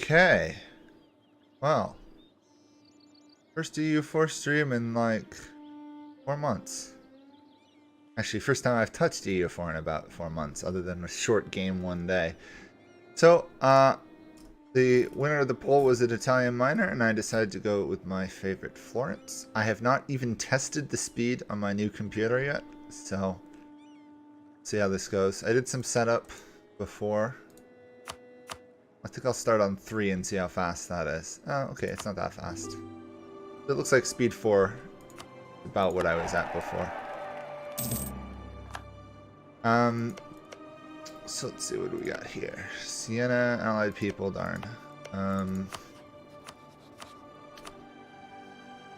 Okay. Well, first EU4 stream in like 4 months. Actually, first time I've touched EU4 in about 4 months, other than a short game one day. So, the winner of the poll was an Italian miner, and I decided to go with my favorite Florence. I have not even tested the speed on my new computer yet, so see how this goes. I did some setup before. I think I'll start on 3 and see how fast that is. Oh, okay, it's not that fast. It looks like speed 4 is about what I was at before. So let's see, what do we got here? Siena, allied people, darn.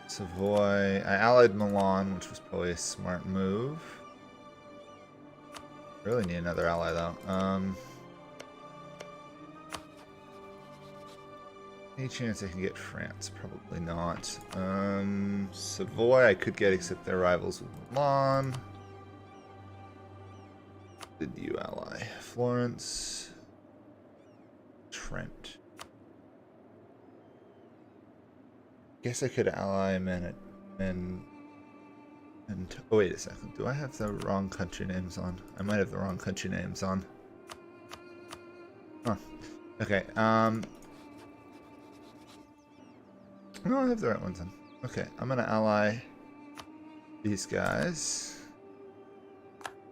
Savoy. I allied Milan, which was probably a smart move. Really need another ally though. Any chance I can get France? Probably not. Savoy I could get, except they're rivals with Milan. Did you ally? Florence. Trent. Guess I could ally and oh, wait a second. Do I have the wrong country names on? I might have the wrong country names on. Huh. Okay, no, I have the right ones on. Okay, I'm gonna ally these guys.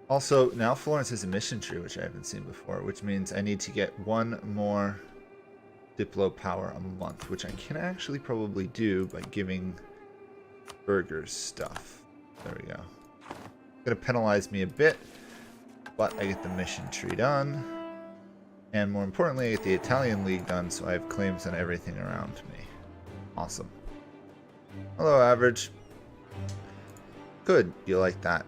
Also, now Florence has a mission tree, which I haven't seen before, which means I need to get 1 more Diplo power a month, which I can actually probably do by giving burgers stuff. There we go. It's gonna penalize me a bit, but I get the mission tree done. And more importantly, I get the Italian League done, so I have claims on everything around me. Awesome. Hello, average. Good, you like that.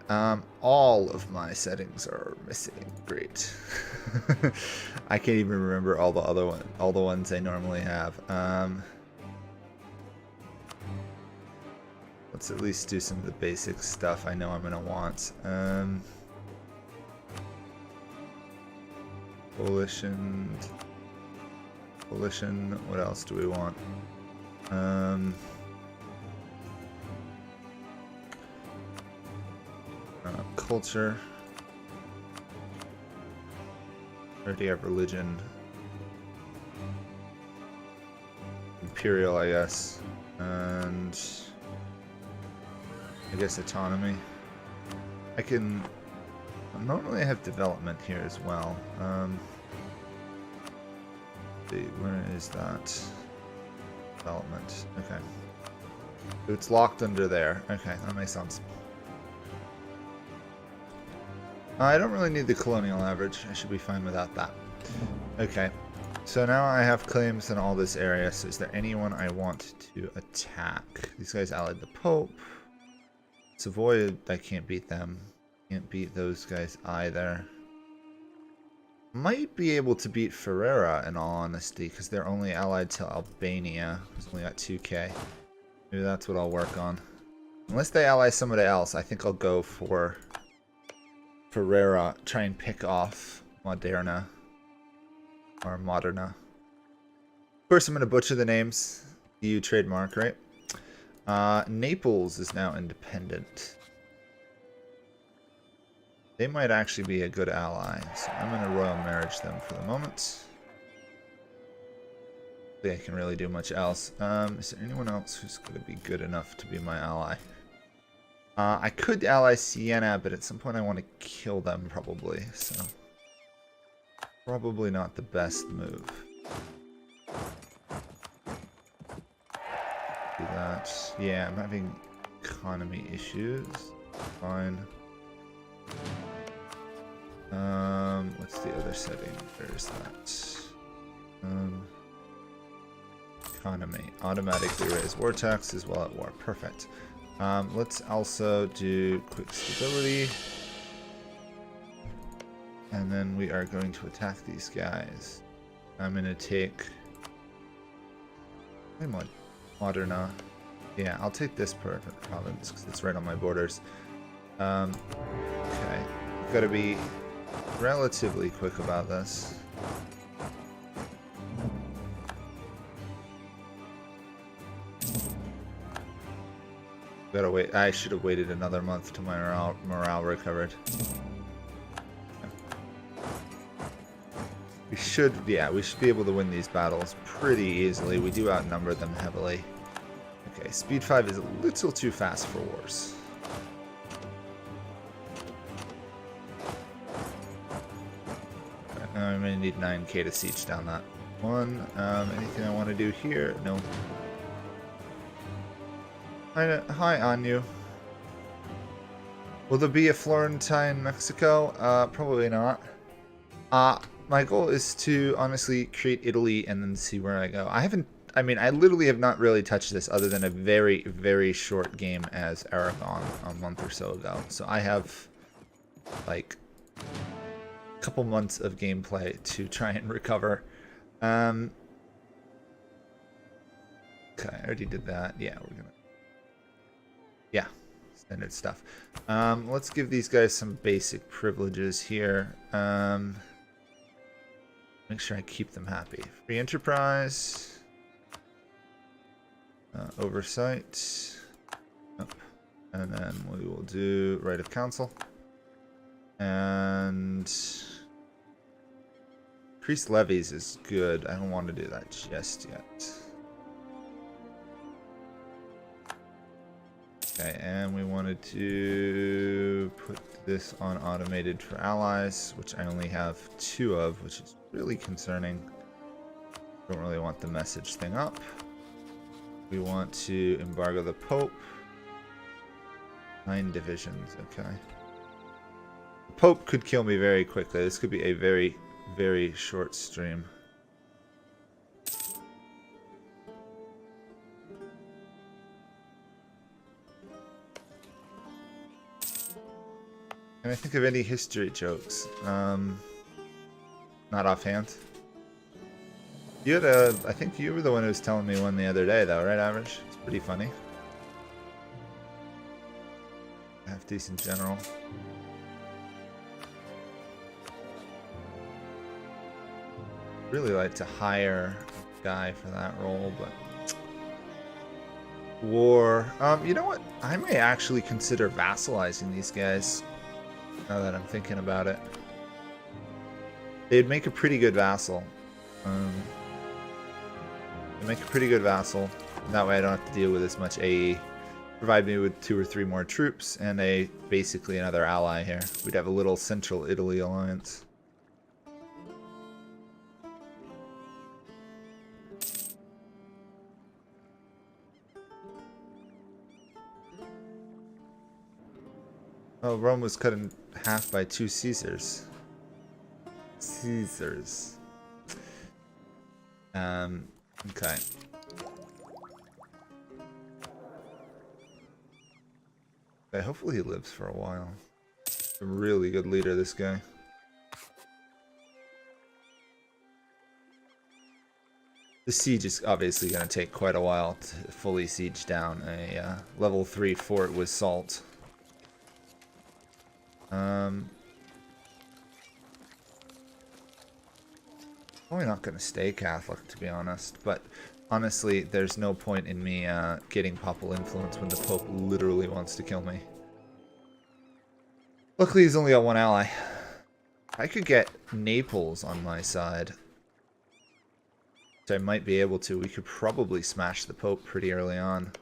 All of my settings are missing. Great. I can't even remember all the ones I normally have. Let's at least do some of the basic stuff I know I'm gonna want. Coalition. What else do we want? Culture. Already have religion. Imperial, I guess. And I guess autonomy. I can normally have development here as well. See, where is that? Development. Okay. So it's locked under there. Okay, that makes sense. I don't really need the colonial average. I should be fine without that. Okay. So now I have claims in all this area. So is there anyone I want to attack? These guys allied the Pope. Savoy, I can't beat them. Can't beat those guys either. Might be able to beat Ferrara in all honesty, because they're only allied to Albania, who's only got 2k. Maybe that's what I'll work on. Unless they ally somebody else, I think I'll go for Ferrara, try and pick off Moderna. Or Moderna. Of course, I'm going to butcher the names. EU trademark, right? Naples is now independent. They might actually be a good ally, so I'm going to royal marriage them for the moment. I think I can really do much else. Is there anyone else who's going to be good enough to be my ally? I could ally Siena, but at some point I want to kill them probably, so probably not the best move. Do that. Yeah, I'm having economy issues. Fine. What's the other setting? There's that. Economy. Automatically raise war taxes while at war. Perfect. Let's also do quick stability. And then we are going to attack these guys. I'm going to take Moderna. Yeah, I'll take this province because it's right on my borders. Okay, we've got to be relatively quick about this. Gotta wait. I should have waited another month till my morale recovered. We should be able to win these battles pretty easily. We do outnumber them heavily. Okay, speed 5 is a little too fast for wars. Okay, I'm gonna need 9k to siege down that one. Anything I want to do here? No. Hi, Anu. Will there be a Florentine Mexico? Probably not. My goal is to honestly create Italy and then see where I go. I literally have not really touched this other than a very, very short game as Aragon a month or so ago. So I have like a couple months of gameplay to try and recover. Okay, I already did that. Yeah, we're gonna. Yeah, standard stuff. Let's give these guys some basic privileges here. Make sure I keep them happy. Free enterprise. Oversight. Oh. And then we will do right of council. And increased levies is good. I don't want to do that just yet. Okay, and we wanted to put this on automated for allies, which I only have 2 of, which is really concerning. Don't really want the message thing up. We want to embargo the Pope. 9 divisions, okay. The Pope could kill me very quickly. This could be a very, very short stream. Can I think of any history jokes? Not offhand. You had I think you were the one who was telling me one the other day though, right, Average? It's pretty funny. Half decent general. Really like to hire a guy for that role, but war. You know what? I may actually consider vassalizing these guys. Now that I'm thinking about it, they'd make a pretty good vassal. They make a pretty good vassal. That way I don't have to deal with as much AE. Provide me with 2 or 3 more troops and basically another ally here. We'd have a little Central Italy alliance. Oh, Rome was cut in half by 2 Caesars. Okay. Okay, hopefully he lives for a while. A really good leader, this guy. The siege is obviously going to take quite a while to fully siege down a level 3 fort with salt. Probably not going to stay Catholic, to be honest, but honestly, there's no point in me getting papal influence when the Pope literally wants to kill me. Luckily, he's only got 1 ally. I could get Naples on my side, which I might be able to. We could probably smash the Pope pretty early on.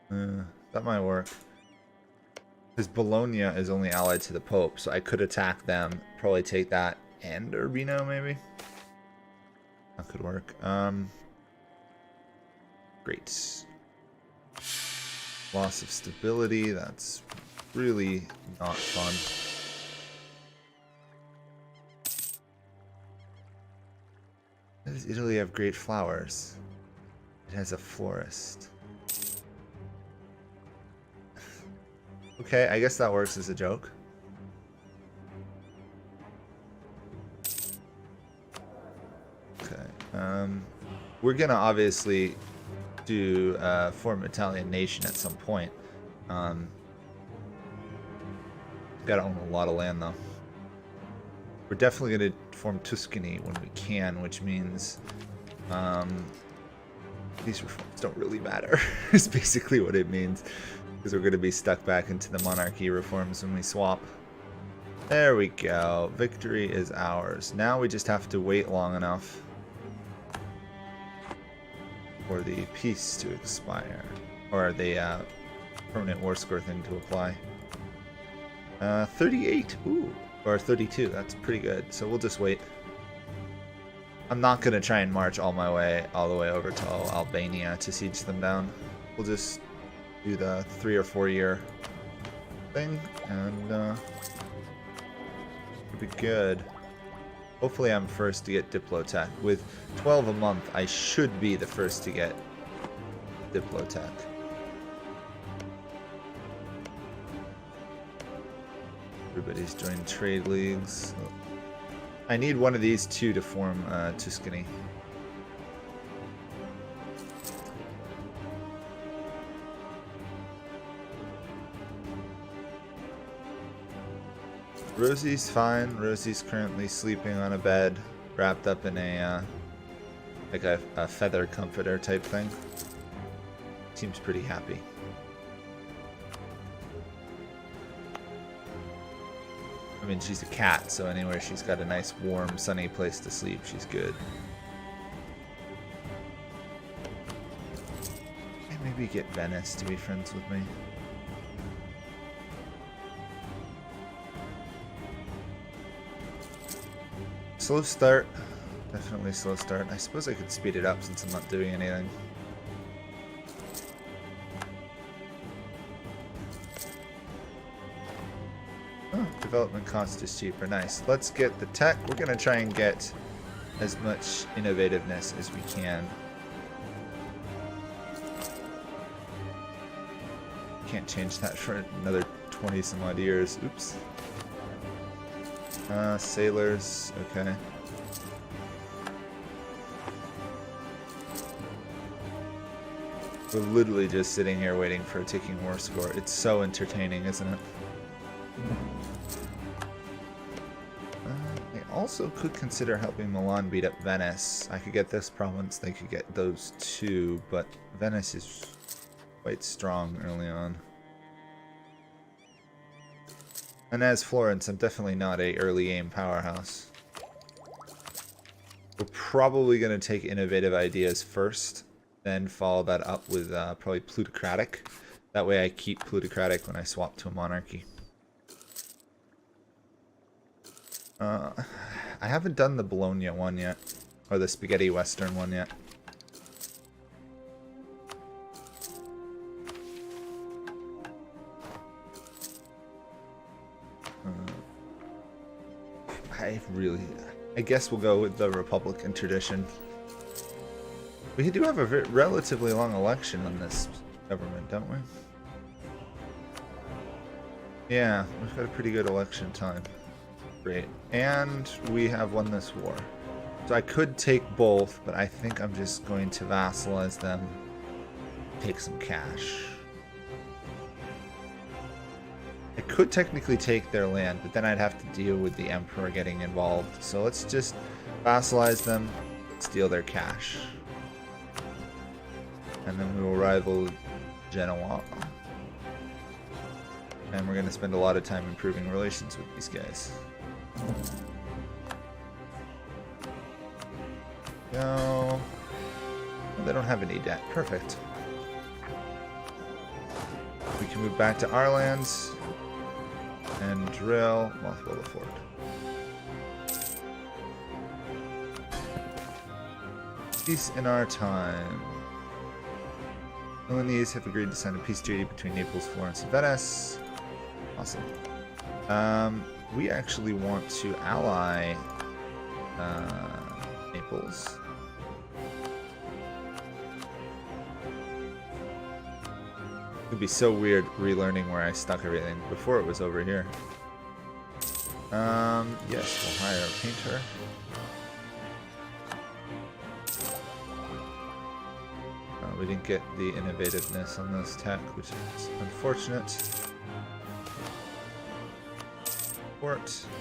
That might work. Because Bologna is only allied to the Pope, so I could attack them, probably take that, and Urbino, maybe? That could work. Great. Loss of stability, that's really not fun. Does Italy have great flowers? It has a florist. Okay, I guess that works as a joke. Okay, we're gonna obviously do form Italian nation at some point. Gotta own a lot of land though. We're definitely gonna form Tuscany when we can, which means these reforms don't really matter. Is basically what it means. Because we're going to be stuck back into the monarchy reforms when we swap. There we go. Victory is ours. Now we just have to wait long enough for the peace to expire. Or the permanent war score thing to apply. 38. Ooh. Or 32. That's pretty good. So we'll just wait. I'm not going to try and march all the way over to Albania to siege them down. We'll just do the 3 or 4 year thing, and it'll be good. Hopefully I'm first to get Diplotech. With 12 a month, I should be the first to get Diplotech. Everybody's joined trade leagues. I need one of these two to form Tuscany. Rosie's fine. Rosie's currently sleeping on a bed, wrapped up in a like a feather comforter type thing. Seems pretty happy. I mean, she's a cat, so anywhere she's got a nice, warm, sunny place to sleep, she's good. And maybe get Venice to be friends with me. Slow start. Definitely slow start. I suppose I could speed it up since I'm not doing anything. Oh, development cost is cheaper. Nice. Let's get the tech. We're going to try and get as much innovativeness as we can. Can't change that for another 20 some odd years. Oops. Sailors. Okay. We're literally just sitting here waiting for a ticking war score. It's so entertaining, isn't it? I also could consider helping Milan beat up Venice. I could get this province, they could get those two, but Venice is quite strong early on. And as Florence, I'm definitely not a early game powerhouse. We're probably going to take innovative ideas first, then follow that up with probably plutocratic. That way I keep plutocratic when I swap to a monarchy. I haven't done the Bologna one yet, or the Spaghetti Western one yet. I guess we'll go with the Republican tradition. We do have a relatively long election in this government, don't we? Yeah, we've got a pretty good election time. Great. And we have won this war. So I could take both, but I think I'm just going to vassalize them. Take some cash. I could technically take their land, but then I'd have to deal with the Emperor getting involved. So let's just vassalize them, steal their cash. And then we will rival Genoa. And we're going to spend a lot of time improving relations with these guys. Go. Oh, they don't have any debt. Perfect. We can move back to our lands and drill Mothwell the Fort. Peace in our time. Milanese have agreed to sign a peace treaty between Naples, Florence, and Venice. Awesome. We actually want to ally Naples. It would be so weird relearning where I stuck everything. Before it was over here. Yes, we'll hire a painter. We didn't get the innovativeness on this tech, which is unfortunate.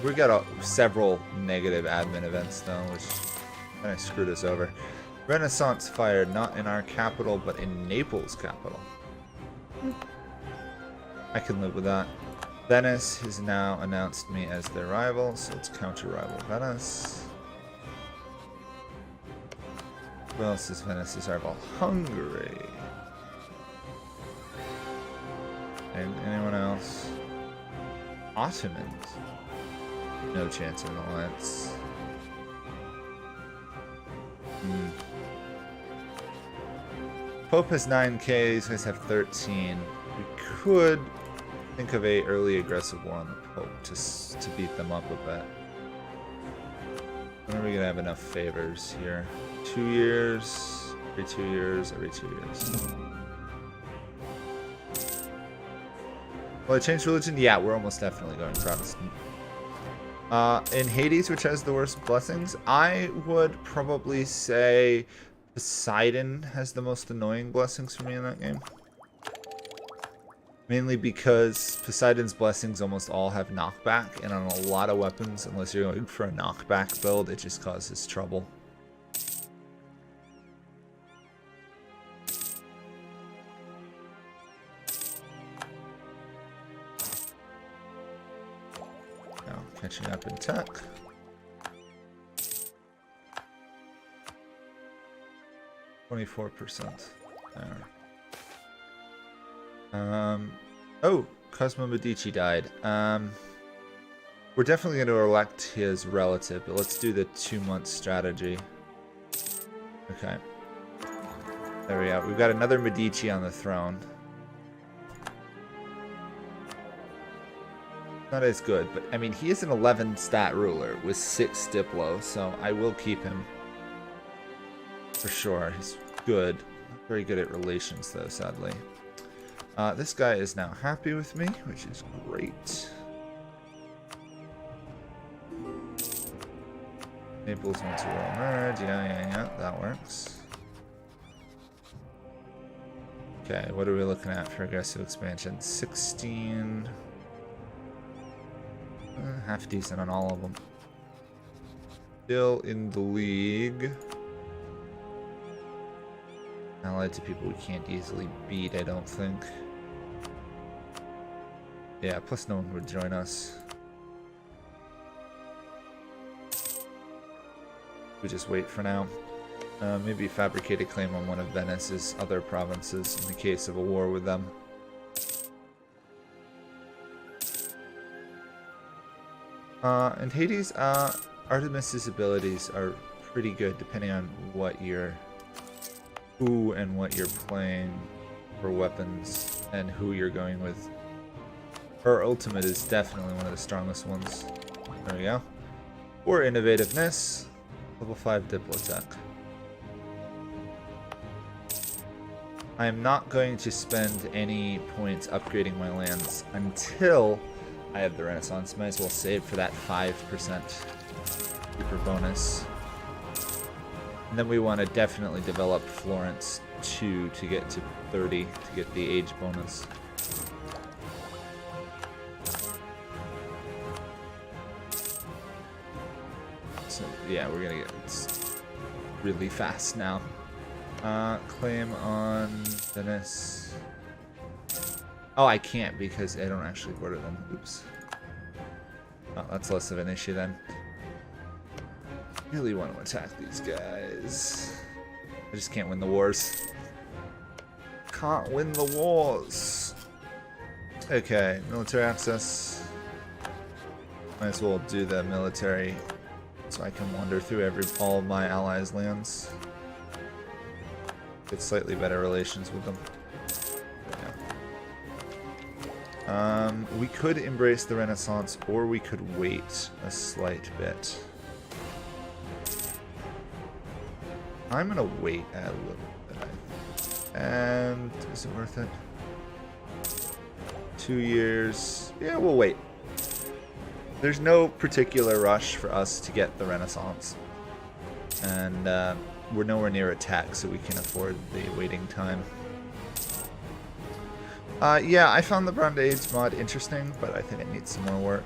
We got several negative admin events though, which kind of screwed us over. Renaissance fired, not in our capital, but in Naples' capital. I can live with that. Venice has now announced me as their rival, so let's counter-rival Venice. Who else is Venice's rival? Hungary. And anyone else? Ottomans. No chance of an alliance. Pope has 9k, these guys have 13. We could think of a early aggressive war on the Pope to beat them up a bit. When are we gonna have enough favors here? 2 years, every 2 years, every 2 years. Will I change religion? Yeah, we're almost definitely going Protestant. In Hades, which has the worst blessings, I would probably say Poseidon has the most annoying blessings for me in that game. Mainly because Poseidon's blessings almost all have knockback, and on a lot of weapons, unless you're going for a knockback build, it just causes trouble. Now, catching up in tech. %. There. Oh, Cosmo Medici died. We're definitely going to elect his relative, but let's do the 2-month strategy. Okay. There we go. We've got another Medici on the throne. Not as good, but I mean, he is an 11 stat ruler with 6 Diplo, so I will keep him. For sure. He's good. Not very good at relations, though, sadly. This guy is now happy with me, which is great. Naples wants a royal marriage. Yeah, that works. Okay, what are we looking at for aggressive expansion? 16. Half decent on all of them. Still in the league. Allied to people we can't easily beat, I don't think. Yeah, plus no one would join us. We just wait for now. Maybe fabricate a claim on one of Venice's other provinces in the case of a war with them. And Hades, Artemis's abilities are pretty good depending on what you're... who and what you're playing for weapons and who you're going with. Her ultimate is definitely one of the strongest ones. There we go. Or innovativeness. Level 5 Diplotech. I am not going to spend any points upgrading my lands until I have the Renaissance. Might as well save for that 5% super bonus. And then we want to definitely develop Florence 2 to get to 30 to get the age bonus. So yeah, we're gonna get it's really fast now. Claim on Venice. Oh, I can't because I don't actually border them. Oops. Oh, that's less of an issue then. Really want to attack these guys. I just can't win the wars. Can't win the wars. Okay, military access. Might as well do the military so I can wander through all of my allies' lands. Get slightly better relations with them. Yeah. We could embrace the Renaissance, or we could wait a slight bit. I'm gonna wait a little bit. And is it worth it? 2 years. Yeah, we'll wait. There's no particular rush for us to get the Renaissance. And we're nowhere near attack, so we can afford the waiting time. Yeah, I found the Bronze Age mod interesting, but I think it needs some more work.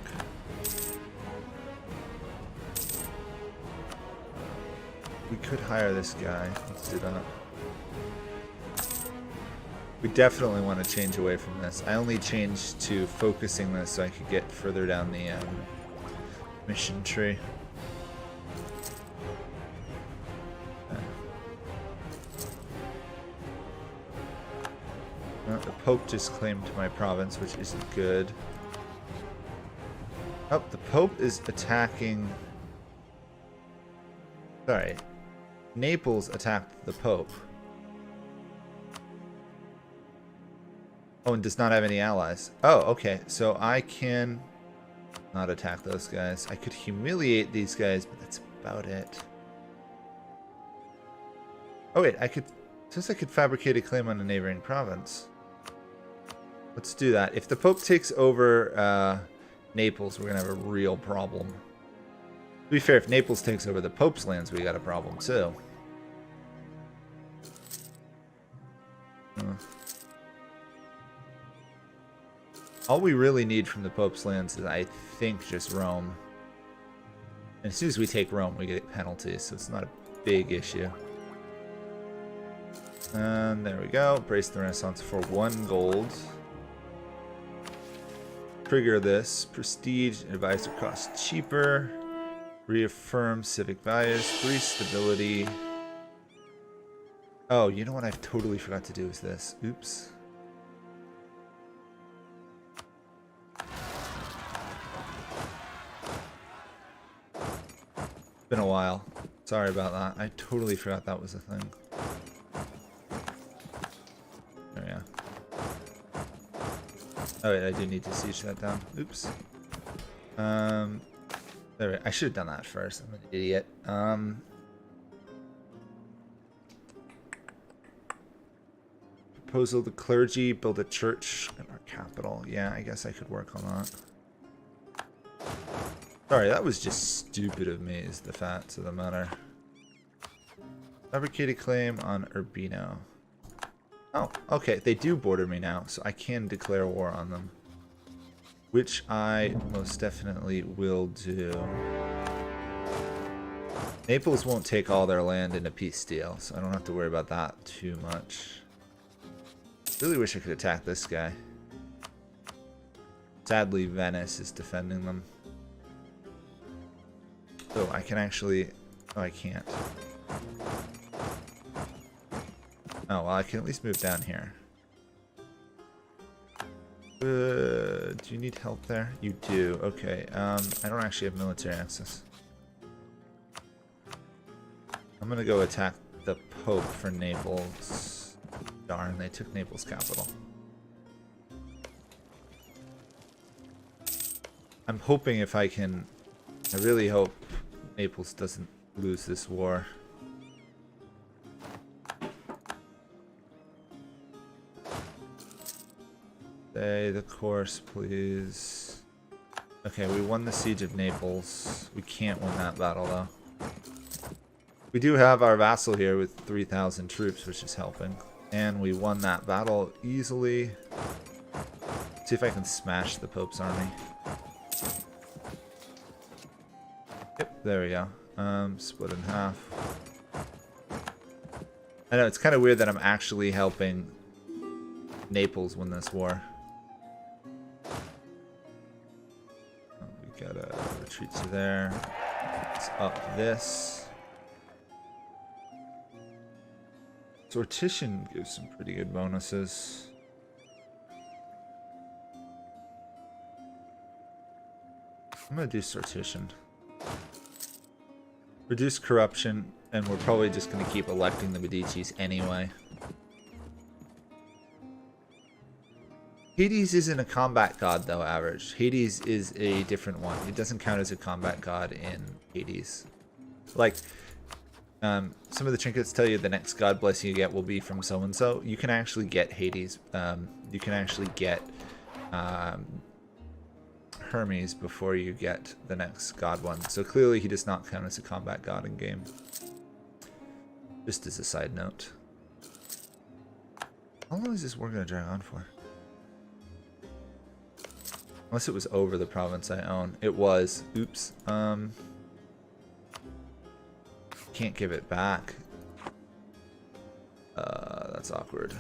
We could hire this guy. Let's do that. We definitely want to change away from this. I only changed to focusing this so I could get further down the mission tree. The Pope just claimed my province, which isn't good. Oh, the Pope is attacking... Sorry. Naples attacked the Pope. Oh, and does not have any allies. Oh, okay. So I can not attack those guys. I could humiliate these guys, but that's about it. Oh, wait. I could... Since I could fabricate a claim on a neighboring province. Let's do that. If the Pope takes over Naples, we're going to have a real problem. To be fair, if Naples takes over the Pope's lands, we got a problem too. All we really need from the Pope's lands is, I think, just Rome. And as soon as we take Rome, we get penalties, so it's not a big issue. And there we go. Brace the Renaissance for 1 gold. Trigger this. Prestige, advisor cost cheaper. Reaffirm civic values. 3 stability. Oh, you know what I totally forgot to do is this. Oops. It's been a while. Sorry about that. I totally forgot that was a thing. There we go. Oh wait, I do need to siege that down. Oops. There we go. I should have done that first. I'm an idiot. Proposal: the clergy build a church in our capital. Yeah, I guess I could work on that. Sorry, that was just stupid of me, is the fact of the matter. Fabricated claim on Urbino. Oh, okay. They do border me now, so I can declare war on them. Which I most definitely will do. Naples won't take all their land in a peace deal, so I don't have to worry about that too much. Really wish I could attack this guy. Sadly, Venice is defending them. So I can actually... Oh, I can't. Oh, well, I can at least move down here. Do you need help there? You do. Okay. I don't actually have military access. I'm gonna go attack the Pope for Naples. Darn, they took Naples' capital. I'm hoping if I can... I really hope Naples doesn't lose this war. Stay the course, please. Okay, we won the Siege of Naples. We can't win that battle, though. We do have our vassal here with 3,000 troops, which is helping. And we won that battle easily. See if I can smash the Pope's army. Yep, there we go. Split in half. I know, it's kind of weird that I'm actually helping Naples win this war. Oh, we gotta retreat to there. Let's up this. Sortition gives some pretty good bonuses. I'm gonna do sortition. Reduce corruption, and we're probably just gonna keep electing the Medicis anyway. Hades isn't a combat god though, average. Hades is a different one. It doesn't count as a combat god in Hades. Like, some of the trinkets tell you the next god blessing you get will be from so-and-so. You can actually get Hades. You can actually get Hermes before you get the next god one. So clearly he does not count as a combat god in game. Just as a side note. How long is this war going to drag on for? Unless it was over the province I own. It was. Oops. Can't give it back. That's awkward.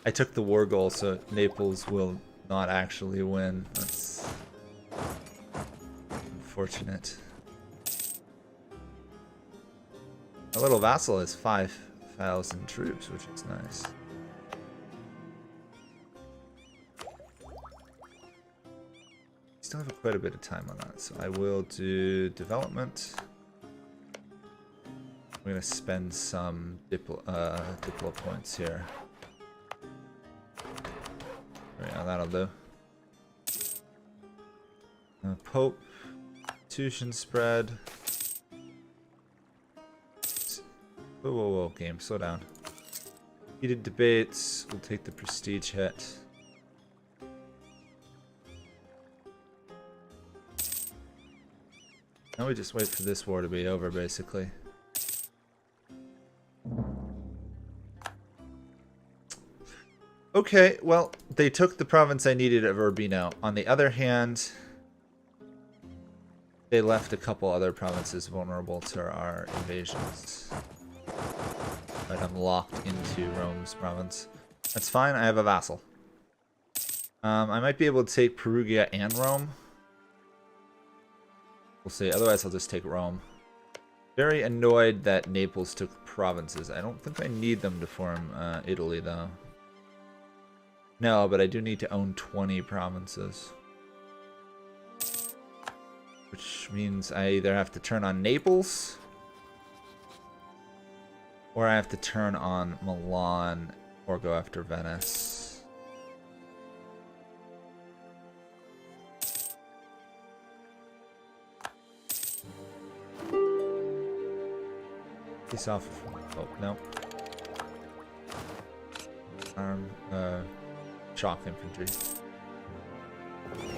I took the war goal, so Naples will not actually win. That's unfortunate. A little vassal has 5,000 troops, which is nice. Still have quite a bit of time on that, so I will do development. I'm gonna spend some diplo points here. Yeah, that'll do. Pope, Constitution spread. Whoa, whoa, whoa, game, slow down. Heated debates, we'll take the prestige hit. Now we just wait for this war to be over, basically. Okay, well, they took the province I needed at Urbino. On the other hand, they left a couple other provinces vulnerable to our invasions. But I'm locked into Rome's province. That's fine, I have a vassal. I might be able to take Perugia and Rome. We'll see, otherwise I'll just take Rome. Very annoyed that Naples took provinces. I don't think I need them to form Italy, though. No, but I do need to own 20 provinces. Which means I either have to turn on Naples, or I have to turn on Milan, or go after Venice. Peace off. Oh, no. Shock infantry.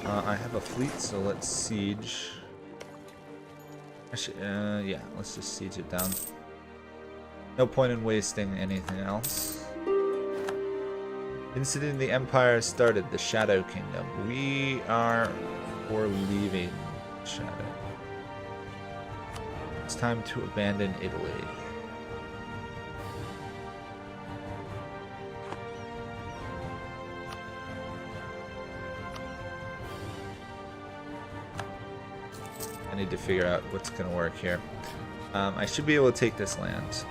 I have a fleet, so let's siege. Actually, yeah, let's just siege it down. No point in wasting anything else. Incident in the Empire started, the Shadow Kingdom. We are for leaving Shadow. It's time to abandon Italy. I need to figure out what's going to work here. I should be able to take this land.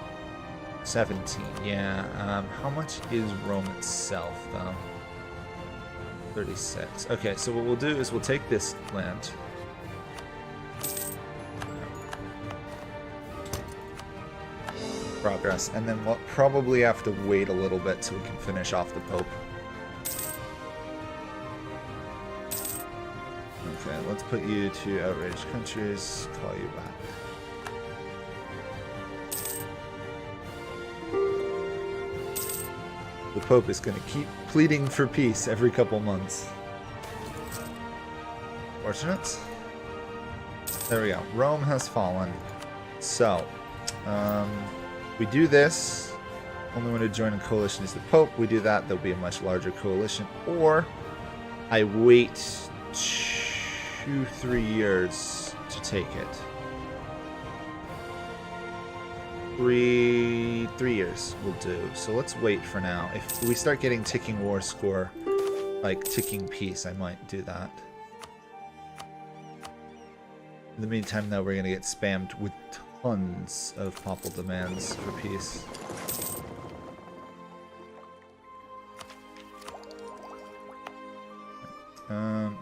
17, yeah. How much is Rome itself, though? 36. Okay, so what we'll do is we'll take this land. Progress, and then we'll probably have to wait a little bit so we can finish off the Pope. Okay, let's put you to outraged countries, call you back. The Pope is going to keep pleading for peace every couple months. Fortunate. There we go. Rome has fallen. So, we do this. Only one to join a coalition is the Pope. We do that, there'll be a much larger coalition. Or I wait 2-3 years to take it. 3 years will do. So let's wait for now. If we start getting ticking war score, like ticking peace, I might do that. In the meantime, though, we're gonna get spammed with tons of papal demands for peace.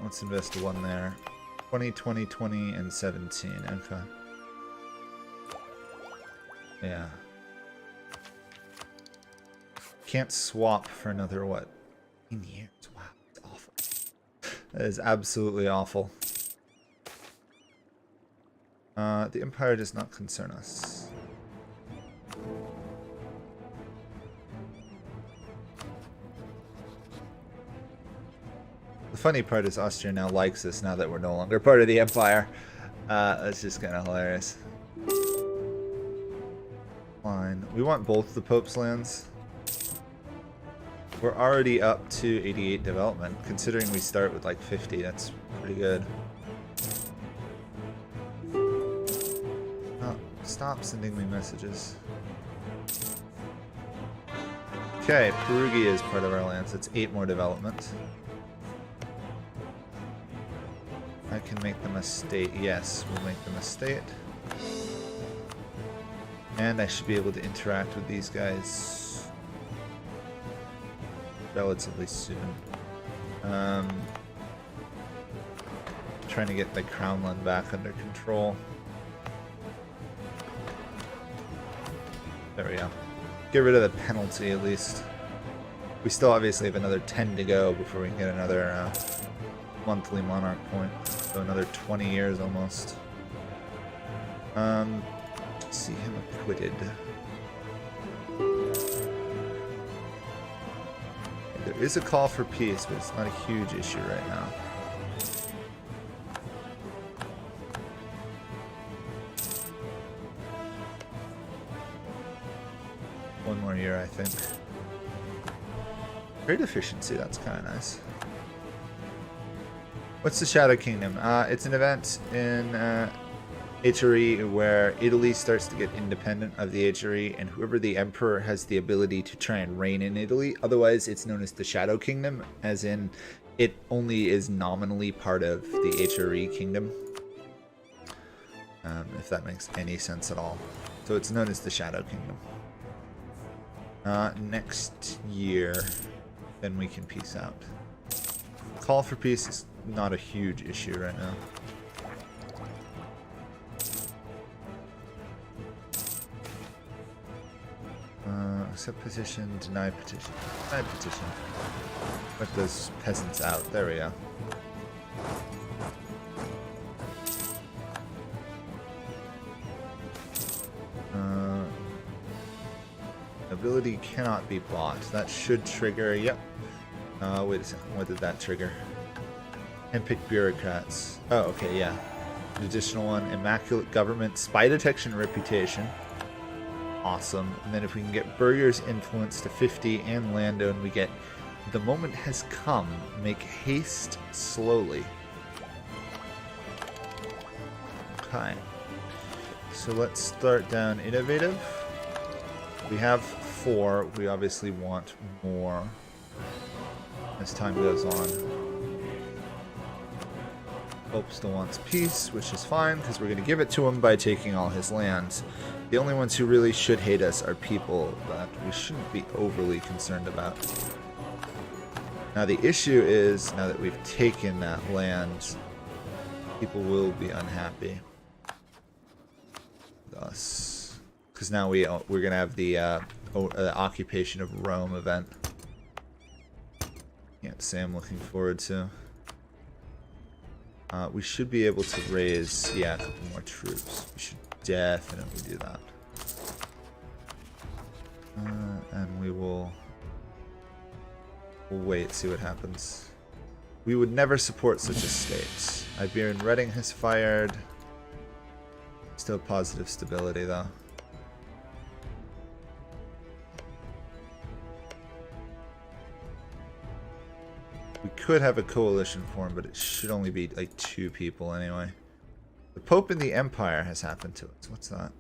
Let's invest one there. 20, 20, 20, and 17. Okay. Yeah. Can't swap for another, what? 10 years. Wow, that's awful. That is absolutely awful. The Empire does not concern us. The funny part is Austria now likes us now that we're no longer part of the Empire. That's just kind of hilarious. Fine. We want both the Pope's lands. We're already up to 88 development. Considering we start with like 50, that's pretty good. Stop sending me messages. Okay, Perugia is part of our lands. It's 8 more development. I can make them a state. Yes, we'll make them a state. And I should be able to interact with these guys relatively soon. Trying to get the Crownland back under control. There we go. Get rid of the penalty at least. We still obviously have another 10 to go before we can get another monthly monarch point. So another 20 years almost. See him acquitted. There is a call for peace, but it's not a huge issue right now. One more year, I think. Trade efficiency, that's kind of nice. What's the Shadow Kingdom? It's an event in HRE where Italy starts to get independent of the HRE, and whoever the emperor has the ability to try and reign in Italy. Otherwise, it's known as the Shadow Kingdom, as in it only is nominally part of the HRE kingdom. If that makes any sense at all. So it's known as the Shadow Kingdom. Next year, then we can peace out. Call for peace is not a huge issue right now. Accept petition, deny petition. Deny petition. Let those peasants out. There we go. Ability cannot be bought. That should trigger. Yep. Wait a second. What did that trigger? Handpick bureaucrats. Oh, okay, yeah. The additional one. Immaculate government. Spy detection reputation. Awesome. And then if we can get Burger's influence to 50 and Landone, we get the moment has come. Make haste slowly. Okay. So let's start down innovative. We have 4. We obviously want more as time goes on. Pope still wants peace, which is fine because we're going to give it to him by taking all his lands. The only ones who really should hate us are people that we shouldn't be overly concerned about. Now the issue is, now that we've taken that land, people will be unhappy with us. Because now we're going to have the occupation of Rome event. Can't say I'm looking forward to. We should be able to raise, yeah, a couple more troops. We should definitely do that. And we'll wait, see what happens. We would never support such a state. Iberian Reading has fired. Still positive stability, though. We could have a coalition form, but it should only be like 2 people anyway. The Pope in the Empire has happened to us. What's that?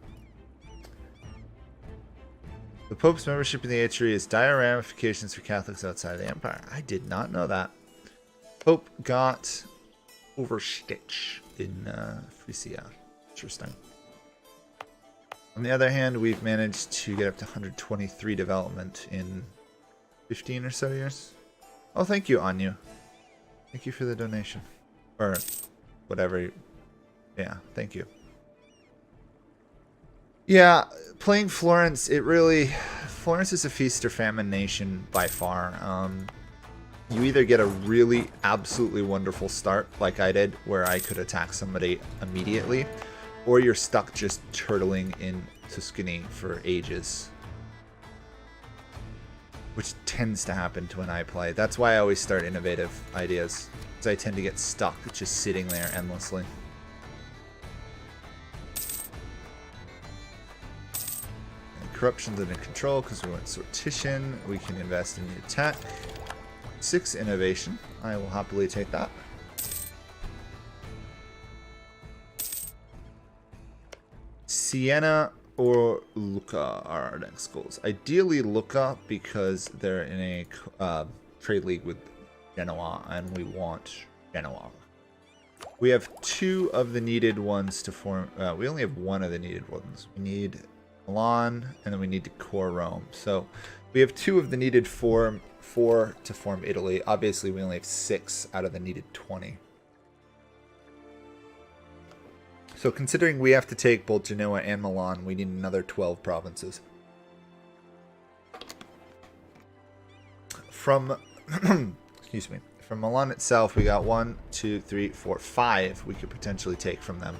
The Pope's membership in the HRE has dire ramifications for Catholics outside of the Empire. I did not know that. Pope got overstitch in Frisia. Interesting. On the other hand, we've managed to get up to 123 development in 15 or so years. Oh, thank you, Anu. Thank you for the donation. Or whatever. Yeah, thank you. Yeah, playing Florence, Florence is a feast or famine nation by far. You either get a really absolutely wonderful start, like I did, where I could attack somebody immediately, or you're stuck just turtling in Tuscany for ages. Which tends to happen to when I play. That's why I always start innovative ideas, because I tend to get stuck just sitting there endlessly. And corruption's under control because we went sortition. We can invest in new tech. 6 innovation. I will happily take that. Siena or Lucca are our next goals. Ideally Lucca, because they're in a trade league with Genoa, and we want Genoa. We have 2 of the needed ones to form. We only have 1 of the needed ones. We need Milan, and then we need to core Rome. So we have 2 of the needed 4 to form Italy. Obviously, we only have 6 out of the needed 20. So considering we have to take both Genoa and Milan, we need another 12 provinces. From excuse me, from Milan itself, we got 1, 2, 3, 4, 5 we could potentially take from them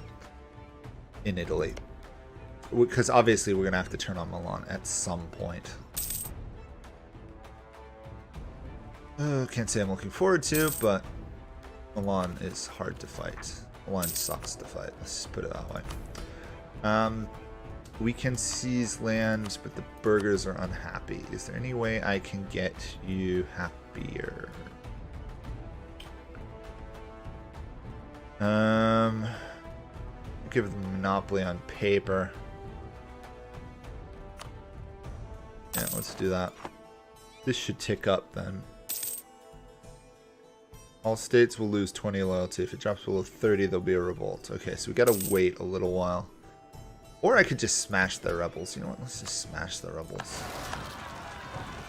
in Italy. Because obviously we're going to have to turn on Milan at some point. Can't say I'm looking forward to, but Milan is hard to fight. Milan sucks to fight, let's just put it that way. We can seize lands, but the burghers are unhappy. Is there any way I can get you happier? Give them monopoly on paper. Yeah, let's do that. This should tick up then. All states will lose 20 loyalty. If it drops below 30, there'll be a revolt. Okay, so we gotta wait a little while. Or I could just smash the rebels. You know what? Let's just smash the rebels.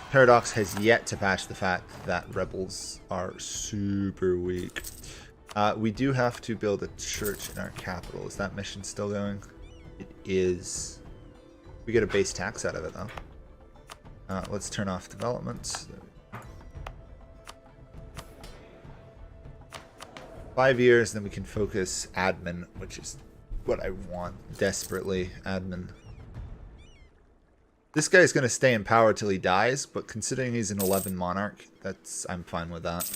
Paradox has yet to patch the fact that rebels are super weak. We do have to build a church in our capital. Is that mission still going? It is. We get a base tax out of it, though. Let's turn off development. 5 years, then we can focus admin, which is what I want desperately. Admin. This guy's going to stay in power till he dies, but considering he's an 11 monarch, I'm fine with that.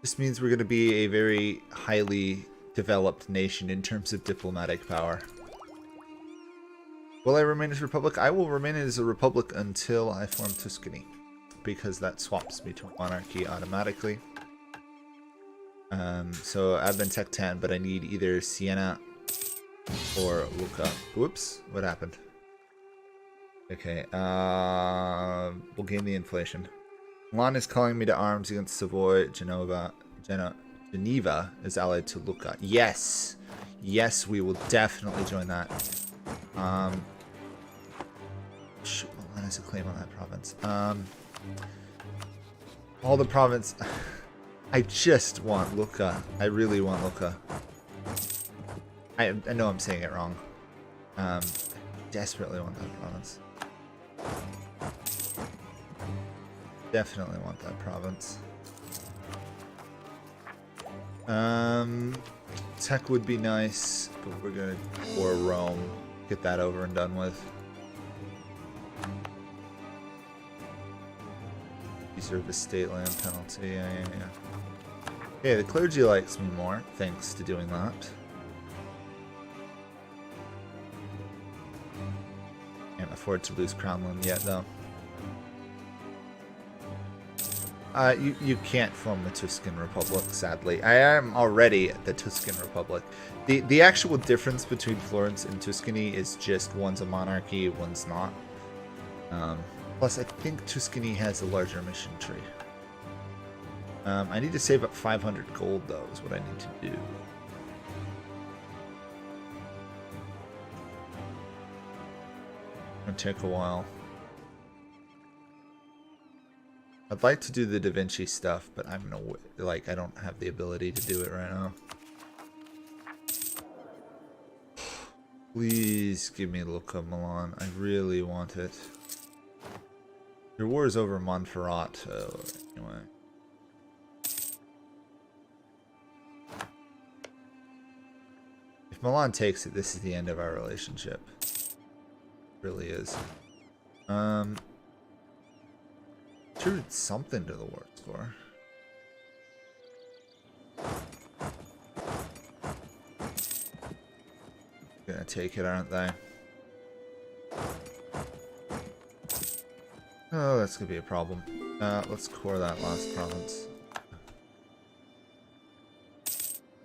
This means we're going to be a very highly developed nation in terms of diplomatic power. Will I remain as a republic? I will remain as a republic until I form Tuscany, because that swaps me to a monarchy automatically. So admin tech 10, but I need either Siena or Lucca. Whoops, what happened? Okay, we'll gain the inflation. Milan is calling me to arms against Savoy. Geneva is allied to Lucca. Yes! Yes, we will definitely join that. Shoot, Milan has a claim on that province. All the province... I just want Lucca. I really want Lucca. I know I'm saying it wrong. Desperately want that province. Definitely want that province. Tech would be nice, but we're gonna pour Rome. Get that over and done with. Reserve estate land penalty. Yeah. Okay, the clergy likes me more, thanks to doing that. Can't afford to lose Crownland yet, though. You can't form the Tuscan Republic, sadly. I am already the Tuscan Republic. The actual difference between Florence and Tuscany is just one's a monarchy, one's not. Plus, I think Tuscany has a larger mission tree. I need to save up 500 gold, though, is what I need to do. It'll take a while. I'd like to do the Da Vinci stuff, but I'm I don't have the ability to do it right now. Please give me Lucca Milan. I really want it. Your war is over Montferrat, anyway. If Milan takes it, this is the end of our relationship. It really is. Contributed something to the war score. Gonna take it, aren't they? Oh, that's gonna be a problem. Let's core that last province.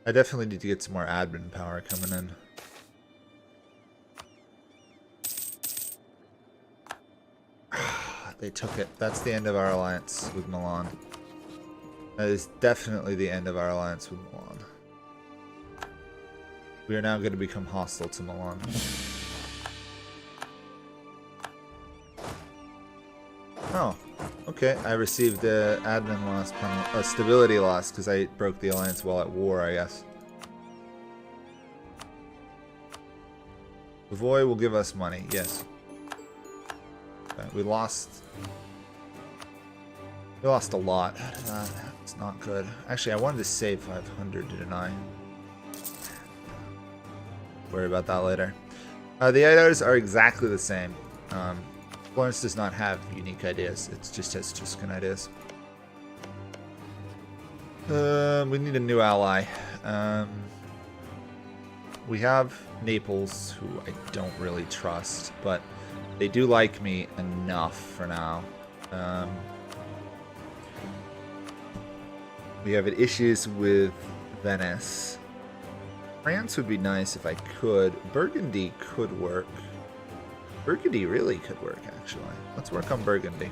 I definitely need to get some more admin power coming in. They took it. That's the end of our alliance with Milan. That is definitely the end of our alliance with Milan. We are now going to become hostile to Milan. Oh, okay. I received the admin loss, stability loss, because I broke the alliance while at war, I guess. Savoy will give us money, yes. Okay, we lost a lot. That's not good. Actually, I wanted to save 500, didn't I? Worry about that later. The ideas are exactly the same. Florence does not have unique ideas. It just has Tuscan ideas. We need a new ally. We have Naples, who I don't really trust, but they do like me enough for now. We have issues with Venice. France would be nice if I could. Burgundy could work. Burgundy really could work, actually. Let's work on Burgundy.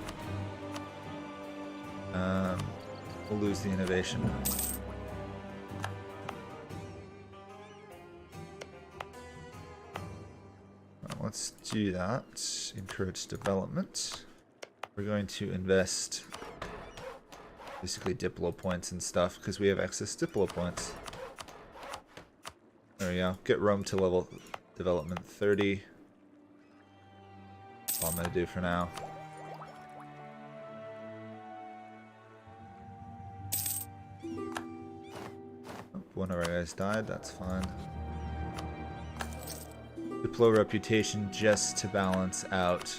We'll lose the innovation. Let's do that. Encourage development. We're going to invest basically Diplo points and stuff because we have excess Diplo points. There we go. Get Rome to level development 30. That's all I'm going to do for now. Oh, one of our guys died. That's fine. Diplo reputation just to balance out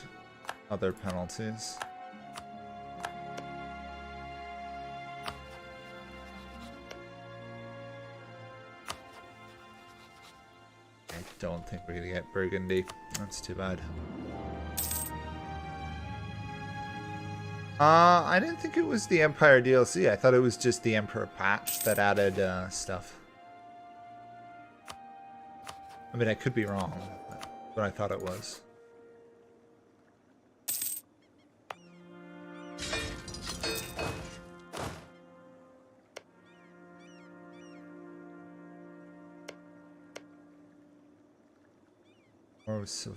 other penalties. I don't think we're gonna get Burgundy. That's too bad. I didn't think it was the Empire DLC. I thought it was just the Emperor patch that added stuff. I mean, I could be wrong, but I thought it was. Or so.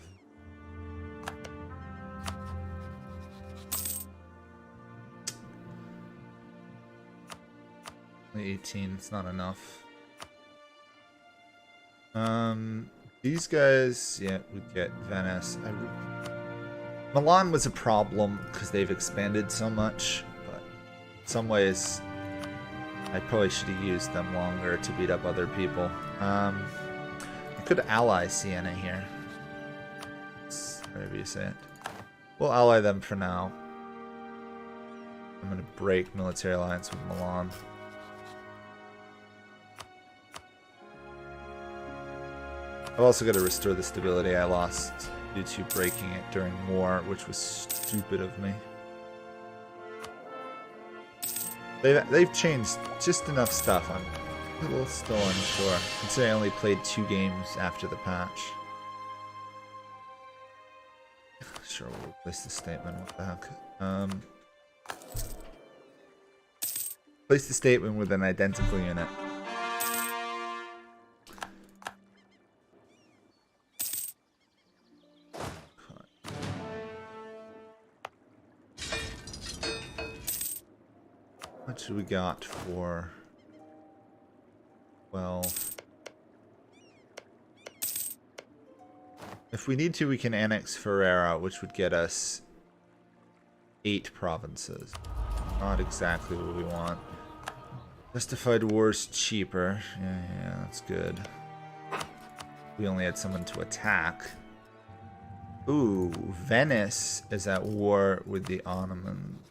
18, it's not enough. These guys, yeah, would get Venice. Milan was a problem because they've expanded so much, but in some ways, I probably should have used them longer to beat up other people. I could ally Siena here. Whatever you say it. We'll ally them for now. I'm gonna break military alliance with Milan. I've also got to restore the stability I lost due to breaking it during war, which was stupid of me. They've changed just enough stuff. I'm a little still unsure, considering I only played 2 games after the patch. Sure, we'll replace the statement. What the heck? Place the statement with an identical unit. What should we got for 12? If we need to, we can annex Ferrara, which would get us 8 provinces. Not exactly what we want. Justified war's cheaper. Yeah, that's good. We only had someone to attack. Ooh, Venice is at war with the Ottomans.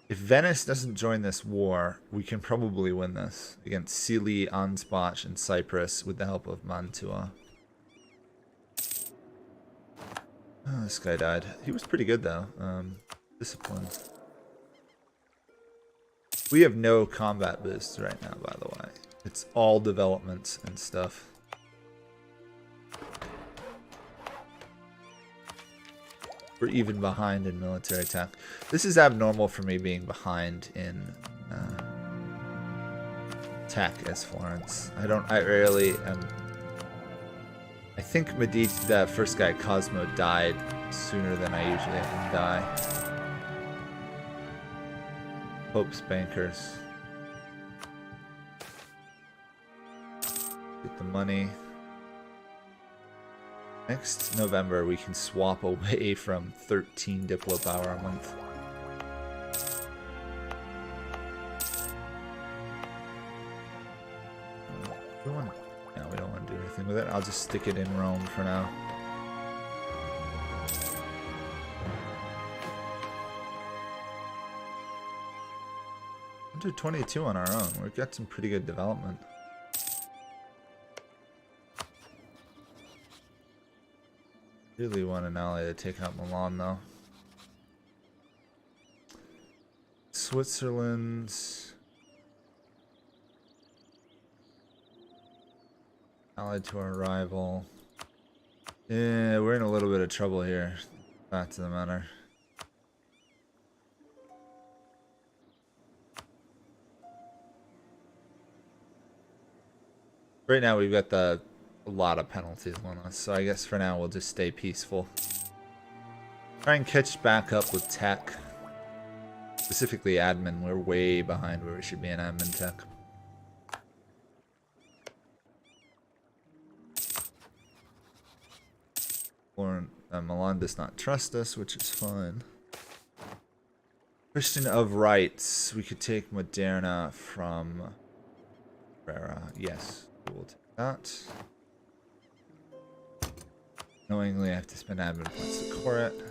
If Venice doesn't join this war, we can probably win this against Scilly, Anspach, and Cyprus with the help of Mantua. Oh, this guy died. He was pretty good though. Discipline. We have no combat boosts right now, by the way. It's all developments and stuff. We're even behind in military tech. This is abnormal for me being behind in tech as Florence. I rarely am. I think Medici, the first guy, Cosmo, died sooner than I usually have him die. Pope's bankers. Get the money. Next November, we can swap away from 13 Diplo power a month. We don't want to do anything with it. I'll just stick it in Rome for now. We'll do 22 on our own. We've got some pretty good development. Really want an ally to take out Milan, though. Switzerland's allied to our rival. Yeah, we're in a little bit of trouble here. Fact of the matter. Right now we've got a lot of penalties on us, so I guess for now we'll just stay peaceful. Try and catch back up with tech. Specifically admin. We're way behind where we should be in admin tech. Milan does not trust us, which is fine. Question of rights. We could take Moderna from Ferrara. Yes, we will take that. Knowingly, I have to spend admin points to core it.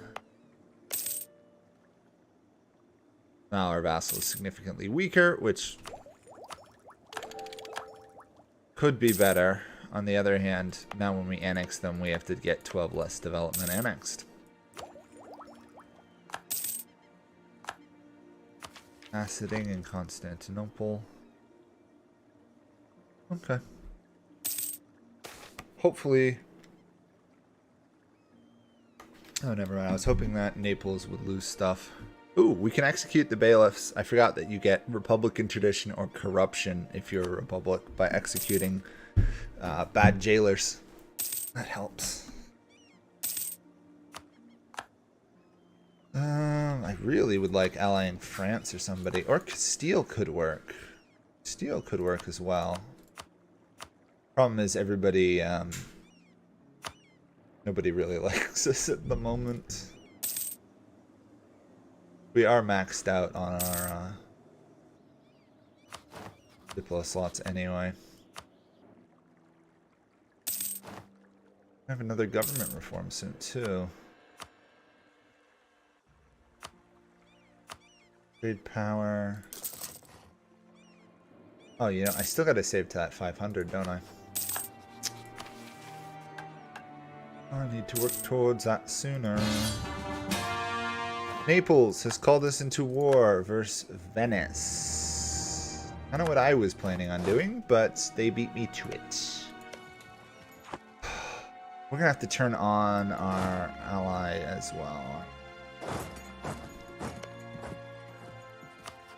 Now our vassal is significantly weaker, which could be better. On the other hand, now when we annex them, we have to get 12 less development annexed. Assiding in Constantinople. Okay. Hopefully... Oh, never mind. I was hoping that Naples would lose stuff. Ooh, we can execute the bailiffs. I forgot that you get Republican tradition or corruption if you're a republic by executing bad jailers. That helps. I really would like allying France or somebody. Or Castile could work. Castile could work as well. Problem is everybody... nobody really likes us at the moment. We are maxed out on our Diplo slots anyway. I have another government reform soon too. Trade power. Oh, you know, I still gotta save to that 500, don't I? I need to work towards that sooner. Naples has called us into war versus Venice. I don't know what I was planning on doing, but they beat me to it. We're gonna have to turn on our ally as well.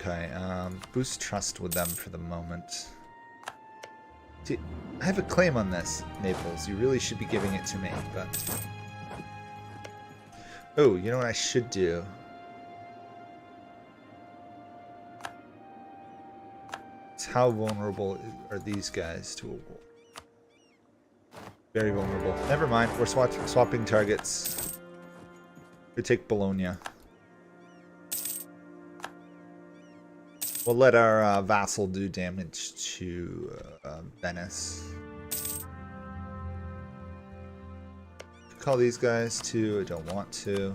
Okay, boost trust with them for the moment. See, I have a claim on this, Naples. You really should be giving it to me, but... Oh, you know what I should do? It's how vulnerable are these guys to a war? Very vulnerable. Never mind, we're swapping targets. We take Bologna. We'll let our vassal do damage to Venice. Call these guys too. I don't want to.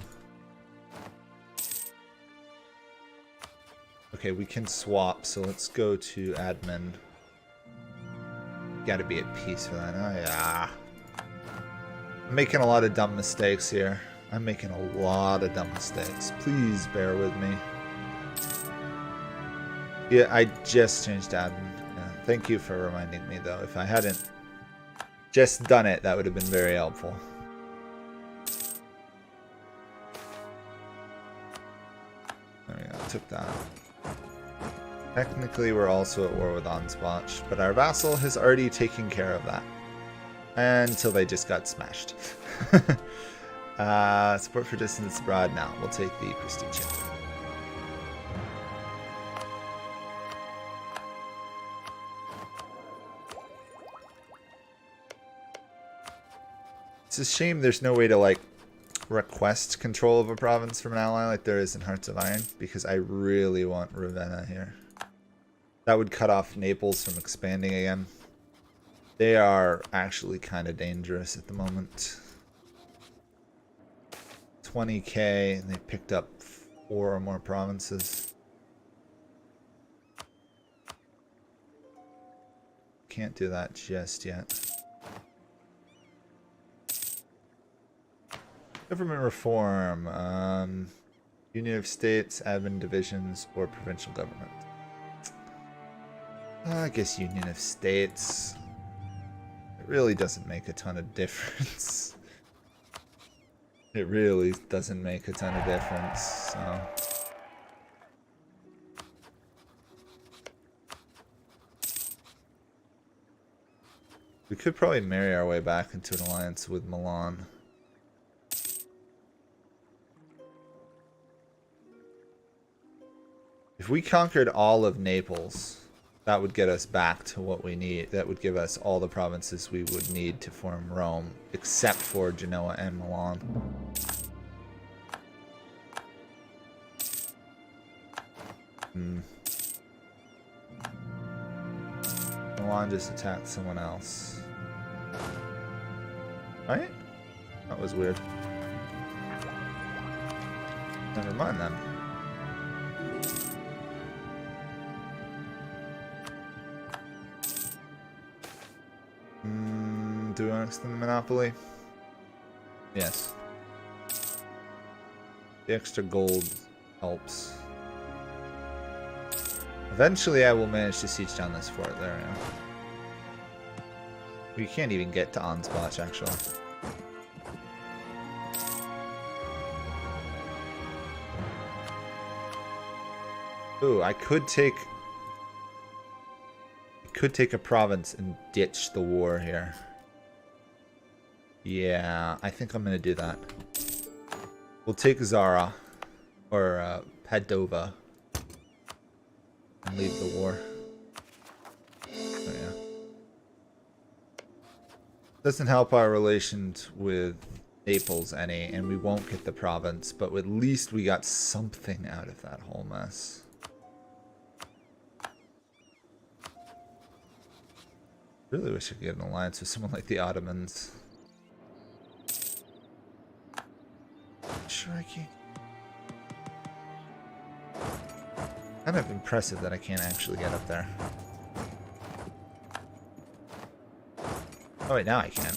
Okay, we can swap, so let's go to admin. Gotta be at peace for that. Oh yeah. I'm making a lot of dumb mistakes here. I'm making a lot of dumb mistakes. Please bear with me. Yeah, I just changed admin. Yeah, thank you for reminding me, though. If I hadn't just done it, that would have been very helpful. There we go. Took that. Technically, we're also at war with Anspach, but our vassal has already taken care of that. Until they just got smashed. Support for distance abroad now. We'll take the prestige. It's a shame there's no way to like request control of a province from an ally like there is in Hearts of Iron, because I really want Ravenna here. That would cut off Naples from expanding again. They are actually kind of dangerous at the moment. 20k, and they picked up 4 or more provinces. Can't do that just yet. Government reform. Union of States, admin divisions, or provincial government. I guess Union of States. It really doesn't make a ton of difference. It really doesn't make a ton of difference, so... We could probably marry our way back into an alliance with Milan. If we conquered all of Naples, that would get us back to what we need. That would give us all the provinces we would need to form Rome, except for Genoa and Milan. Milan just attacked someone else. Right? That was weird. Never mind then. Do we want to extend the monopoly? Yes. The extra gold helps. Eventually I will manage to siege down this fort. There we go. We can't even get to Anspach, actually. Ooh, I could take a province and ditch the war here. Yeah, I think I'm gonna do that. We'll take Zara or Padova and leave the war. Oh, yeah. Doesn't help our relations with Naples any, and we won't get the province, but at least we got something out of that whole mess. Really wish I could get an alliance with someone like the Ottomans. Shrikey. Kind of impressive that I can't actually get up there. Oh wait, now I can.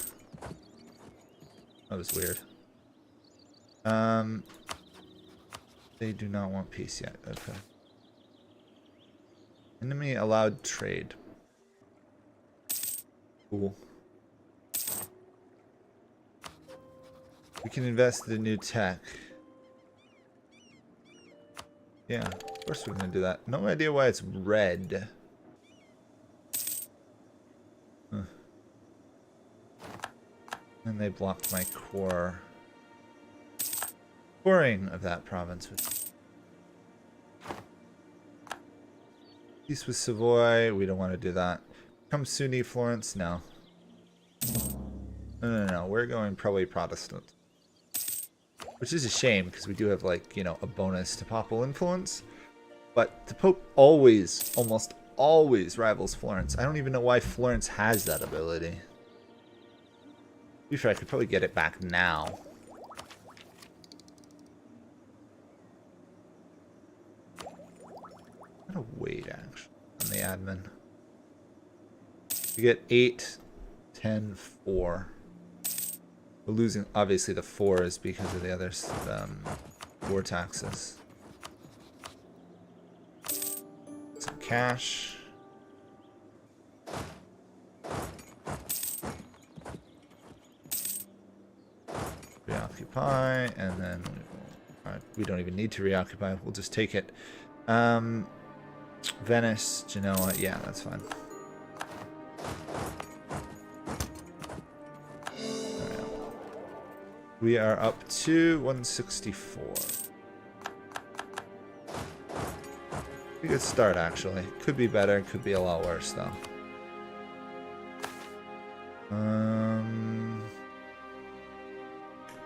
That was weird. They do not want peace yet. Okay. Enemy allowed trade. Cool. We can invest in new tech. Yeah, of course we're gonna do that. No idea why it's red. Huh. And they blocked my coring of that province. Peace with Savoy. We don't want to do that. Come Sunni Florence? No. No. We're going probably Protestant. Which is a shame, because we do have, like, you know, a bonus to papal influence. But the Pope always, almost always rivals Florence. I don't even know why Florence has that ability. To be fair, I could probably get it back now. I'm gonna wait, actually, on the admin. We get 8, 10, 4. We're losing, obviously, the 4s because of the other war taxes. Some cash. Reoccupy, and then we don't even need to reoccupy. We'll just take it. Venice, Genoa, yeah, that's fine. We are up to 164. Pretty good start, actually. Could be better, could be a lot worse, though.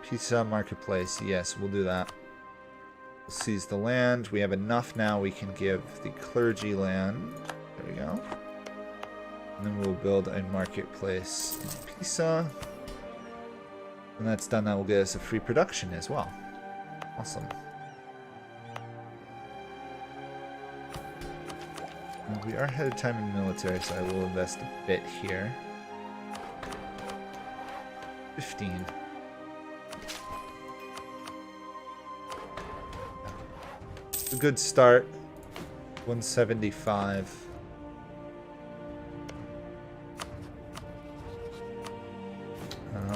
Pisa Marketplace, yes, we'll do that. We'll seize the land. We have enough now. We can give the clergy land. There we go. And then we'll build a marketplace in Pisa. When that's done, that will get us a free production as well. Awesome. Well, we are ahead of time in military, so I will invest a bit here. 15. It's a good start. 175.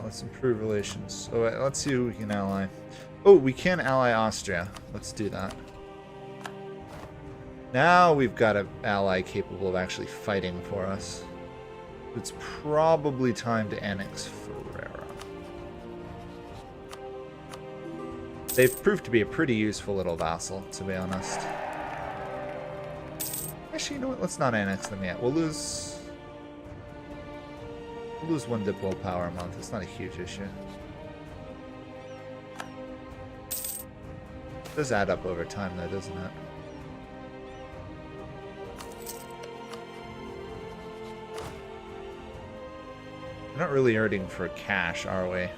Let's improve relations. Oh, wait, let's see who we can ally. Oh, we can ally Austria. Let's do that. Now we've got an ally capable of actually fighting for us. It's probably time to annex Ferrara. They've proved to be a pretty useful little vassal, to be honest. Actually, you know what? Let's not annex them yet. We'll lose 1 diplo power a month. It's not a huge issue. It does add up over time, though, doesn't it? We're not really earning for cash, are we?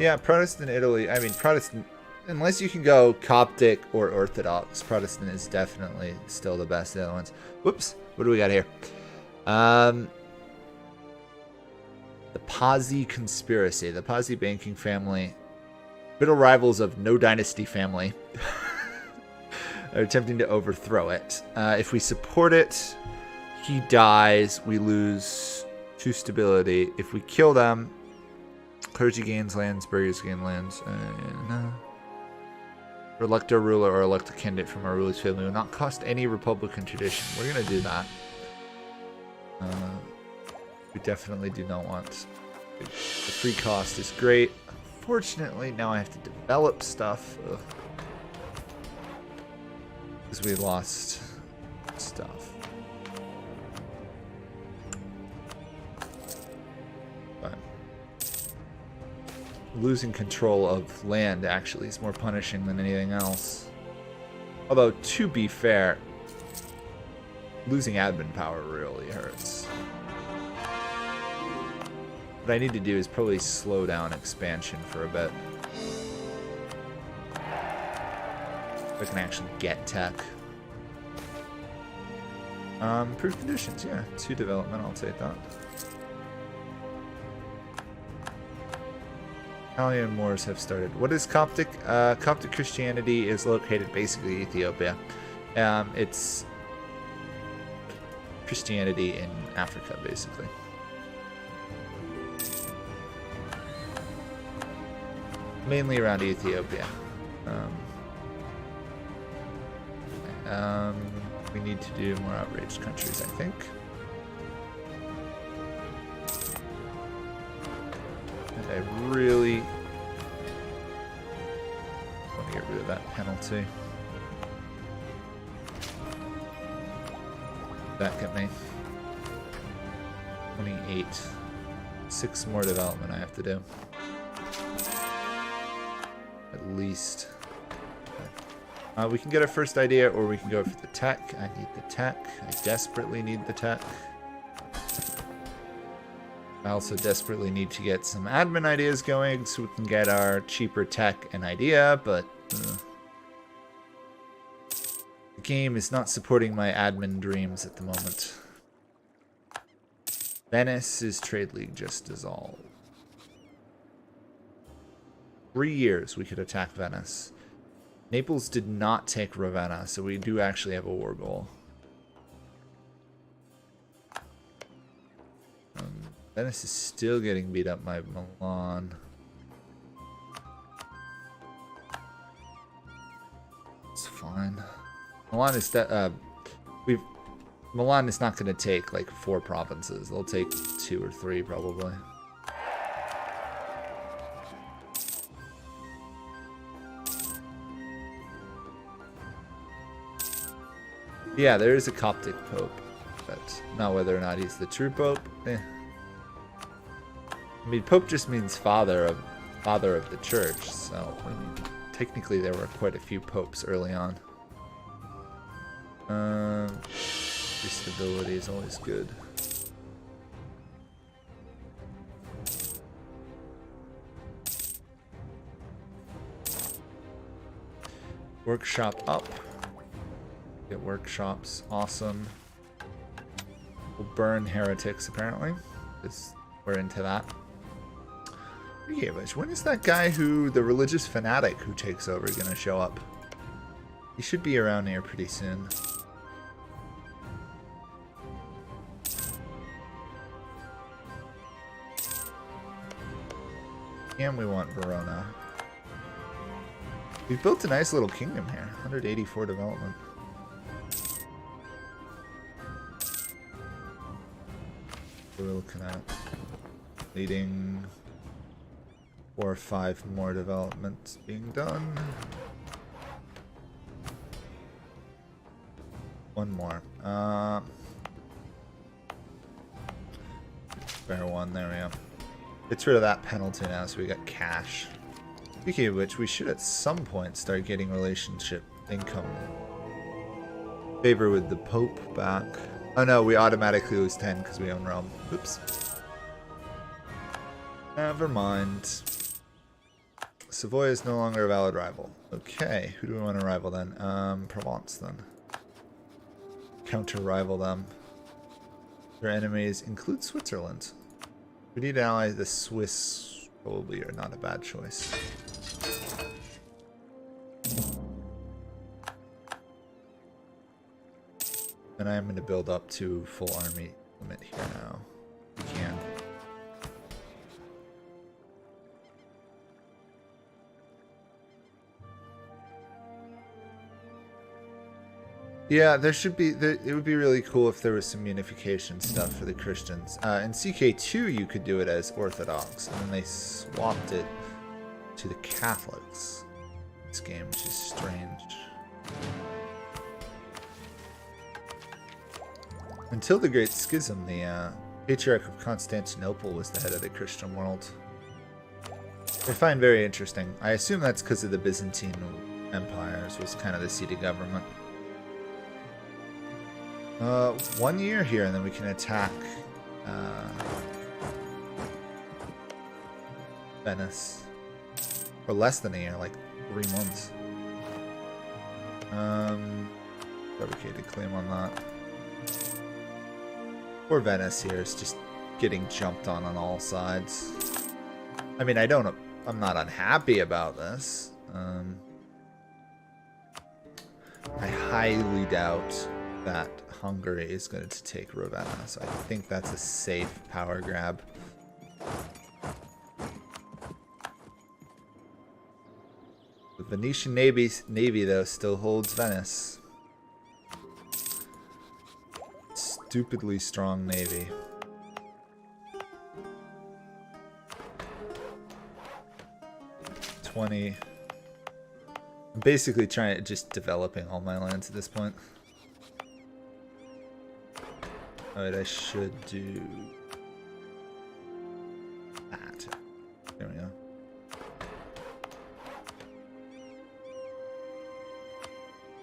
Yeah, Protestant Italy. I mean, Protestant... Unless you can go Coptic or Orthodox, Protestant is definitely still the best of the other ones. Whoops. What do we got here? The Pazzi conspiracy. The Pazzi banking family, bitter rivals of no dynasty family, are attempting to overthrow it. If we support it, he dies. We lose 2 stability. If we kill them, clergy gains lands, burghers gain lands. Elect a ruler or elect a candidate from our ruler's family will not cost any Republican tradition. We're going to do that. We definitely do not want... The free cost is great. Unfortunately, now I have to develop stuff. Because we lost stuff. Losing control of land actually is more punishing than anything else. Although, to be fair, losing admin power really hurts. What I need to do is probably slow down expansion for a bit. If I can actually get tech. Improved conditions, yeah. 2 development, I'll take that. Italian wars have started. What is Coptic? Coptic Christianity is located basically in Ethiopia. It's Christianity in Africa, basically. Mainly around Ethiopia. We need to do more outraged countries, I think. And I really want to get rid of that penalty. Back at me. 28. 6 more development I have to do. At least. We can get our first idea, or we can go for the tech. I need the tech. I desperately need the tech. I also desperately need to get some admin ideas going so we can get our cheaper tech and idea, but the game is not supporting my admin dreams at the moment. Venice's trade league just dissolved. 3 years we could attack Venice. Naples did not take Ravenna, so we do actually have a war goal. Venice is still getting beat up by Milan. It's fine. Milan is Milan is not going to take like 4 provinces. They'll take 2 or 3 probably. Yeah, there is a Coptic Pope, but not whether or not he's the true Pope. I mean, Pope just means father of the church, so I mean, technically there were quite a few popes early on. Stability is always good. Workshop up. Get workshops. Awesome. We'll burn heretics apparently, because we're into that. When is that guy the religious fanatic who takes over gonna show up? He should be around here pretty soon. And we want Verona. We've built a nice little kingdom here. 184 development. We're looking at leading 4 or 5 more developments being done. 1 more. Fair one, there we go. Gets rid of that penalty now, so we got cash. Speaking of which, we should at some point start getting relationship income favor with the Pope back. Oh no, we automatically lose 10 because we own Rome. Oops. Never mind. Savoy is no longer a valid rival. Okay, who do we want to rival then? Provence then. Counter-rival them. Their enemies include Switzerland. We need to ally the Swiss. Probably are not a bad choice. And I am going to build up to full army limit here now. We can. Yeah, there should be. It would be really cool if there was some unification stuff for the Christians. In CK2, you could do it as Orthodox, and then they swapped it to the Catholics. This game, which is strange. Until the Great Schism, the Patriarch of Constantinople was the head of the Christian world. I find very interesting. I assume that's because of the Byzantine empires was kind of the seat of government. 1 year here, and then we can attack Venice. Or less than a year, like 3 months. Fabricated claim on that. Poor Venice here is just getting jumped on all sides. I mean, I'm not unhappy about this. I highly doubt that Hungary is going to take Ravenna, so I think that's a safe power grab. The Venetian Navy though still holds Venice. Stupidly strong navy. I'm basically just developing all my lands at this point. Alright, I should do that. There we go.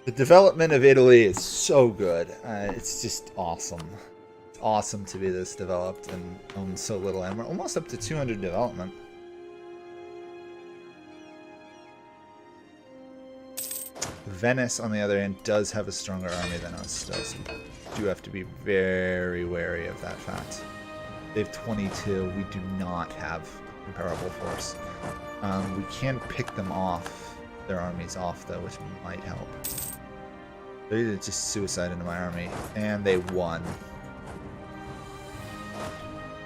The development of Italy is so good. It's just awesome. It's awesome to be this developed and own so little. And we're almost up to 200 development. Venice, on the other hand, does have a stronger army than us still, so we do have to be very wary of that fact. They have 22. We do not have comparable force. We can pick them off, their armies off though, which might help. They just suicide into my army, and they won.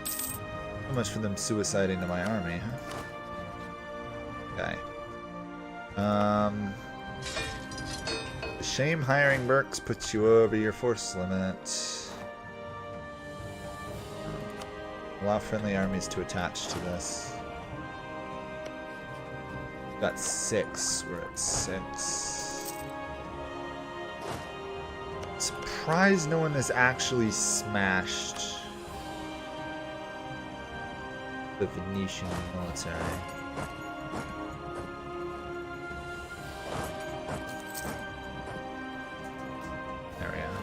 So much for them suiciding into my army, huh? Okay. Shame hiring Burks puts you over your force limit. Allow friendly armies to attach to this. Got 6. We're at 6. Surprised no one has actually smashed the Venetian military. There we are.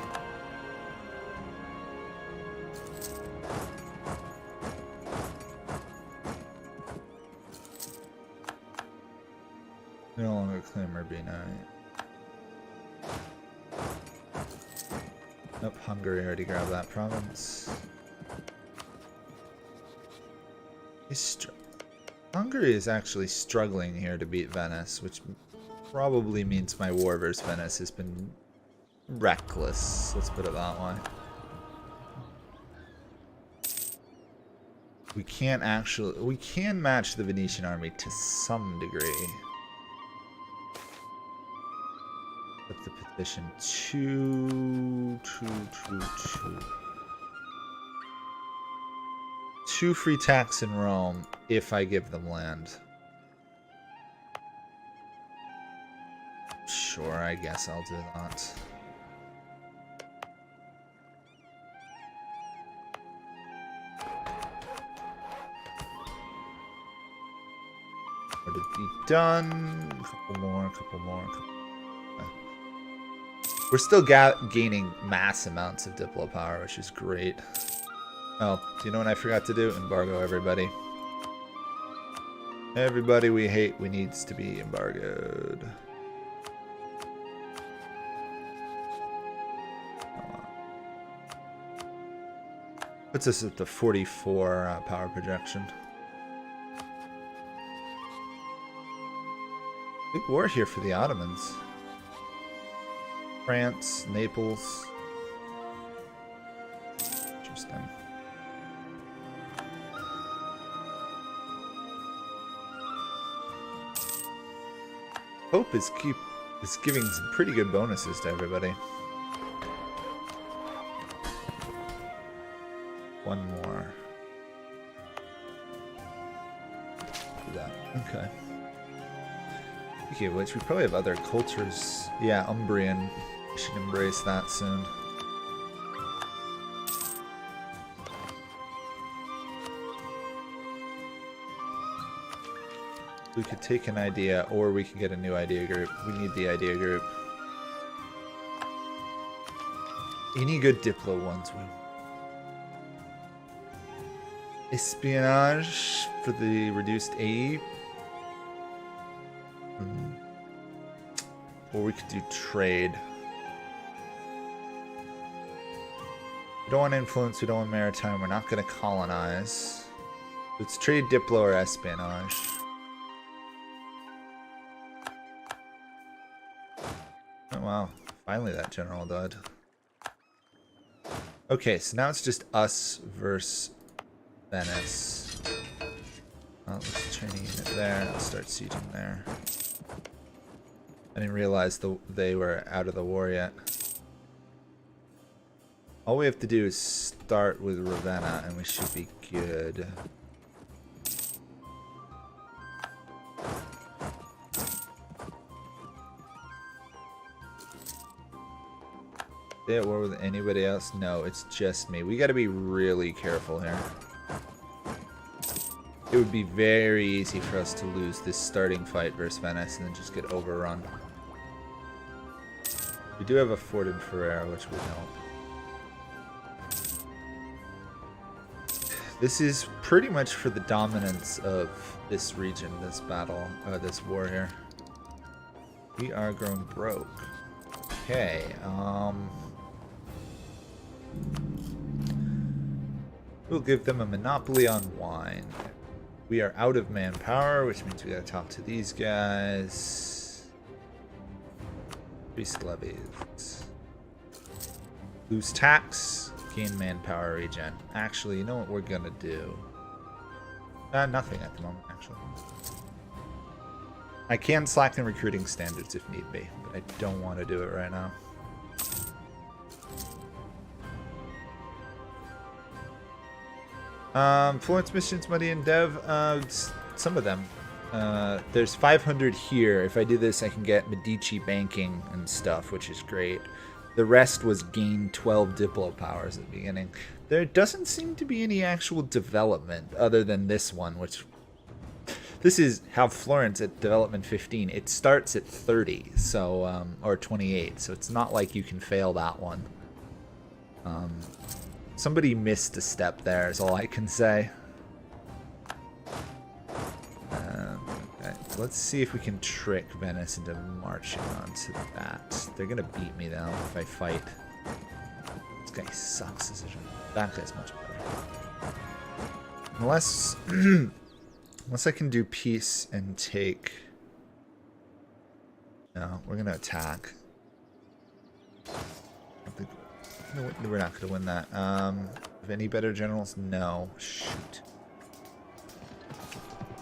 No longer claim Urbina. Nope, Hungary already grabbed that province. Hungary is actually struggling here to beat Venice, which probably means my war versus Venice has been reckless. Let's put it that way. We can match the Venetian army to some degree. Up the petition 2 free tax in Rome if I give them land. Sure, I guess I'll do that. Would it be done? A couple more. We're still gaining mass amounts of diplo power, which is great. Oh, do you know what I forgot to do? Embargo everybody. Everybody we hate, we needs to be embargoed. Puts us at the 44 power projection. Big war here for the Ottomans. France, Naples. Interesting. Pope is giving some pretty good bonuses to everybody. One more. Do that. Okay. Okay, which we probably have other cultures. Yeah, Umbrian. We should embrace that soon. We could take an idea, or we can get a new idea group. We need the idea group. Any good Diplo ones? Espionage for the reduced AE. Or we could do trade. We don't want influence, we don't want maritime, we're not going to colonize. It's trade, Diplo, or espionage. Oh wow, finally that general died. Okay, so now it's just us versus Venice. Let's train a unit there, let's start sieging there. I didn't realize they were out of the war yet. All we have to do is start with Ravenna and we should be good. They at war with anybody else? No, it's just me. We gotta be really careful here. It would be very easy for us to lose this starting fight versus Venice and then just get overrun. We do have a fort in Ferrara, which would help. This is pretty much for the dominance of this region, this battle, this war here. We are growing broke. Okay, We'll give them a monopoly on wine. We are out of manpower, which means we gotta talk to these guys. Increase levies. Lose tax. Gain manpower regen. Actually, you know what we're gonna do? Nothing at the moment, actually. I can slacken recruiting standards if need be, but I don't want to do it right now. Florence missions, money and dev. Some of them. There's 500 here. If I do this, I can get Medici banking and stuff, which is great. The rest was gain 12 Diplo powers at the beginning. There doesn't seem to be any actual development other than this one, which... This is how Florence at development 15. It starts at 30, so or 28, so it's not like you can fail that one. Somebody missed a step there is all I can say. Okay. Let's see if we can trick Venice into marching onto that. They're gonna beat me though if I fight. This guy sucks. That guy's much better. Unless unless I can do peace and take. No, we're gonna attack. I don't think we're not gonna win that. Have any better generals? No. Shoot.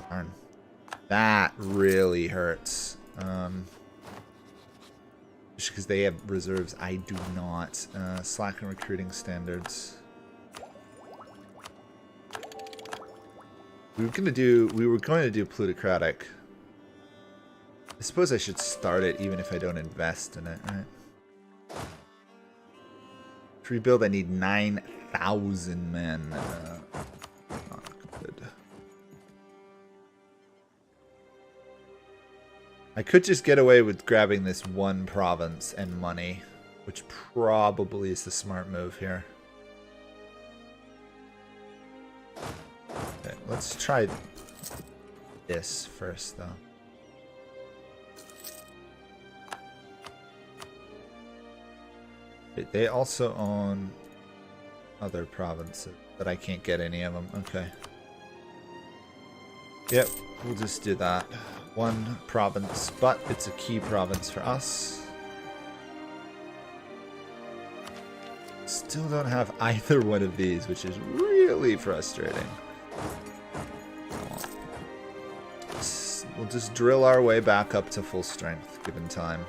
Darn. That really hurts. Just because they have reserves, I do not. Slacken recruiting standards. We were going to do plutocratic. I suppose I should start it even if I don't invest in it, right? To rebuild, I need 9,000 men. Not good. I could just get away with grabbing this one province and money, which probably is the smart move here. Okay, let's try this first, though. They also own other provinces, but I can't get any of them. Okay. Yep, we'll just do that. One province, but it's a key province for us. Still don't have either one of these, which is really frustrating. We'll just drill our way back up to full strength, given time.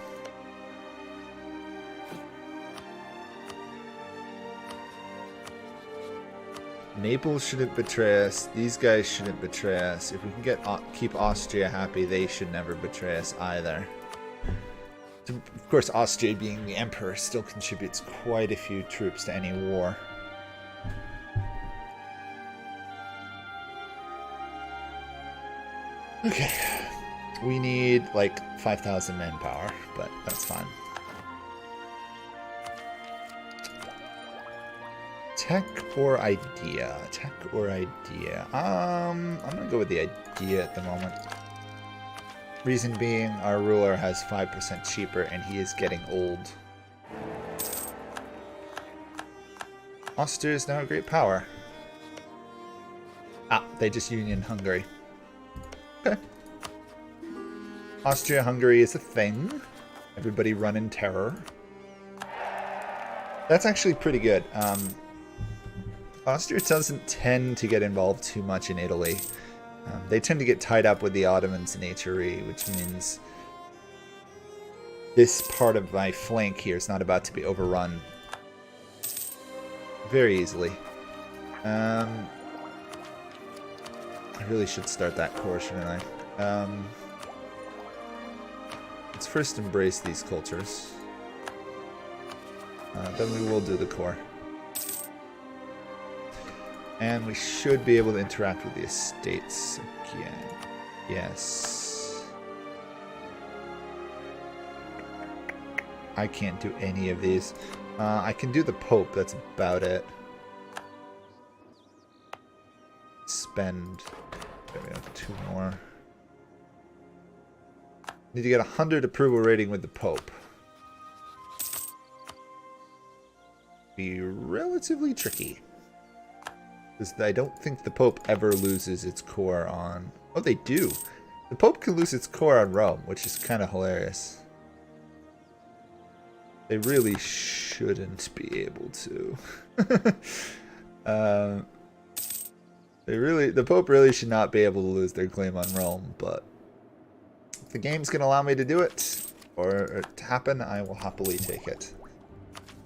Naples shouldn't betray us. These guys shouldn't betray us. If we can keep Austria happy, they should never betray us either. Of course, Austria being the emperor still contributes quite a few troops to any war. Okay. We need like 5,000 manpower, but that's fine. Tech or idea? Tech or idea? I'm gonna go with the idea at the moment. Reason being, our ruler has 5% cheaper and he is getting old. Austria is now a great power. Ah, they just union Hungary. Okay. Austria-Hungary is a thing. Everybody run in terror. That's actually pretty good. Austria doesn't tend to get involved too much in Italy. They tend to get tied up with the Ottomans and HRE, which means this part of my flank here is not about to be overrun very easily. I really should start that core, shouldn't I? Let's first embrace these cultures. Then we will do the core. And we should be able to interact with the estates again. Yes. I can't do any of these. I can do the Pope, that's about it. Spend... There we go, 2 more. Need to get 100 approval rating with the Pope. Be relatively tricky. Because I don't think the Pope ever loses its core on... Oh, they do. The Pope can lose its core on Rome, which is kind of hilarious. They really shouldn't be able to. The Pope really should not be able to lose their claim on Rome, but if the game's going to allow me to do it, or it to happen, I will happily take it.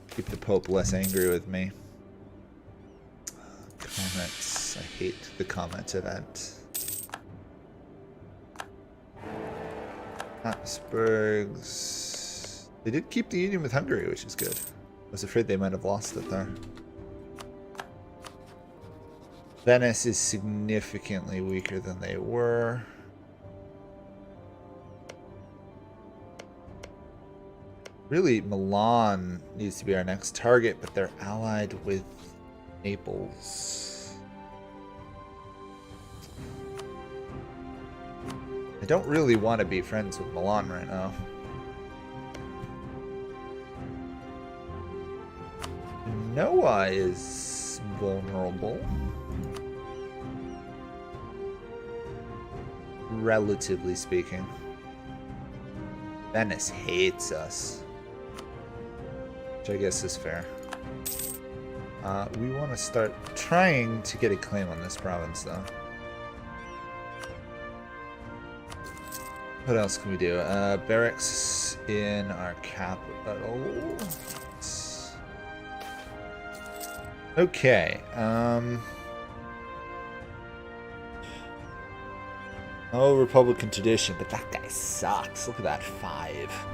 Keep the Pope less angry with me. Comments. I hate the comment event. Habsburgs. They did keep the union with Hungary, which is good. I was afraid they might have lost it there. Venice is significantly weaker than they were. Really, Milan needs to be our next target, but they're allied with Naples. I don't really want to be friends with Milan right now. Noah is vulnerable. Relatively speaking. Venice hates us. Which I guess is fair. We want to start trying to get a claim on this province, though. What else can we do? Barracks in our capital. Okay. Oh, Republican tradition, but that guy sucks. Look at that 5.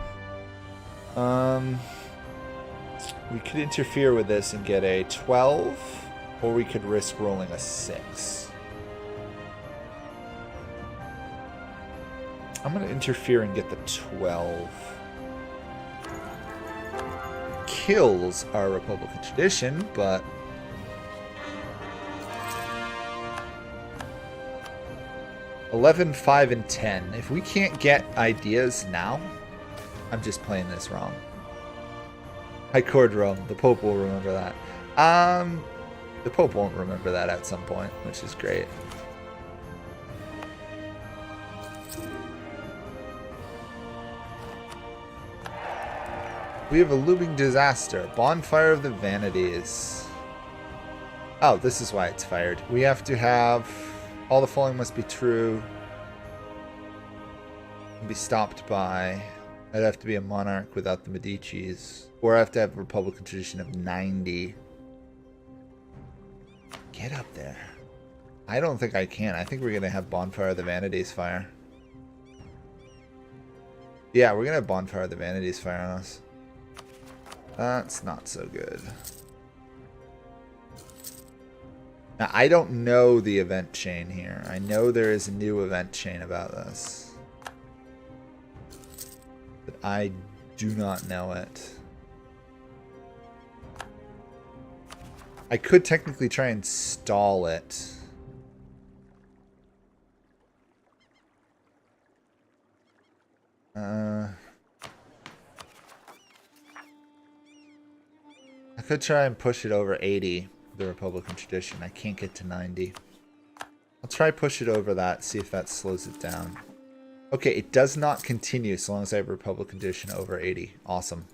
We could interfere with this and get a 12, or we could risk rolling a 6. I'm going to interfere and get the 12. Kills our Republican tradition, but... $11, $5, and 10. If we can't get ideas now, I'm just playing this wrong. High Court Rome. The Pope will remember that. The Pope won't remember that at some point, which is great. We have a looming disaster. Bonfire of the Vanities. Oh, this is why it's fired. We have to have... All the following must be true. And be stopped by... I'd have to be a monarch without the Medicis. Or I have to have a Republican tradition of 90. Get up there. I don't think I can. I think we're going to have Bonfire of the Vanities fire. Yeah, we're going to have Bonfire of the Vanities fire on us. That's not so good. Now, I don't know the event chain here. I know there is a new event chain about this. But I do not know it. I could technically try and stall it. I could try and push it over 80, the Republican tradition. I can't get to 90. I'll try push it over that, see if that slows it down. Okay, it does not continue so long as I have Republican tradition over 80. Awesome.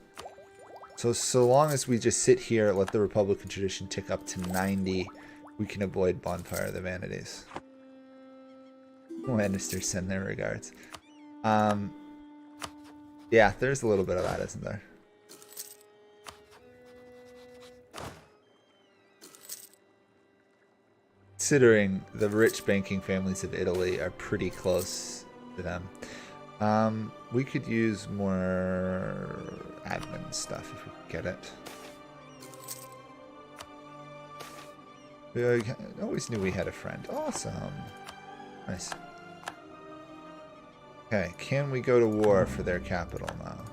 So long as we just sit here, let the Republican tradition tick up to 90, we can avoid Bonfire of the Vanities. Lannisters send their regards. Yeah, there's a little bit of that, isn't there? Considering the rich banking families of Italy are pretty close to them. We could use more admin stuff if we could get it. We always knew we had a friend. Awesome. Nice. Okay, can we go to war for their capital now?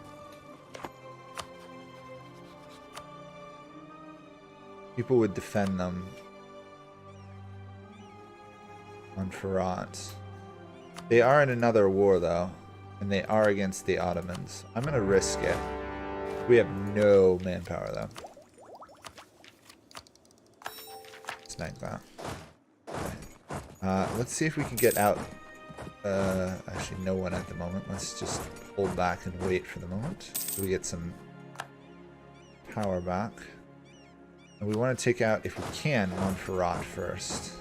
People would defend them on Ferrat. They are in another war, though, and they are against the Ottomans. I'm going to risk it. We have no manpower, though. snag that. Okay. Let's see if we can get out. Actually, no one at the moment. Let's just hold back and wait for the moment. So we get some power back. And we want to take out, if we can, Montferrat first.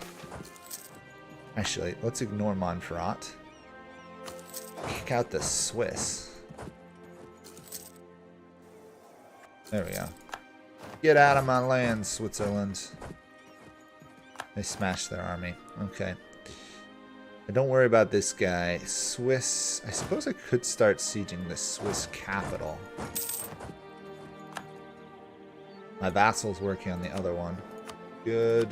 Actually, let's ignore Montferrat. Kick out the Swiss. There we go. Get out of my land, Switzerland. They smashed their army. Okay. Don't worry about this guy. Swiss. I suppose I could start sieging the Swiss capital. My vassal's working on the other one. Good.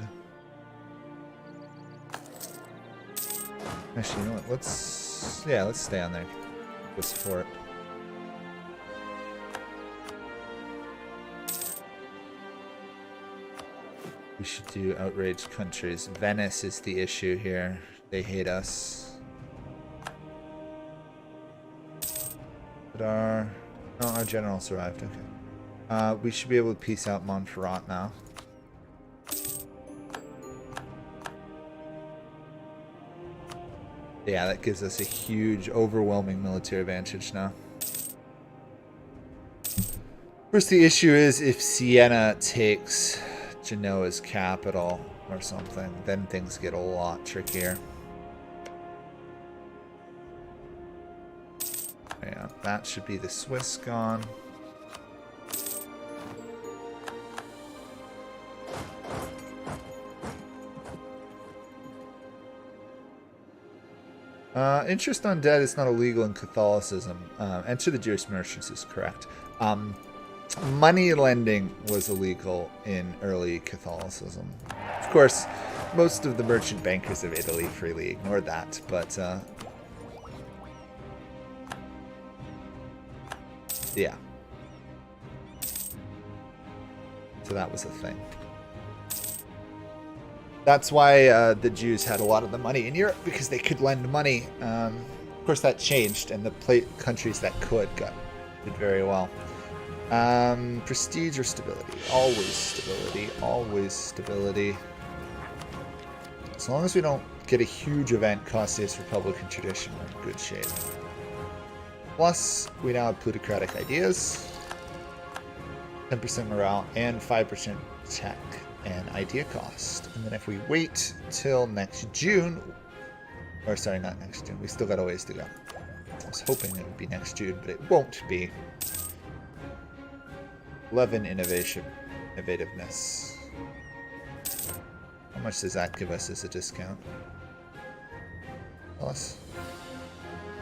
Actually, you know what? Let's stay on there. Swiss fort. We should do outraged countries. Venice is the issue here. They hate us. But our general survived. Okay. We should be able to peace out Montferrat now. Yeah, that gives us a huge, overwhelming military advantage now. Of course, the issue is if Siena takes Genoa's capital or something, then things get a lot trickier. Yeah, that should be the Swiss gone. Interest on debt is not illegal in Catholicism. Enter the Jewish merchants is correct. Money lending was illegal in early Catholicism. Of course, most of the merchant bankers of Italy freely ignored that, but yeah. So that was a thing. That's why the Jews had a lot of the money in Europe, because they could lend money. Of course, that changed, and the countries that did very well. Prestige or stability? Always stability. Always stability. As long as we don't get a huge event costing us Republican tradition, we're in good shape. Plus, we now have plutocratic ideas, 10% morale, and 5% tech and idea cost. And then if we wait till next June, or sorry, not next June, we still got a ways to go. I was hoping it would be next June, but it won't be. 11 innovativeness. How much does that give us as a discount? Plus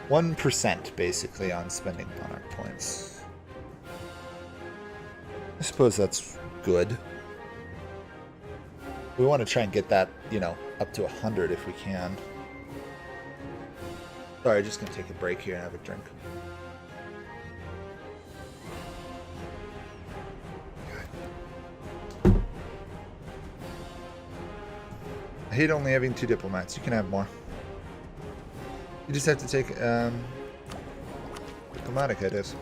1% basically on spending monarch points. I suppose that's good. We want to try and get that, up to 100 if we can. Sorry, just gonna take a break here and have a drink. I hate only having 2 diplomats. You can have more. You just have to take diplomatic ideas.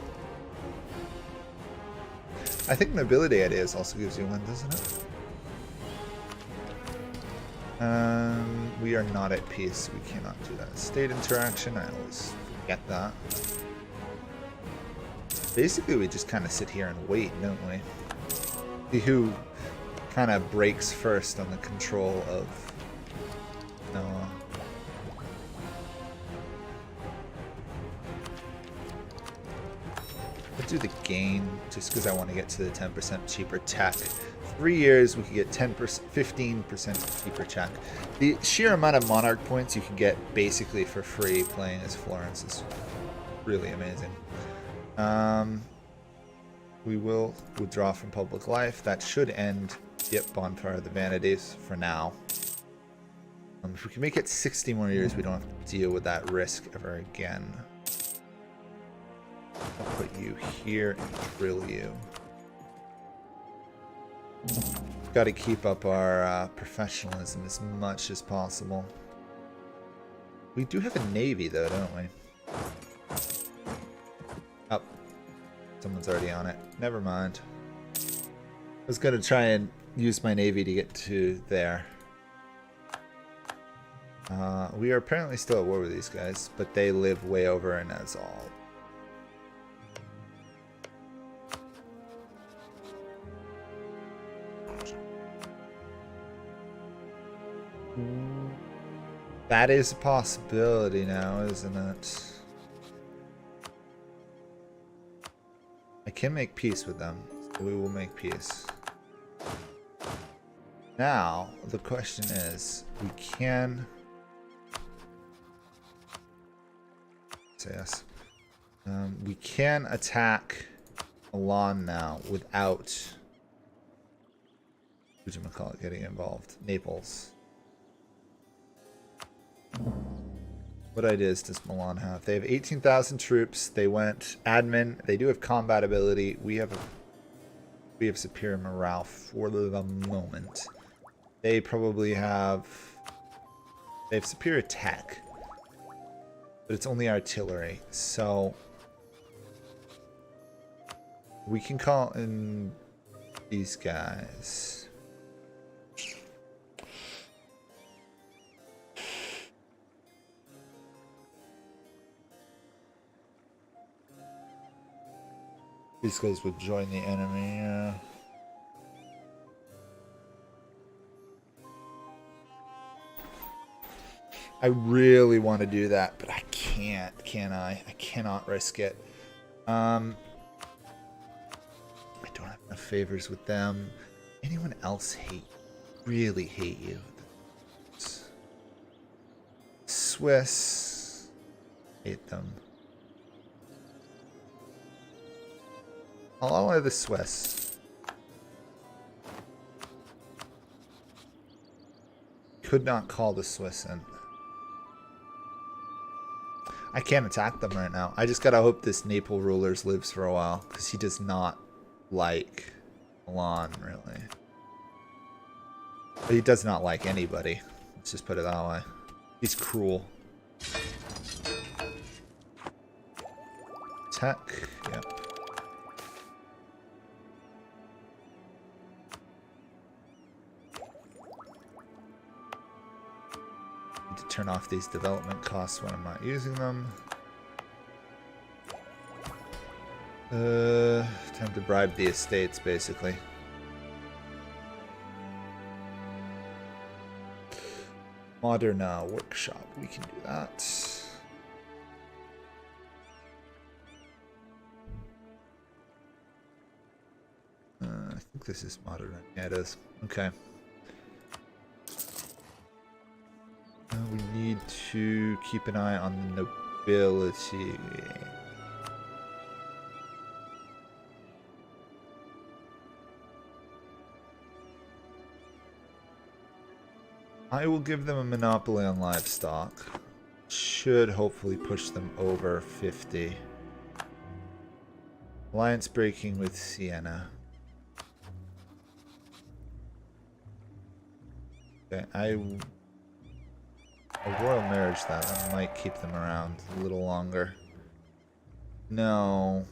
I think nobility ideas also gives you 1, doesn't it? We are not at peace. We cannot do that. State interaction, I always forget that. Basically, we just kind of sit here and wait, don't we? See who kind of breaks first on the control of Noah. Let's do the gain, just because I want to get to the 10% cheaper tech. 3 years, we could get 15% cheaper tech. The sheer amount of monarch points you can get basically for free playing as Florence is really amazing. We will withdraw from public life. That should end. Yep, Bonfire of the Vanities for now. If we can make it 60 more years, we don't have to deal with that risk ever again. I'll put you here and drill you. Got to keep up our professionalism as much as possible. We do have a navy, though, don't we? Oh, someone's already on it. Never mind. I was going to try and use my navy to get to there. We are apparently still at war with these guys, but they live way over in Naval. That is a possibility now, isn't it? I can make peace with them, so we will make peace. Now, the question is, we can... say yes. We can attack Milan now without... whatchamacallit getting involved. Naples. What ideas does Milan have? They have 18,000 troops. They went admin. They do have combat ability. We have superior morale for the moment. They probably have... they have superior tech. But it's only artillery. So... we can call in these guys. These guys would join the enemy, yeah. I really want to do that, but I can't, can I? I cannot risk it. I don't have enough favors with them. Anyone else really hate you? Swiss, hate them. I'll ally the Swiss. Could not call the Swiss in. I can't attack them right now. I just gotta hope this Naples ruler lives for a while, because he does not like Milan, really. But he does not like anybody. Let's just put it that way. He's cruel. Tech, yep. Turn off these development costs when I'm not using them. Time to bribe the estates, basically. Modern workshop, we can do that. I think this is modern. Yeah, it is. Okay. We need to keep an eye on the nobility. I will give them a monopoly on livestock. Should hopefully push them over 50. Alliance breaking with Siena. Okay, a royal marriage that might keep them around a little longer. No.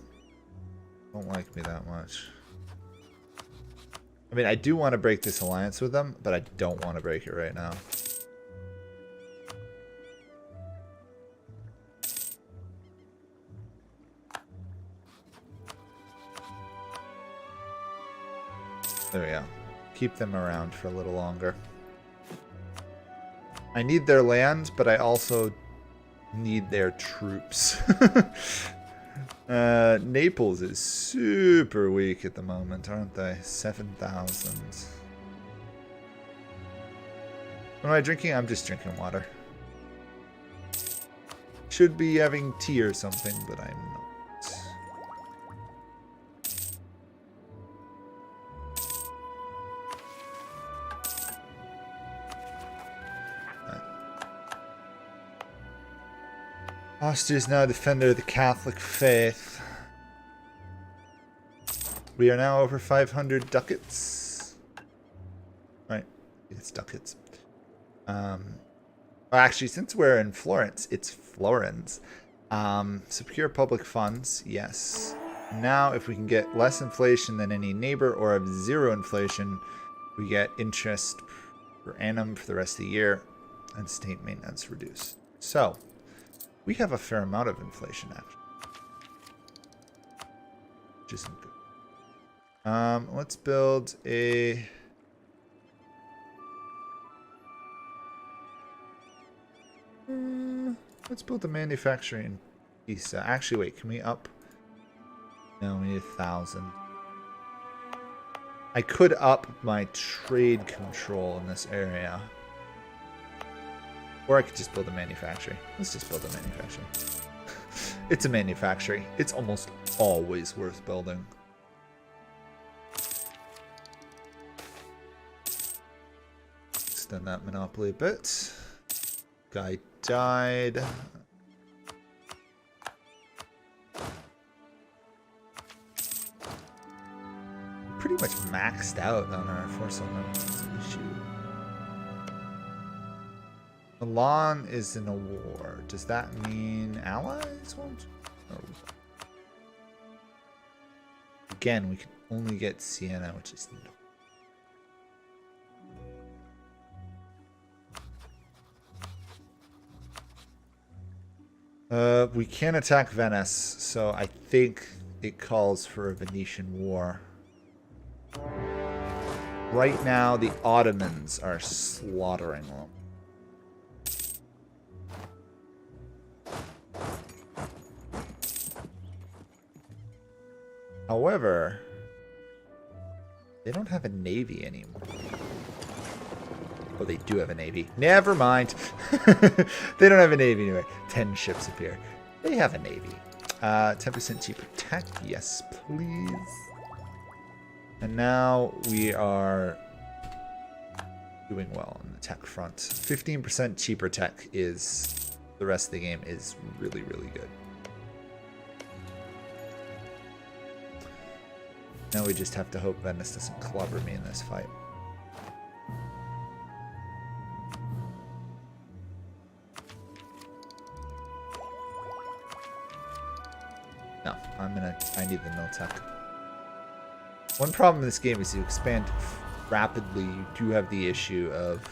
Don't like me that much. I mean, I do want to break this alliance with them, but I don't want to break it right now. There we go. Keep them around for a little longer. I need their land, but I also need their troops. Naples is super weak at the moment, aren't they? 7,000. What am I drinking? I'm just drinking water. Should be having tea or something, but I'm not. Austria is now a defender of the Catholic faith. We are now over 500 ducats. Right, it's ducats. Well, actually, since we're in Florence, it's florins. Secure public funds, yes. Now, if we can get less inflation than any neighbor or have zero inflation, We get interest per annum for the rest of the year, and state maintenance reduced. So, we have a fair amount of inflation actually, which isn't good. Let's build a... let's build a manufacturing piece. Actually, wait, can we up? No, we need 1,000. I could up my trade control in this area. Or I could just build a manufacturing. Let's just build a manufacturing. It's a manufacturing. It's almost always worth building. Extend that monopoly a bit. Guy died. Pretty much maxed out on our force element issue. Milan is in a war. Does that mean allies won't? No. Again, we can only get Siena, which is no. We can attack Venice, so I think it calls for a Venetian war. Right now, the Ottomans are slaughtering them. However, they don't have a navy anymore. Oh, they do have a navy. Never mind. They don't have a navy anyway. 10 ships appear. They have a navy. 10% cheaper tech. Yes, please. And now we are doing well on the tech front. 15% cheaper tech is... the rest of the game is really, really good. Now we just have to hope Venice doesn't clobber me in this fight. No, I need the mill tech. One problem in this game is you expand rapidly, you do have the issue of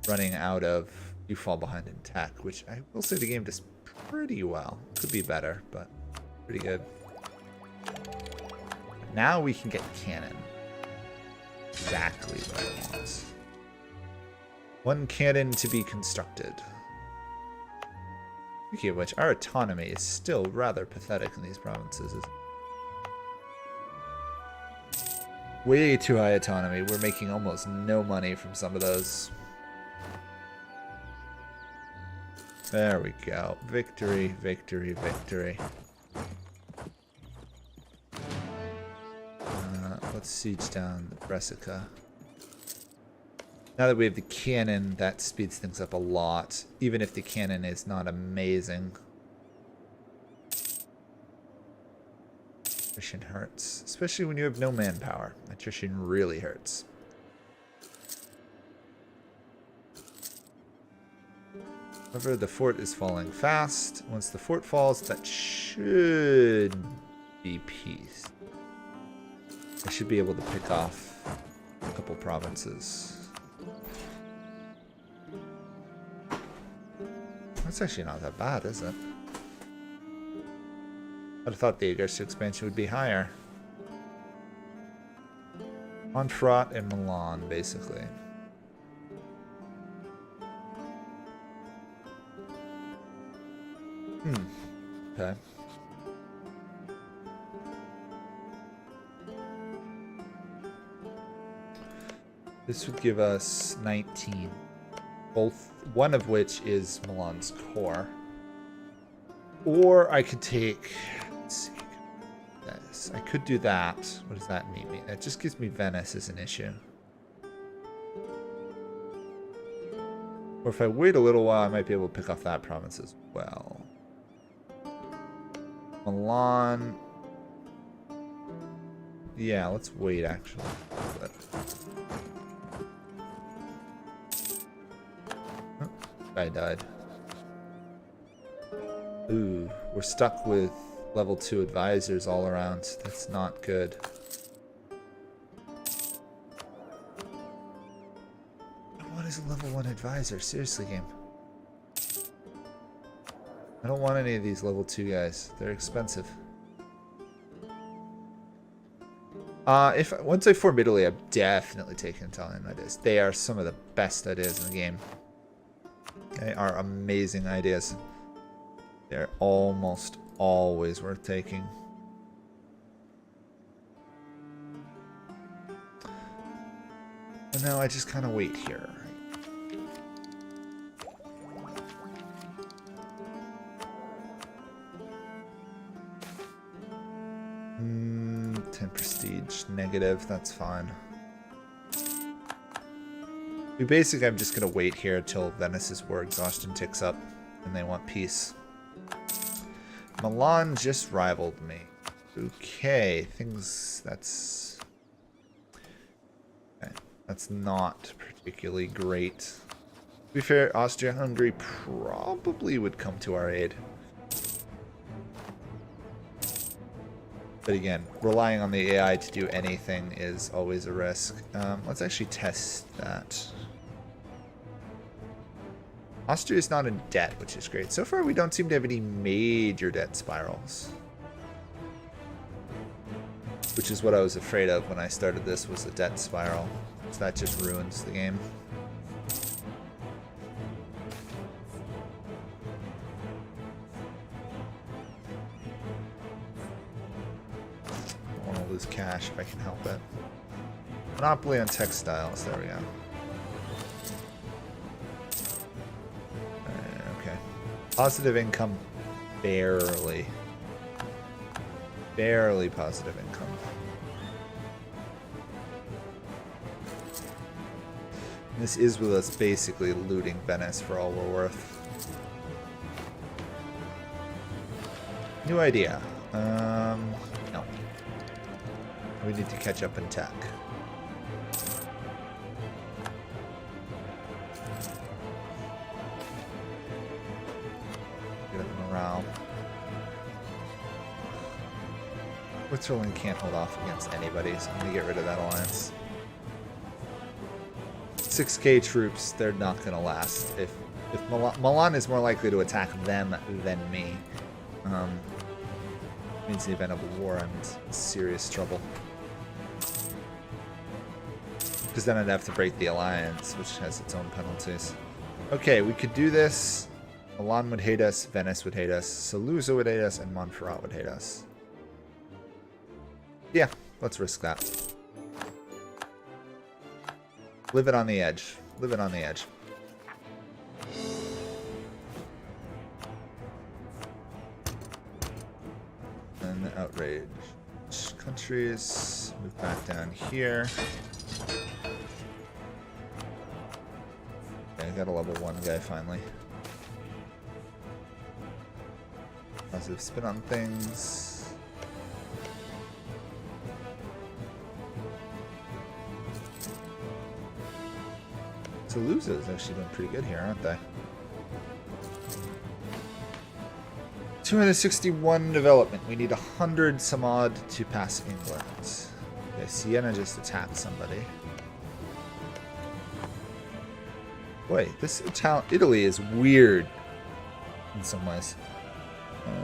running out of, you fall behind in tech, which I will say the game does pretty well. Could be better, but pretty good. Now we can get cannon. Exactly what I want. One cannon to be constructed. Speaking of which, our autonomy is still rather pathetic in these provinces. Way too high autonomy. We're making almost no money from some of those. There we go. Victory, victory, victory. Let's siege down the Brescia. Now that we have the cannon, that speeds things up a lot. Even if the cannon is not amazing. Attrition hurts, especially when you have no manpower. Attrition really hurts. However, the fort is falling fast. Once the fort falls, that should be peace. I should be able to pick off a couple provinces. That's actually not that bad, is it? I'd have thought the aggressive expansion would be higher. Montferrat and Milan, basically. Okay. This would give us 19. Both, one of which is Milan's core. Or I could take... let's see. This. I could do that. What does that mean? That just gives me Venice as an issue. Or if I wait a little while, I might be able to pick off that province as well. Milan. Yeah, let's wait actually. But... oh, guy died. Ooh, we're stuck with level 2 advisors all around. That's not good. What is a level 1 advisor? Seriously, game. I don't want any of these level 2 guys. They're expensive. Once I form Italy, I'm definitely taking Italian ideas. They are some of the best ideas in the game. They are amazing ideas. They're almost always worth taking. And now I just kind of wait here. 10 prestige, negative, that's fine. Basically, I'm just going to wait here until Venice's war exhaustion ticks up and they want peace. Milan just rivaled me. Okay, that's not particularly great. To be fair, Austria-Hungary probably would come to our aid. But again, relying on the AI to do anything is always a risk. Let's actually test that. Austria is not in debt, which is great. So far, we don't seem to have any major debt spirals. Which is what I was afraid of when I started this, was a debt spiral. So that just ruins the game. I don't want to lose cash if I can help it. Monopoly on textiles, there we go. Okay. Positive income, barely. Barely positive income. This is with us basically looting Venice for all we're worth. New idea. No. We need to catch up in tech. Get up in morale. Switzerland can't hold off against anybody, so I'm going to get rid of that alliance. 6k troops, they're not going to last. If Milan is more likely to attack them than me, means in the event of a war, I'm in serious trouble. Because then I'd have to break the alliance, which has its own penalties. Okay, we could do this. Milan would hate us, Venice would hate us, Saluzzo would hate us, and Montferrat would hate us. Yeah, let's risk that. Live it on the edge. Live it on the edge. And outrage. Countries. Move back down here. Okay, I got a level 1 guy finally. Positive spin on things. Toulouse is actually doing pretty good here, aren't they? 261 development. We need 100 some odd to pass England. Okay, Siena just attacked somebody. Boy, this Italy is weird in some ways.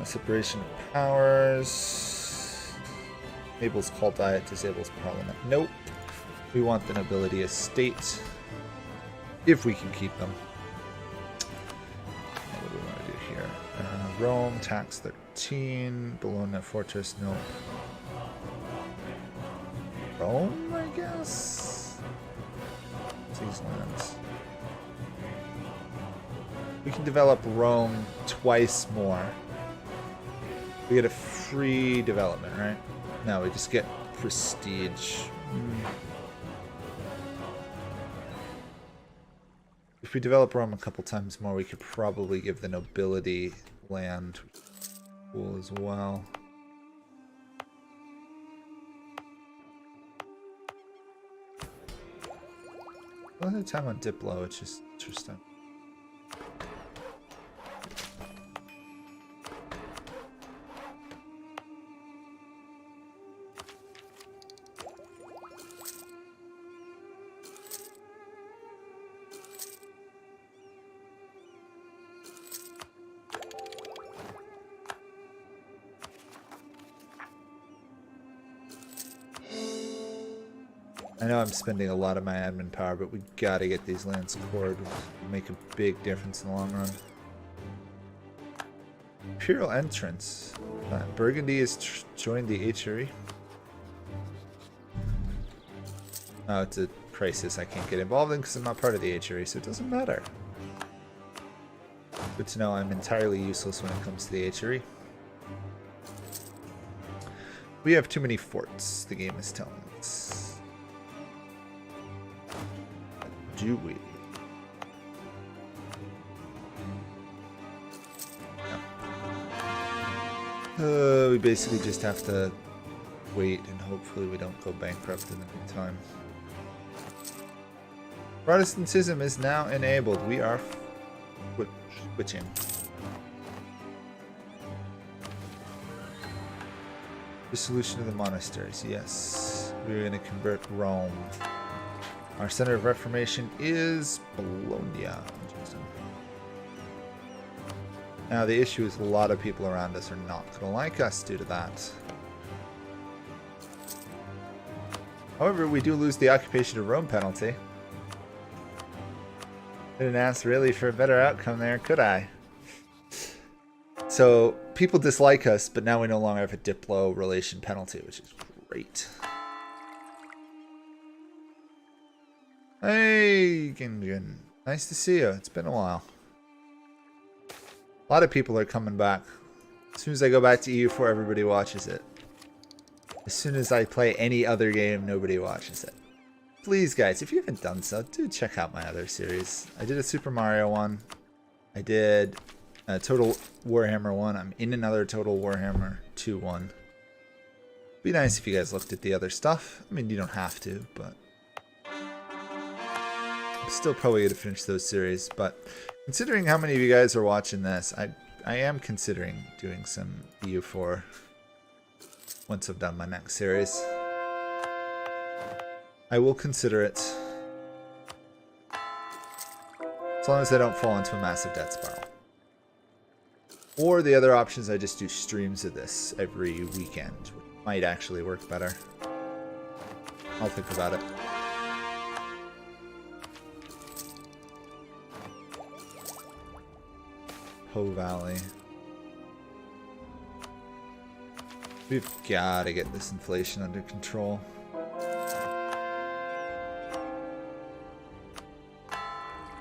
Separation of powers. Enables cult diet, disables parliament. Nope. We want the nobility estate. If we can keep them. What do we want to do here? Rome, tax 13. Bologna fortress, no. Rome, I guess? These lands. We can develop Rome twice more. We get a free development, right? No, we just get prestige. If we develop Rome a couple times more, we could probably give the nobility land. Cool as well. A lot of time on Diplo, which is interesting. I know I'm spending a lot of my admin power, but we gotta get these lands cored. It'll make a big difference in the long run. Imperial entrance. Burgundy has joined the HRE. Oh, it's a crisis I can't get involved in because I'm not part of the HRE, so it doesn't matter. Good to know I'm entirely useless when it comes to the HRE. We have too many forts, the game is telling us. Do we? No. We basically just have to wait and hopefully we don't go bankrupt in the meantime. Protestantism is now enabled. We are switching. Dissolution of the monasteries. Yes. We're going to convert Rome. Our center of reformation is Bologna. Now the issue is a lot of people around us are not going to like us due to that. However, we do lose the occupation of Rome penalty. Didn't ask really for a better outcome there, could I? So people dislike us, but now we no longer have a diplo relation penalty, which is great. Hey, Ginjin. Nice to see you. It's been a while. A lot of people are coming back. As soon as I go back to EU4, everybody watches it. As soon as I play any other game, nobody watches it. Please, guys, if you haven't done so, do check out my other series. I did a Super Mario one. I did a Total Warhammer one. I'm in another Total Warhammer 2 one. Be nice if you guys looked at the other stuff. I mean, you don't have to, but I'm still probably going to finish those series. But considering how many of you guys are watching this, I am considering doing some EU4 once I've done my next series. I will consider it. As long as I don't fall into a massive debt spiral. Or the other option is I just do streams of this every weekend, which might actually work better. I'll think about it. Po Valley. We've got to get this inflation under control.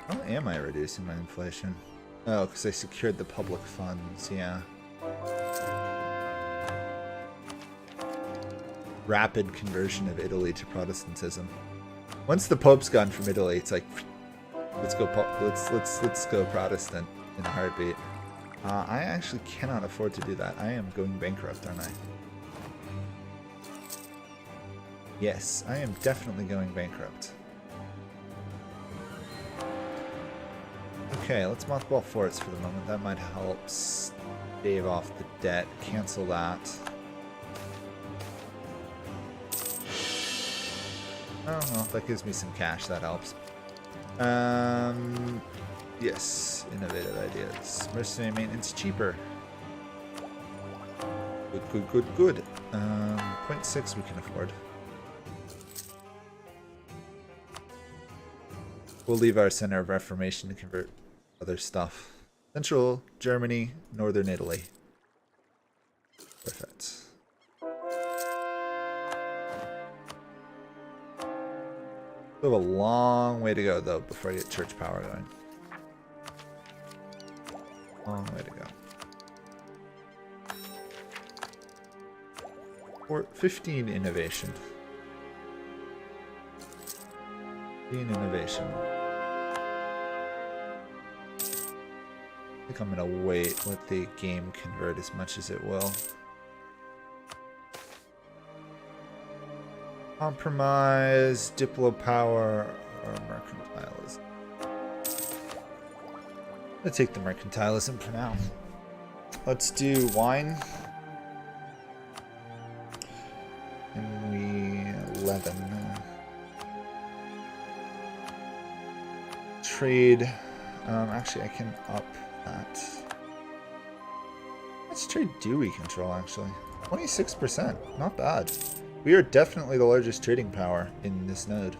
How am I reducing my inflation? Oh, because I secured the public funds, yeah. Rapid conversion of Italy to Protestantism. Once the Pope's gone from Italy, it's like, let's go let's go Protestant in a heartbeat. I actually cannot afford to do that. I am going bankrupt, aren't I? Yes, I am definitely going bankrupt. Okay, let's mothball forts for the moment. That might help stave off the debt. Cancel that. Oh, well, that gives me some cash. That helps. Yes, innovative ideas. Mercenary maintenance cheaper. Good. 0.6 we can afford. We'll leave our center of reformation to convert other stuff. Central Germany, Northern Italy. Perfect. We have a long way to go, though, before I get church power going. Long way to go. Or 15 innovation. 15 innovation. I think I'm gonna wait, let the game convert as much as it will. Compromise, Diplo power, or mercantilism. I'm gonna take the mercantilism for now. Let's do wine. And we 11. Trade. Actually, I can up that. Let's trade Dewey control, actually. 26%. Not bad. We are definitely the largest trading power in this node.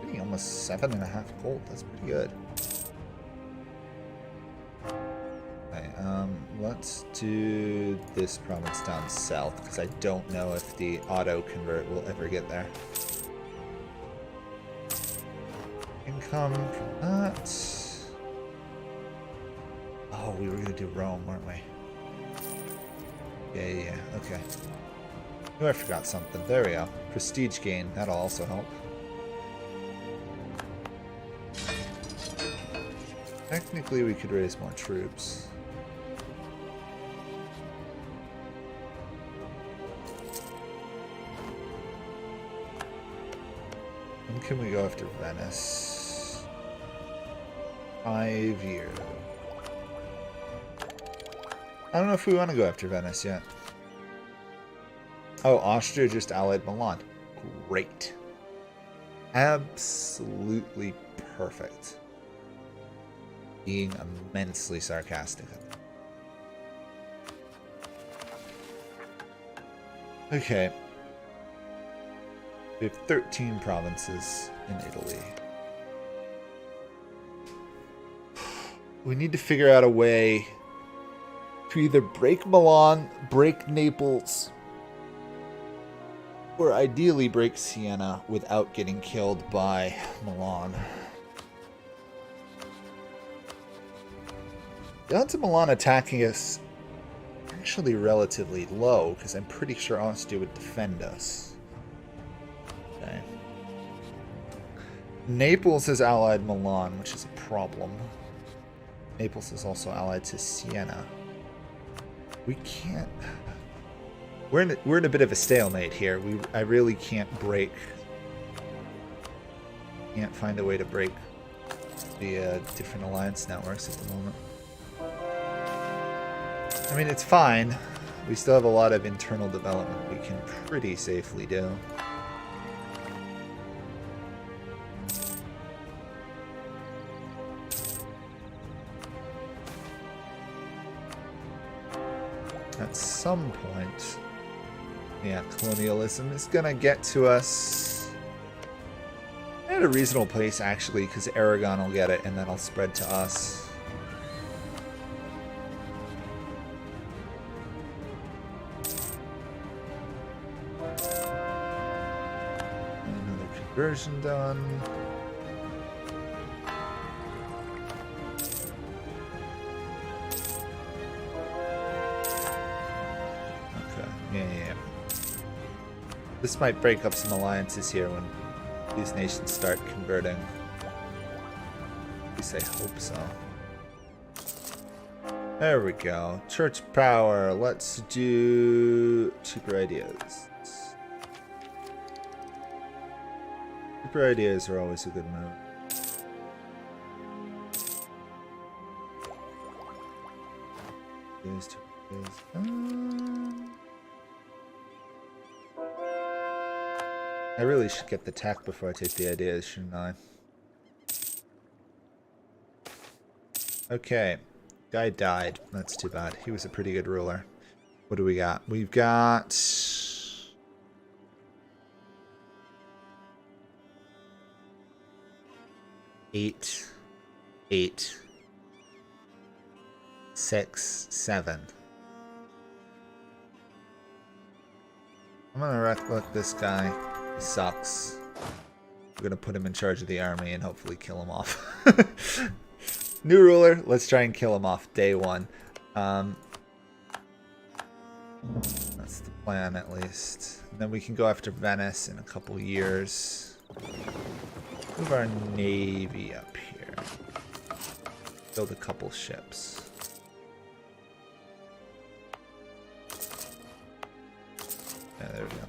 Getting almost 7.5 gold. That's pretty good. Okay, let's do this province down south because I don't know if the auto convert will ever get there. Income from that. Oh, we were gonna do Rome, weren't we? Yeah, okay. Oh, I forgot something. There we go. Prestige gain. That'll also help. Technically, we could raise more troops. When can we go after Venice? 5 years. I don't know if we want to go after Venice yet. Oh, Austria just allied Milan. Great. Absolutely perfect. Being immensely sarcastic. Okay. We have 13 provinces in Italy. We need to figure out a way to either break Milan, break Naples, or ideally break Siena without getting killed by Milan. The odds of Milan attacking us are actually relatively low, because I'm pretty sure Austria would defend us. Okay. Naples has allied Milan, which is a problem. Naples is also allied to Siena. We can't... We're in a bit of a stalemate here. I really can't break... Can't find a way to break the different alliance networks at the moment. I mean, it's fine. We still have a lot of internal development we can pretty safely do. At some point, yeah, colonialism is gonna get to us at a reasonable place, actually, because Aragon will get it and then it'll spread to us. Another conversion done. Yeah. This might break up some alliances here when these nations start converting. At least I hope so. There we go. Church power. Let's do cheaper ideas. Cheaper ideas are always a good move. I really should get the tech before I take the ideas, shouldn't I? Okay. Guy died. That's too bad. He was a pretty good ruler. What do we got? We've got... 8, 8, 6, 7. I'm gonna let this guy. He sucks. We're gonna put him in charge of the army and hopefully kill him off. New ruler, let's try and kill him off day one. That's the plan, at least. And then we can go after Venice in a couple years. Move our navy up here. Build a couple ships. Yeah, there we go.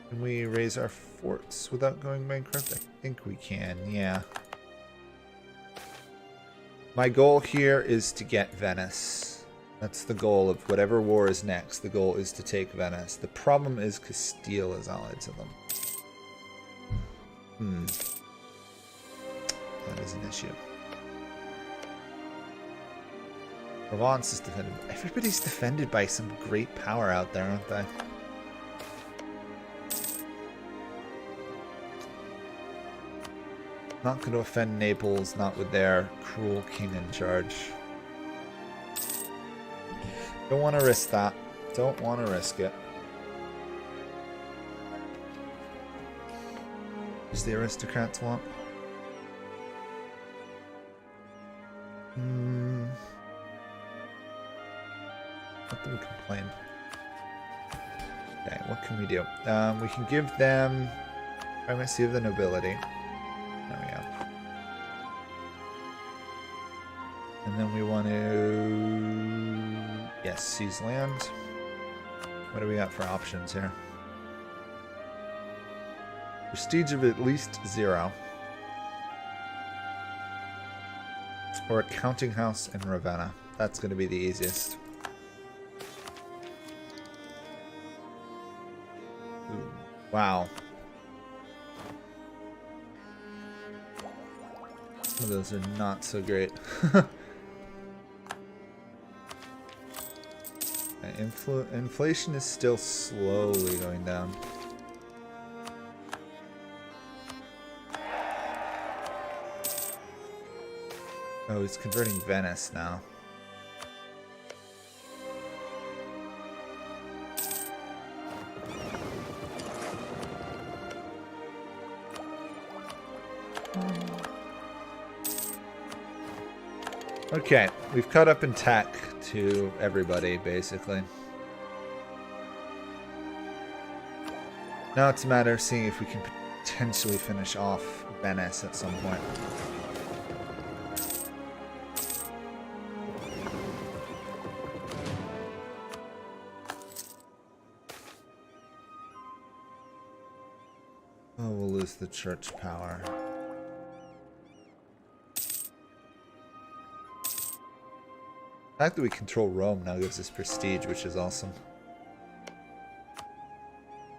Can we raise our forts without going bankrupt? I think we can, yeah. My goal here is to get Venice. That's the goal of whatever war is next. The goal is to take Venice. The problem is Castile is allied to them. That is an issue. Florence is defended. Everybody's defended by some great power out there, aren't they? Not going to offend Naples, not with their cruel king in charge. Don't want to risk that. Don't want to risk it. Does the aristocrats want? Let them complain. Okay, what can we do? We can give them primacy of the nobility. There we go. And then we want to... Yes, seize land. What do we got for options here? Prestige of at least 0. Or a counting house in Ravenna. That's going to be the easiest. Ooh, wow. Some of those are not so great. Inflation is still slowly going down. Oh, he's converting Venice now. Okay, we've caught up in tech to everybody, basically. Now it's a matter of seeing if we can potentially finish off Venice at some point. Oh, we'll lose the church power. The fact that we control Rome now gives us prestige, which is awesome.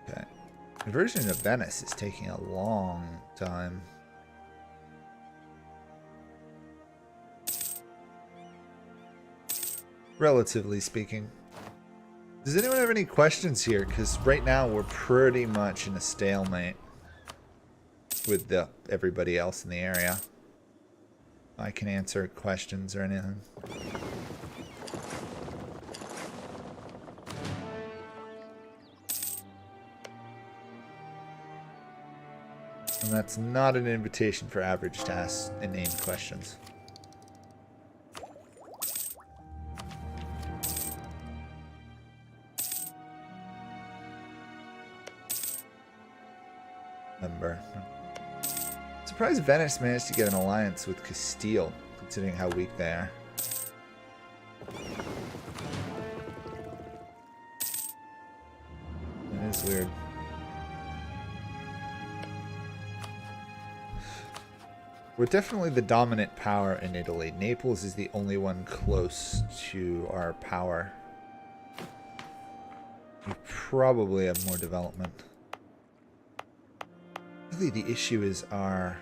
Okay. Conversion of Venice is taking a long time. Relatively speaking. Does anyone have any questions here? Because right now we're pretty much in a stalemate with everybody else in the area. I can answer questions or anything. And that's not an invitation for average to ask inane questions. Remember. Surprised Venice managed to get an alliance with Castile, considering how weak they are. It is weird. We're definitely the dominant power in Italy. Naples is the only one close to our power. We probably have more development. Really, the issue is our...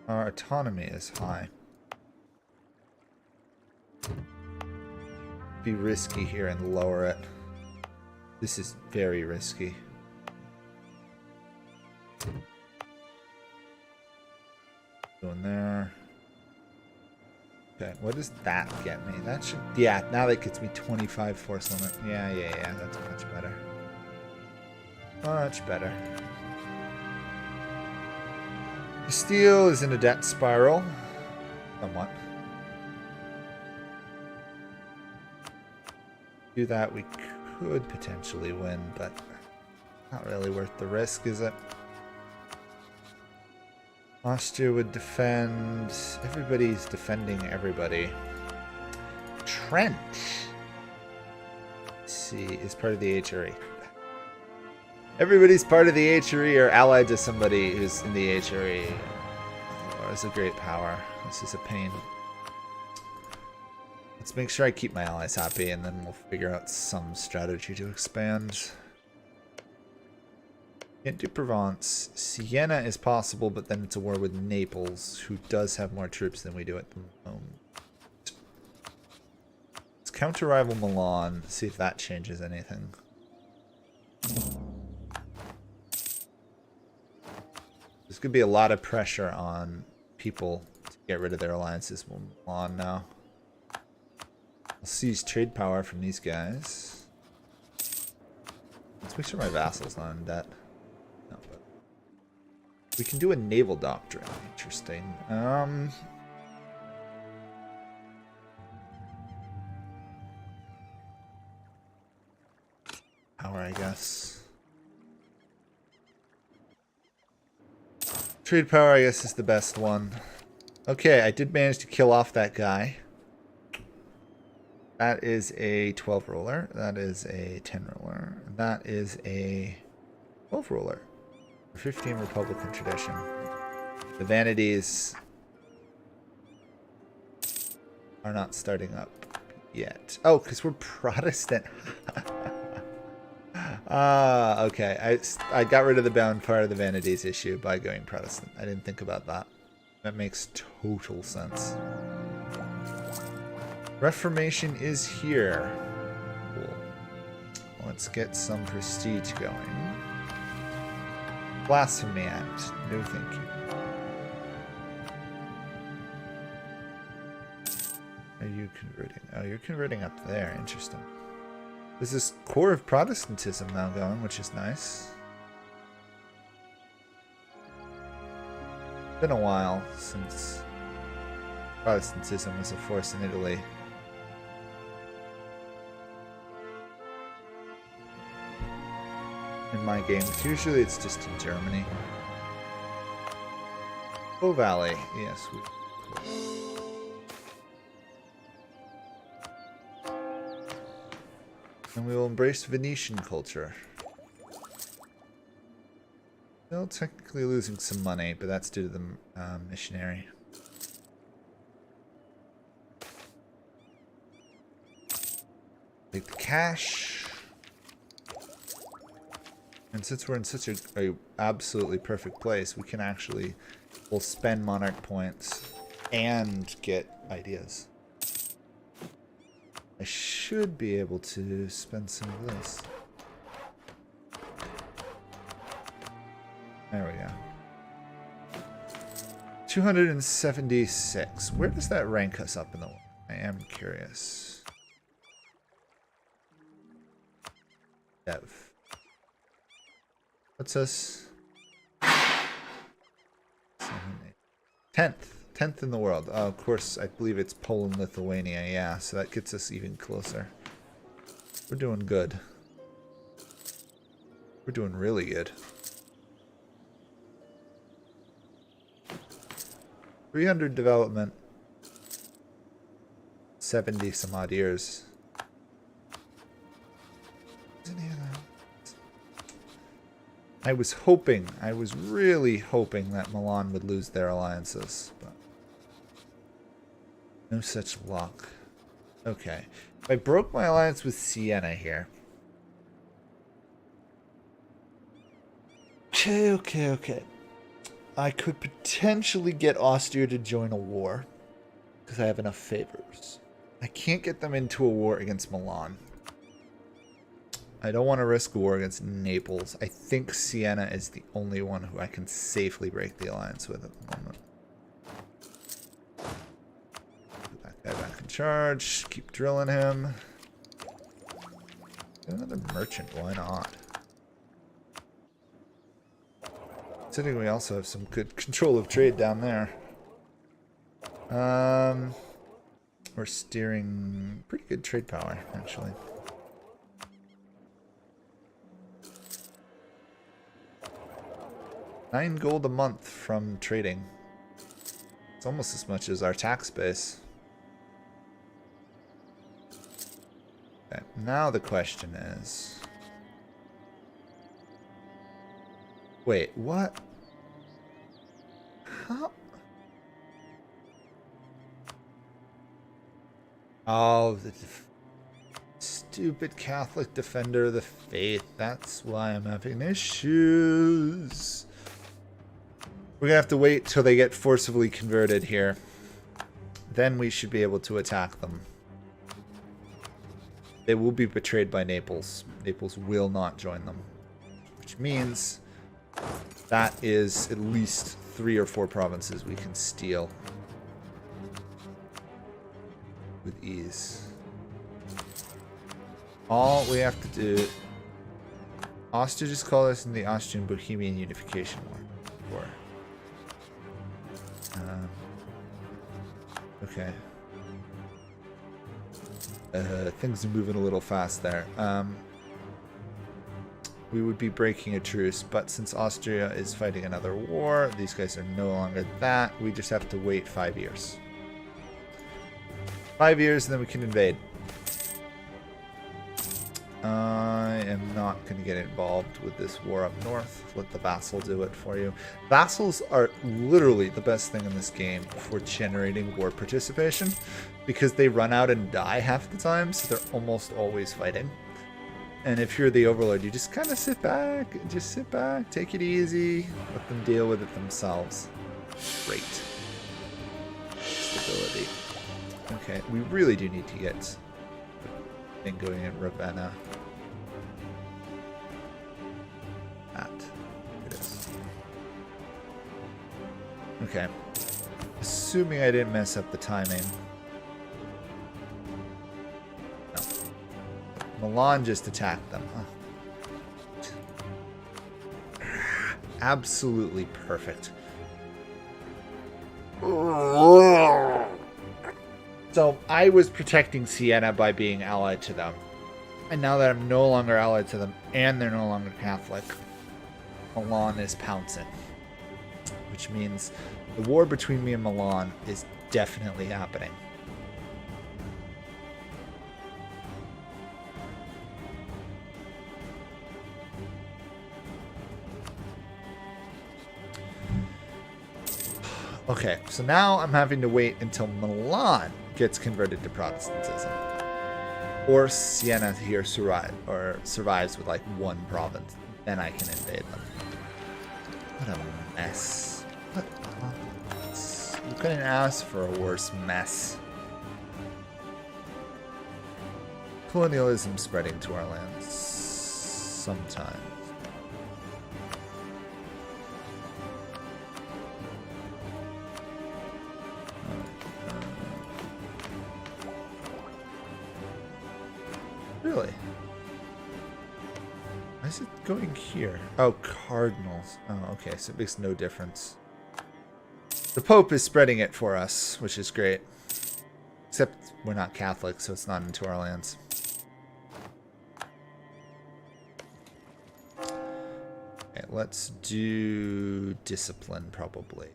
Our autonomy is high. Be risky here and lower it. This is very risky. Going there. Okay, what does that get me? That should... Yeah, now that gets me 25 force limit. Yeah, that's much better. Much better. Steel is in a debt spiral. Somewhat. Do that, we could potentially win, but not really worth the risk, is it? Austria would defend... Everybody's defending everybody. Trent, let's see, is part of the HRE. Everybody's part of the HRE or allied to somebody who's in the HRE. Oh, it's a great power. This is a pain. Let's make sure I keep my allies happy, and then we'll figure out some strategy to expand. Can't do Provence. Siena is possible, but then it's a war with Naples, who does have more troops than we do at the moment. Let's counter-rival Milan, see if that changes anything. There's going to be a lot of pressure on people to get rid of their alliances with Milan now. I'll seize trade power from these guys. Let's make sure my vassal's not in debt. No, but we can do a naval doctrine. Interesting. Power, I guess. Trade power, I guess, is the best one. Okay, I did manage to kill off that guy. That is a 12 roller. That is a 10 roller. That is a 12 roller. 15 Republican tradition. The vanities are not starting up yet. Oh, because we're Protestant. Okay. I got rid of the bound part of the vanities issue by going Protestant. I didn't think about that. That makes total sense. Reformation is here. Cool. Let's get some prestige going. Blasphemy Act. No thank you. Are you converting? Oh, you're converting up there. Interesting. There's this core of Protestantism now going, which is nice. It's been a while since Protestantism was a force in Italy. In my games, usually it's just in Germany. Po Valley, yes. And we will embrace Venetian culture. Still technically losing some money, but that's due to the missionary. Take the cash. And since we're in such a absolutely perfect place, we can actually, we'll spend monarch points and get ideas. I should be able to spend some of this. There we go. 276. Where does that rank us up in the world? I am curious. Dev. What's us? 10th. 10th in the world. Oh, of course, I believe it's Poland, Lithuania. Yeah, so that gets us even closer. We're doing good. We're doing really good. 300 development. 70 some odd years. I was hoping, I was really hoping that Milan would lose their alliances, but no such luck. Okay. If I broke my alliance with Siena here. Okay. I could potentially get Austria to join a war because I have enough favors. I can't get them into a war against Milan. I don't want to risk a war against Naples. I think Siena is the only one who I can safely break the alliance with at the moment. Put that guy back in charge. Keep drilling him. Get another merchant. Why not? Considering we also have some good control of trade down there. We're steering pretty good trade power, actually. $9 gold a month from trading. It's almost as much as our tax base. Okay, now the question is... Wait, what? How? Oh, stupid Catholic defender of the faith. That's why I'm having issues. We're going to have to wait till they get forcibly converted here. Then we should be able to attack them. They will be betrayed by Naples. Naples will not join them. Which means that is at least 3 or 4 provinces we can steal with ease. All we have to do... Austria just called us in the Austrian-Bohemian Unification War. Okay. Things are moving a little fast there. We would be breaking a truce, but since Austria is fighting another war, these guys are no longer that. We just have to wait 5 years. 5 years and then we can invade. I am not going to get involved with this war up north. Let the vassal do it for you. Vassals are literally the best thing in this game for generating war participation because they run out and die half the time, so they're almost always fighting. And if you're the overlord, you just kind of sit back, take it easy, let them deal with it themselves. Great. Stability. Okay, we really do need to get thing going in Ravenna. That. It is. Okay. Assuming I didn't mess up the timing. No. Milan just attacked them. Huh? Absolutely perfect. So I was protecting Siena by being allied to them. And now that I'm no longer allied to them and they're no longer Catholic, Milan is pouncing. Which means the war between me and Milan is definitely happening. Okay, so now I'm having to wait until Milan gets converted to Protestantism. Or Siena here survives with like 1 province. Then I can invade them. What a mess. What a mess. You couldn't ask for a worse mess. Colonialism spreading to our lands. Sometimes. Really? Why is it going here? Oh, cardinals. Oh, okay, so it makes no difference. The Pope is spreading it for us, which is great. Except we're not Catholic, so it's not into our lands. Okay, let's do discipline, probably.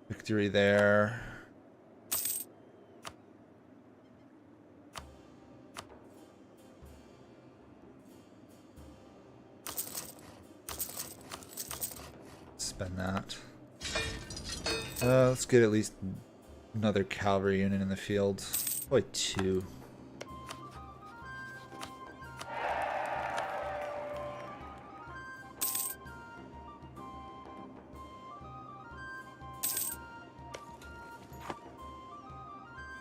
Victory there. Spend that. Let's get at least another cavalry unit in the field. Probably 2.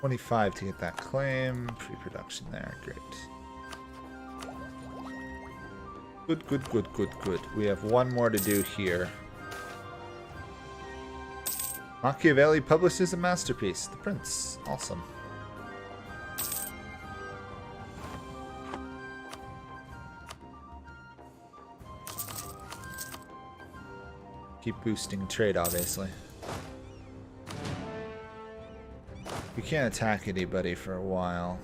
$25 to get that claim. Pre-production there. Great. Good, good, good, good, good. We have 1 more to do here. Machiavelli publishes a masterpiece. The Prince. Awesome. Keep boosting trade, obviously. We can't attack anybody for a while.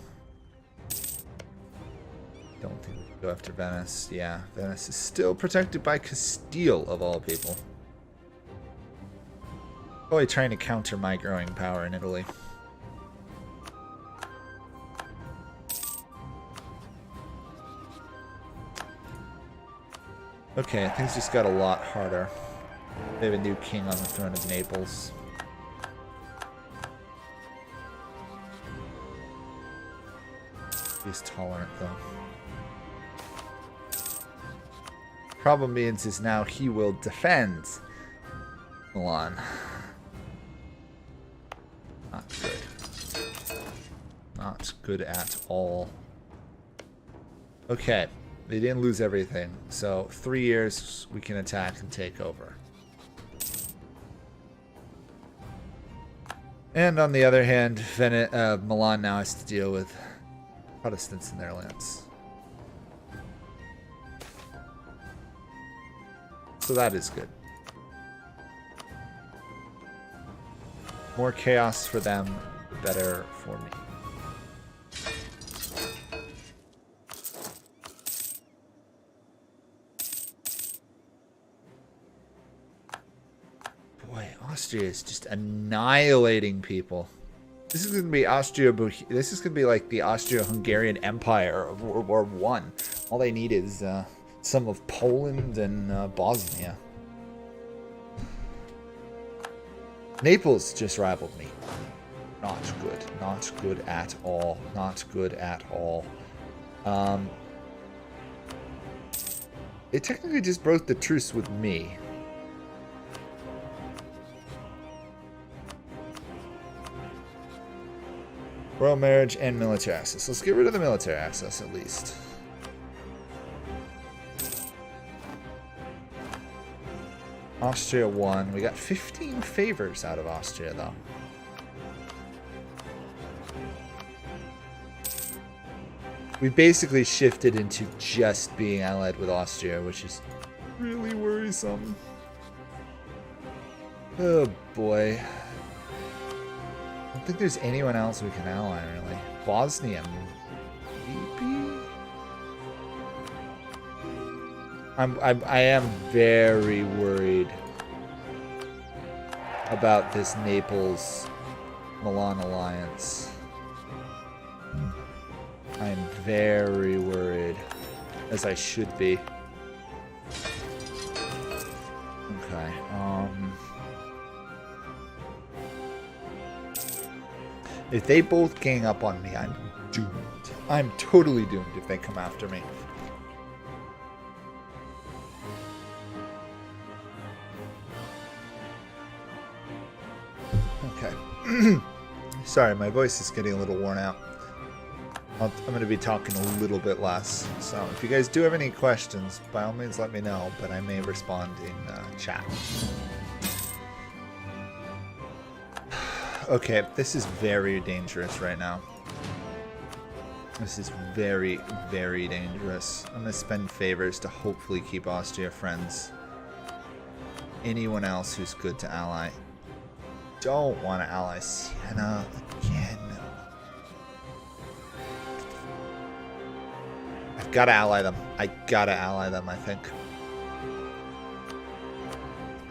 Don't think we can go after Venice. Yeah, Venice is still protected by Castile, of all people. Probably trying to counter my growing power in Italy. Okay, things just got a lot harder. They have a new king on the throne of Naples. He's tolerant, though. Problem means is now he will defend Milan. Not good. Not good at all. Okay. They didn't lose everything. So 3 years we can attack and take over. And on the other hand, Milan now has to deal with Protestants in their lands. So that is good. More chaos for them, the better for me. Boy, Austria is just annihilating people. This is going to be This is going to be like the Austro-Hungarian Empire of World War I. All they need is some of Poland and Bosnia. Naples just rivaled me. Not good. Not good at all. Not good at all. It technically just broke the truce with me. Royal marriage and military access. Let's get rid of the military access at least. Austria won. We got 15 favors out of Austria, though. We basically shifted into just being allied with Austria, which is really worrisome. Oh, boy. I don't think there's anyone else we can ally, really. Bosnia, maybe? I am very worried about this Naples-Milan alliance. I'm very worried, as I should be. Okay, if they both gang up on me, I'm doomed. I'm totally doomed if they come after me. Okay. Sorry, my voice is getting a little worn out. I'm going to be talking a little bit less. So if you guys do have any questions, by all means let me know, but I may respond in chat. Okay, this is very dangerous right now. This is very, very dangerous. I'm going to spend favors to hopefully keep Austria friends. Anyone else who's good to ally. Don't want to ally Siena again. I've got to ally them. I gotta ally them, I think.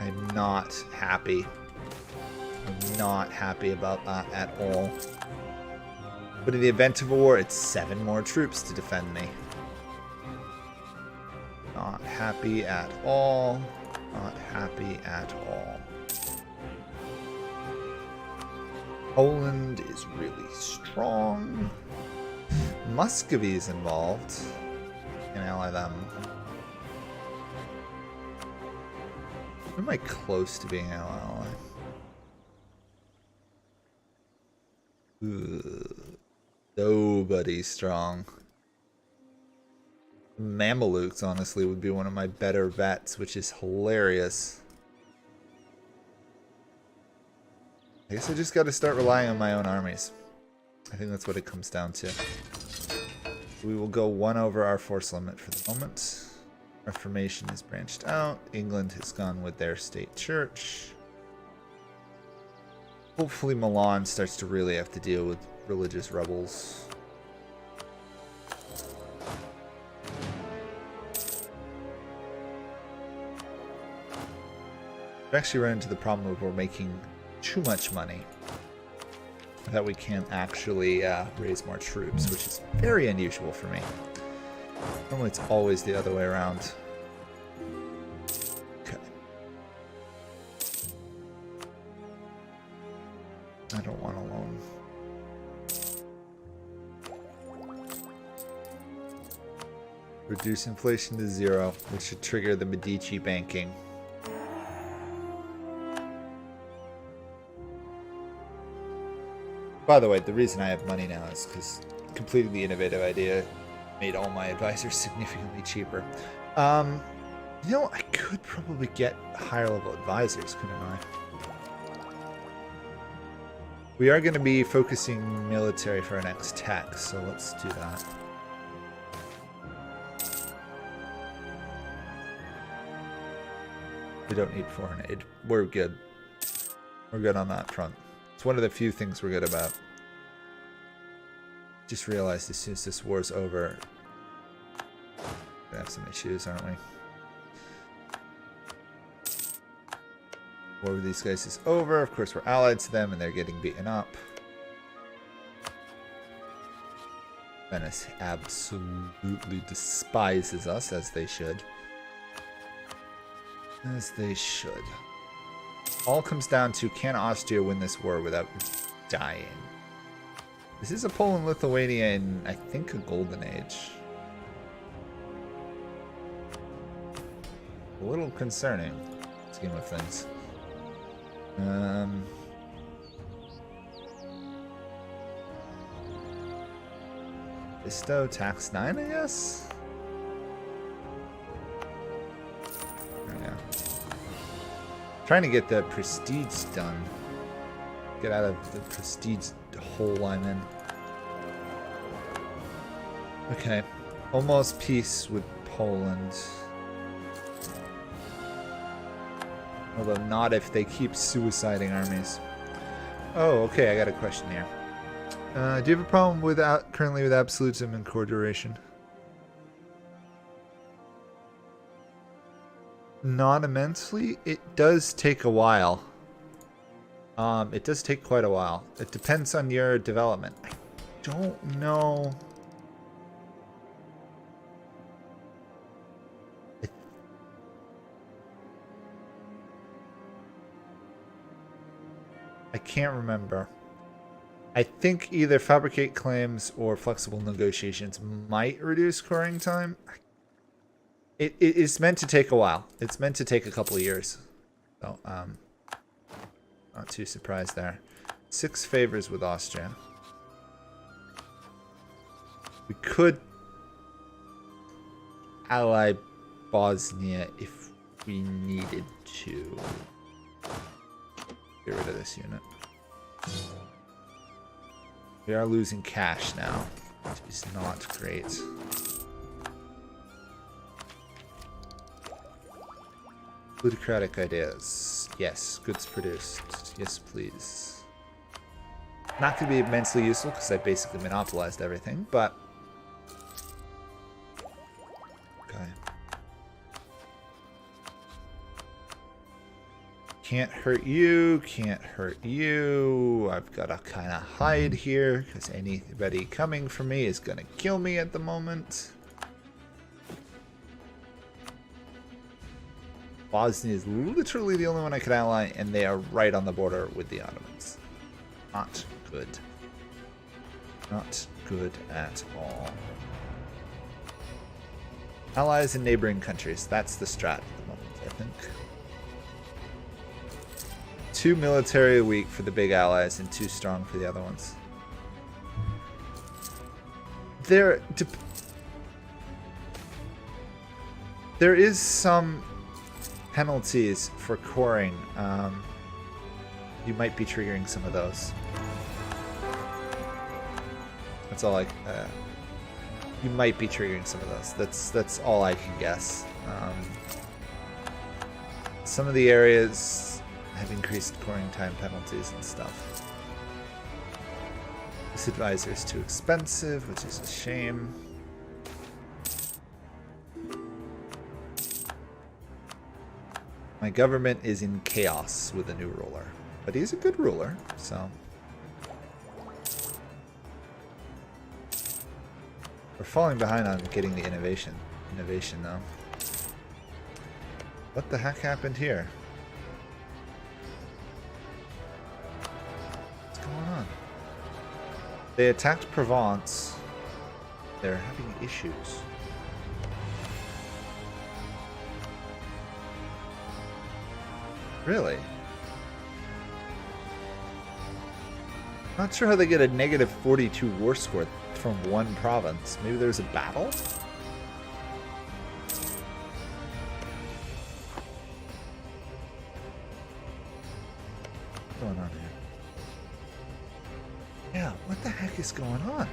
I'm not happy. I'm not happy about that at all. But in the event of a war, it's 7 more troops to defend me. Not happy at all. Not happy at all. Poland is really strong. Muscovy is involved. Can ally them. Am I close to being an ally? Ugh. Nobody strong. Mamelukes, honestly, would be one of my better vets, which is hilarious. I guess I just got to start relying on my own armies. I think that's what it comes down to. We will go 1 over our force limit for the moment. Our formation is branched out. England has gone with their state church. Hopefully Milan starts to really have to deal with religious rebels. We actually run into the problem of we're making too much money that we can't actually raise more troops, which is very unusual for me. Normally it's always the other way around. Okay. I don't want a loan. Reduce inflation to 0, which should trigger the Medici banking. By the way, the reason I have money now is because completing the innovative idea made all my advisors significantly cheaper. You know, I could probably get higher level advisors, couldn't I? We are going to be focusing military for our next tech, so let's do that. We don't need foreign aid. We're good. We're good on that front. It's one of the few things we're good about. Just realized as soon as this war's over, we're gonna have some issues, aren't we? War with these guys is over. Of course, we're allied to them, and they're getting beaten up. Venice absolutely despises us, as they should. As they should. All comes down to, can Austria win this war without dying? This is a Poland-Lithuania in, I think, a golden age. A little concerning, scheme of things. Bestow tax 9, I guess? Yeah. Trying to get the prestige done. Get out of the prestige hole I'm in. Okay. Almost peace with Poland. Although not if they keep suiciding armies. Oh, okay, I got a question here. Do you have a problem with currently with absolutism and core duration? Not immensely. It does take a while. It does take quite a while. It depends on your development. I don't know. I can't remember. I think either fabricate claims or flexible negotiations might reduce coring time. It is meant to take a while. It's meant to take a couple of years. So, not too surprised there. 6 favors with Austria. We could ally Bosnia if we needed to. Get rid of this unit. We are losing cash now, which is not great. Plutocratic ideas. Yes, goods produced. Yes, please. Not going to be immensely useful because I basically monopolized everything, but... Okay. Can't hurt you, can't hurt you. I've got to kind of hide here because anybody coming for me is going to kill me at the moment. Bosnia is literally the only one I could ally, and they are right on the border with the Ottomans. Not good. Not good at all. Allies in neighboring countries. That's the strat at the moment, I think. 2 military weak for the big allies and 2 strong for the other ones. There is some penalties for coring. You might be triggering some of those. That's all you might be triggering some of those. That's all I can guess. Some of the areas have increased coring time penalties and stuff. This advisor is too expensive, which is a shame. My government is in chaos with a new ruler, but he's a good ruler, so. We're falling behind on getting the innovation though. What the heck happened here? They attacked Provence. They're having issues. Really? Not sure how they get a negative 42 war score from one province. Maybe there's a battle? What's going on here? Yeah, what the heck is going on?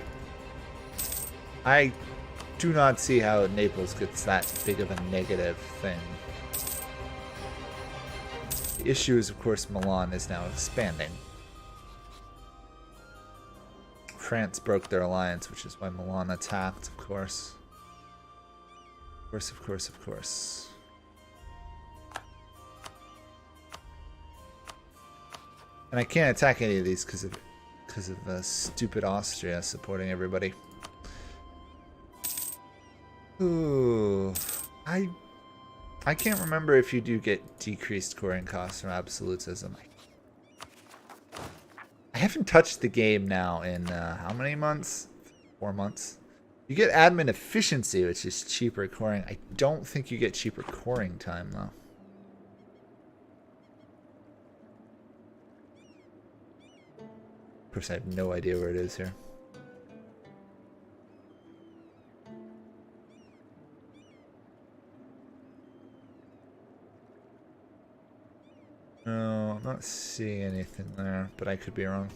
I do not see how Naples gets that big of a negative thing. The issue is, of course, Milan is now expanding. France broke their alliance, which is why Milan attacked, of course. Of course, of course, of course. And I can't attack any of these because of stupid Austria supporting everybody. Ooh, I can't remember if you do get decreased coring costs from absolutism. I haven't touched the game now in how many months? 4 months. You get admin efficiency, which is cheaper coring. I don't think you get cheaper coring time though. Of course, I have no idea where it is here. No, I'm not seeing anything there, but I could be wrong.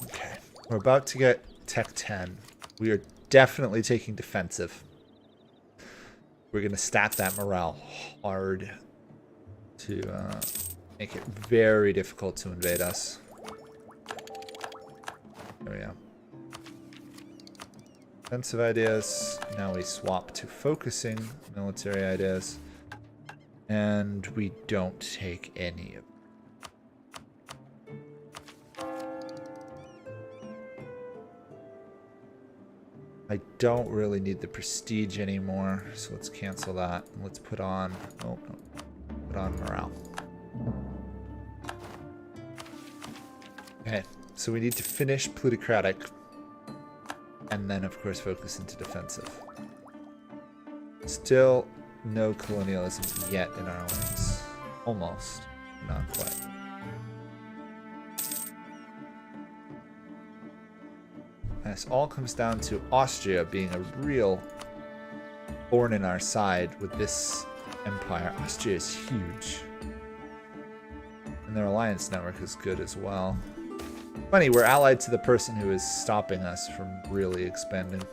Okay, we're about to get Tech 10. We are definitely taking defensive. We're going to stack that morale hard to make it very difficult to invade us. There we go. Defensive ideas. Now we swap to focusing military ideas. And we don't take any of them. I don't really need the prestige anymore, so let's cancel that. And let's put on, oh no, put on morale. Okay, so we need to finish plutocratic, and then of course focus into defensive. Still no colonialism yet in our lands. Almost. Not quite. This all comes down to Austria being a real thorn in our side with this empire. Austria is huge. And their alliance network is good as well. Funny, we're allied to the person who is stopping us from really expanding.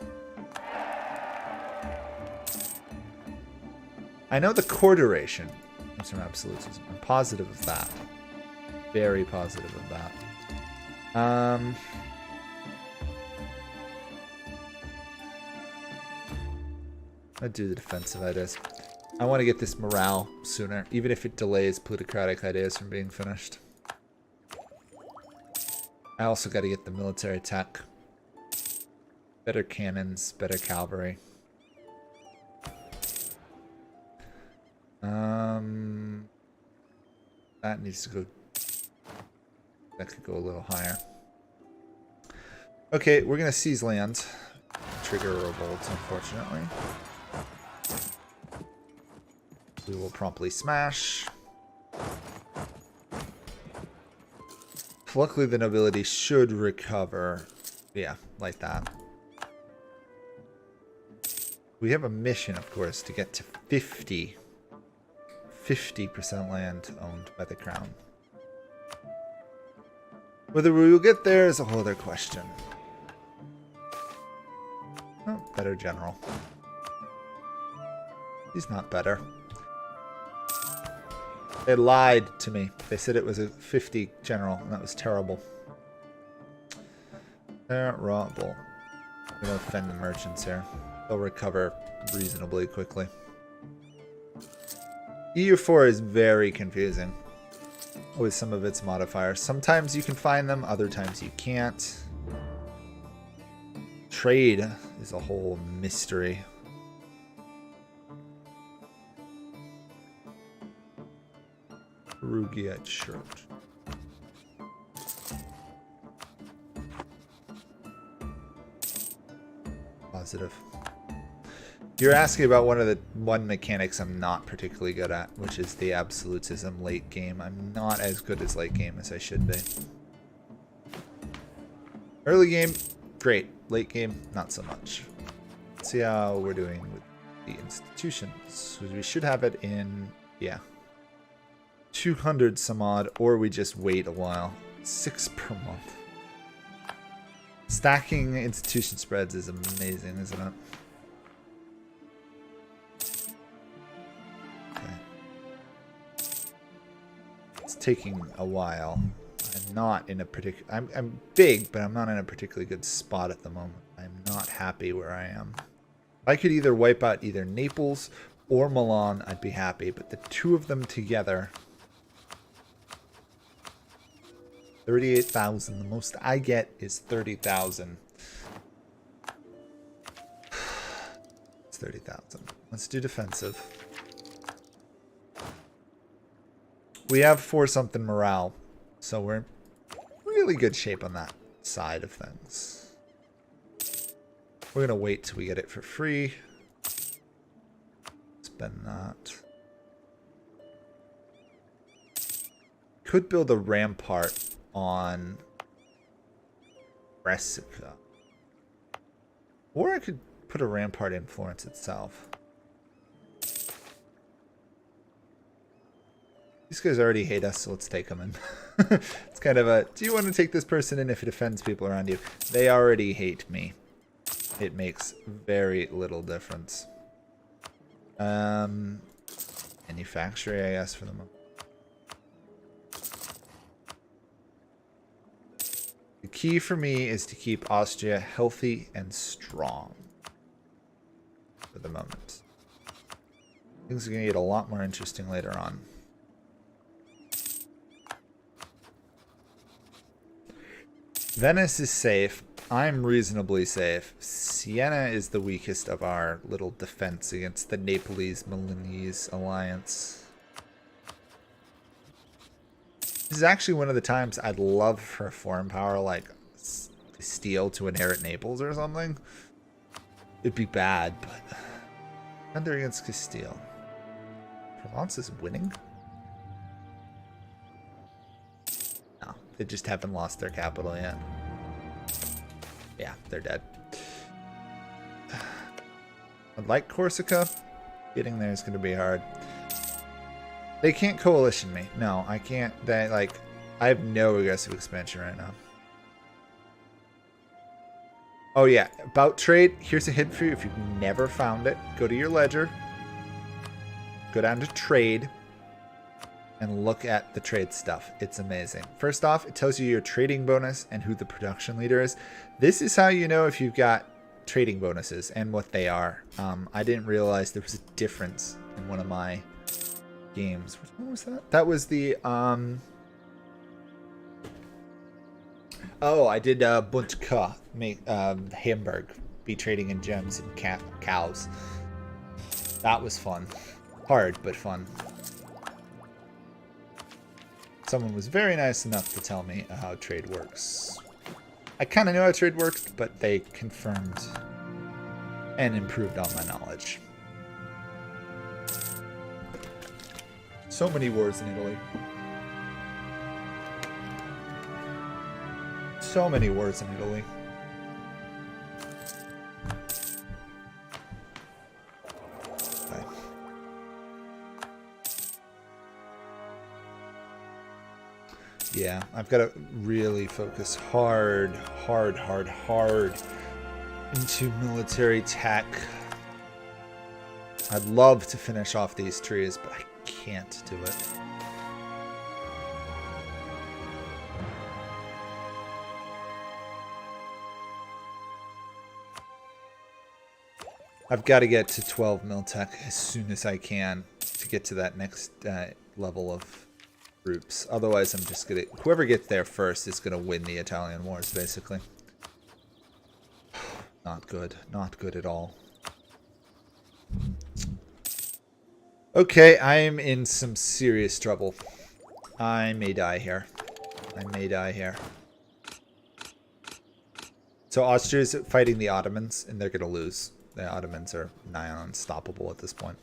I know the core duration comes from absolutism. I'm positive of that. Very positive of that. I'd do the defensive ideas. I want to get this morale sooner, even if it delays plutocratic ideas from being finished. I also got to get the military tech. Better cannons, better cavalry. That needs to go. That could go a little higher. Okay, we're gonna seize land. Trigger a revolt, unfortunately. We will promptly smash. Luckily, the nobility should recover. Yeah, like that. We have a mission, of course, to get to 50% land owned by the crown. Whether we will get there is a whole other question. Oh, better general. He's not better. They lied to me. They said it was a 50 general, and that was terrible. Terrible. We're gonna offend the merchants here. They'll recover reasonably quickly. EU4 is very confusing with some of its modifiers. Sometimes you can find them, other times you can't. Trade is a whole mystery. Perugia Church. Positive. You're asking about one mechanics I'm not particularly good at, which is the absolutism late game. I'm not as good as late game as I should be. Early game, great. Late game, not so much. Let's see how we're doing with the institutions. We should have it in, yeah, 200 some odd, or we just wait a while. 6 per month. Stacking institution spreads is amazing, isn't it? Taking a while. I'm not in a particular... I'm big, but I'm not in a particularly good spot at the moment. I'm not happy where I am. If I could either wipe out either Naples or Milan, I'd be happy. But the two of them together... 38,000. The most I get is 30,000. It's 30,000. Let's do defensive. We have 4-something morale, so we're in really good shape on that side of things. We're going to wait till we get it for free. Spend that. Could build a rampart on Brescia. Or I could put a rampart in Florence itself. These guys already hate us, so let's take them in. It's kind of a, do you want to take this person in if it offends people around you? They already hate me. It makes very little difference. Manufacturing, I guess, for the moment. The key for me is to keep Austria healthy and strong. For the moment. Things are going to get a lot more interesting later on. Venice is safe. I'm reasonably safe. Siena is the weakest of our little defense against the Naples-Milanese alliance. This is actually one of the times I'd love for a foreign power like Castile to inherit Naples or something. It'd be bad, but under against Castile. Provence is winning? No, they just haven't lost their capital yet. Yeah, they're dead. I'd like Corsica. Getting there is going to be hard. They can't coalition me. No, I can't. They, like, I have no aggressive expansion right now. Oh, yeah. About trade. Here's a hint for you. If you've never found it, go to your ledger. Go down to trade. And look at the trade stuff. It's amazing. First off, it tells you your trading bonus and who the production leader is. This is how you know if you've got trading bonuses and what they are. I didn't realize there was a difference in one of my games. Which one was that? That was the oh, I did Buntka, Hamburg, be trading in gems and cows. That was fun. Hard, but fun. Someone was very nice enough to tell me how trade works. I kind of knew how trade worked, but they confirmed and improved on my knowledge. So many wars in Italy. So many wars in Italy. Okay. Yeah, I've got to really focus hard into military tech. I'd love to finish off these trees, but I can't do it. I've got to get to 12 mil tech as soon as I can to get to that next level of groups. Otherwise, I'm just gonna, whoever gets there first is gonna win the Italian wars, basically. Not good. Not good at all. Okay, I am in some serious trouble. I may die here. I may die here. So Austria's fighting the Ottomans, and they're gonna lose. The Ottomans are nigh unstoppable at this point.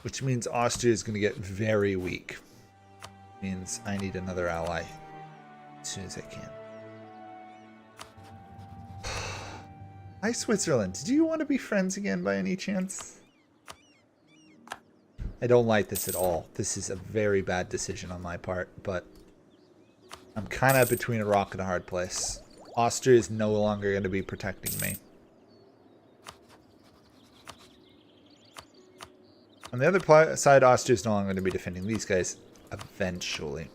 Which means Austria is going to get very weak. Means I need another ally as soon as I can. Hi, Switzerland. Do you want to be friends again by any chance? I don't like this at all. This is a very bad decision on my part, but I'm kind of between a rock and a hard place. Austria is no longer going to be protecting me. On the other side, Austria is no longer going to be defending these guys eventually.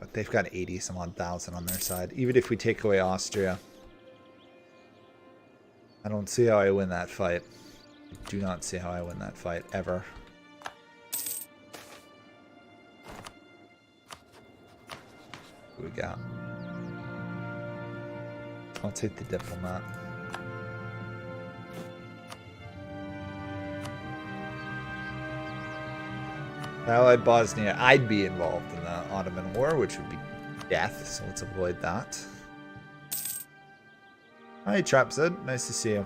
But they've got 80 some odd thousand on their side. Even if we take away Austria, I don't see how I win that fight. I do not see how I win that fight, ever. What we got? I'll take the diplomat. Allied Bosnia, I'd be involved in the Ottoman War, which would be death, so let's avoid that. Hi, Trapzed. Nice to see you.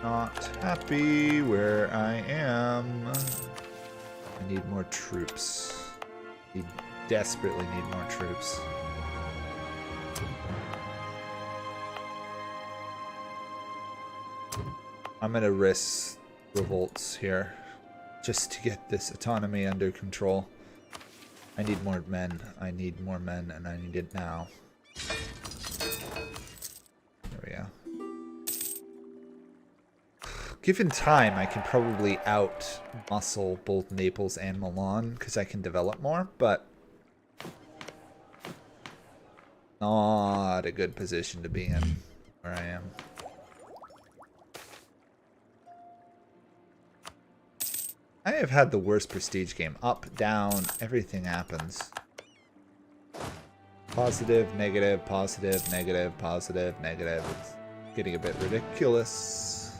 Not happy where I am. I need more troops. We desperately need more troops. I'm going to risk revolts here just to get this autonomy under control. I need more men. I need more men, and I need it now. There we go. Given time, I can probably out-muscle both Naples and Milan because I can develop more, but not a good position to be in where I am. I have had the worst prestige game. Up, down, everything happens. Positive, negative, positive, negative, positive, negative. It's getting a bit ridiculous.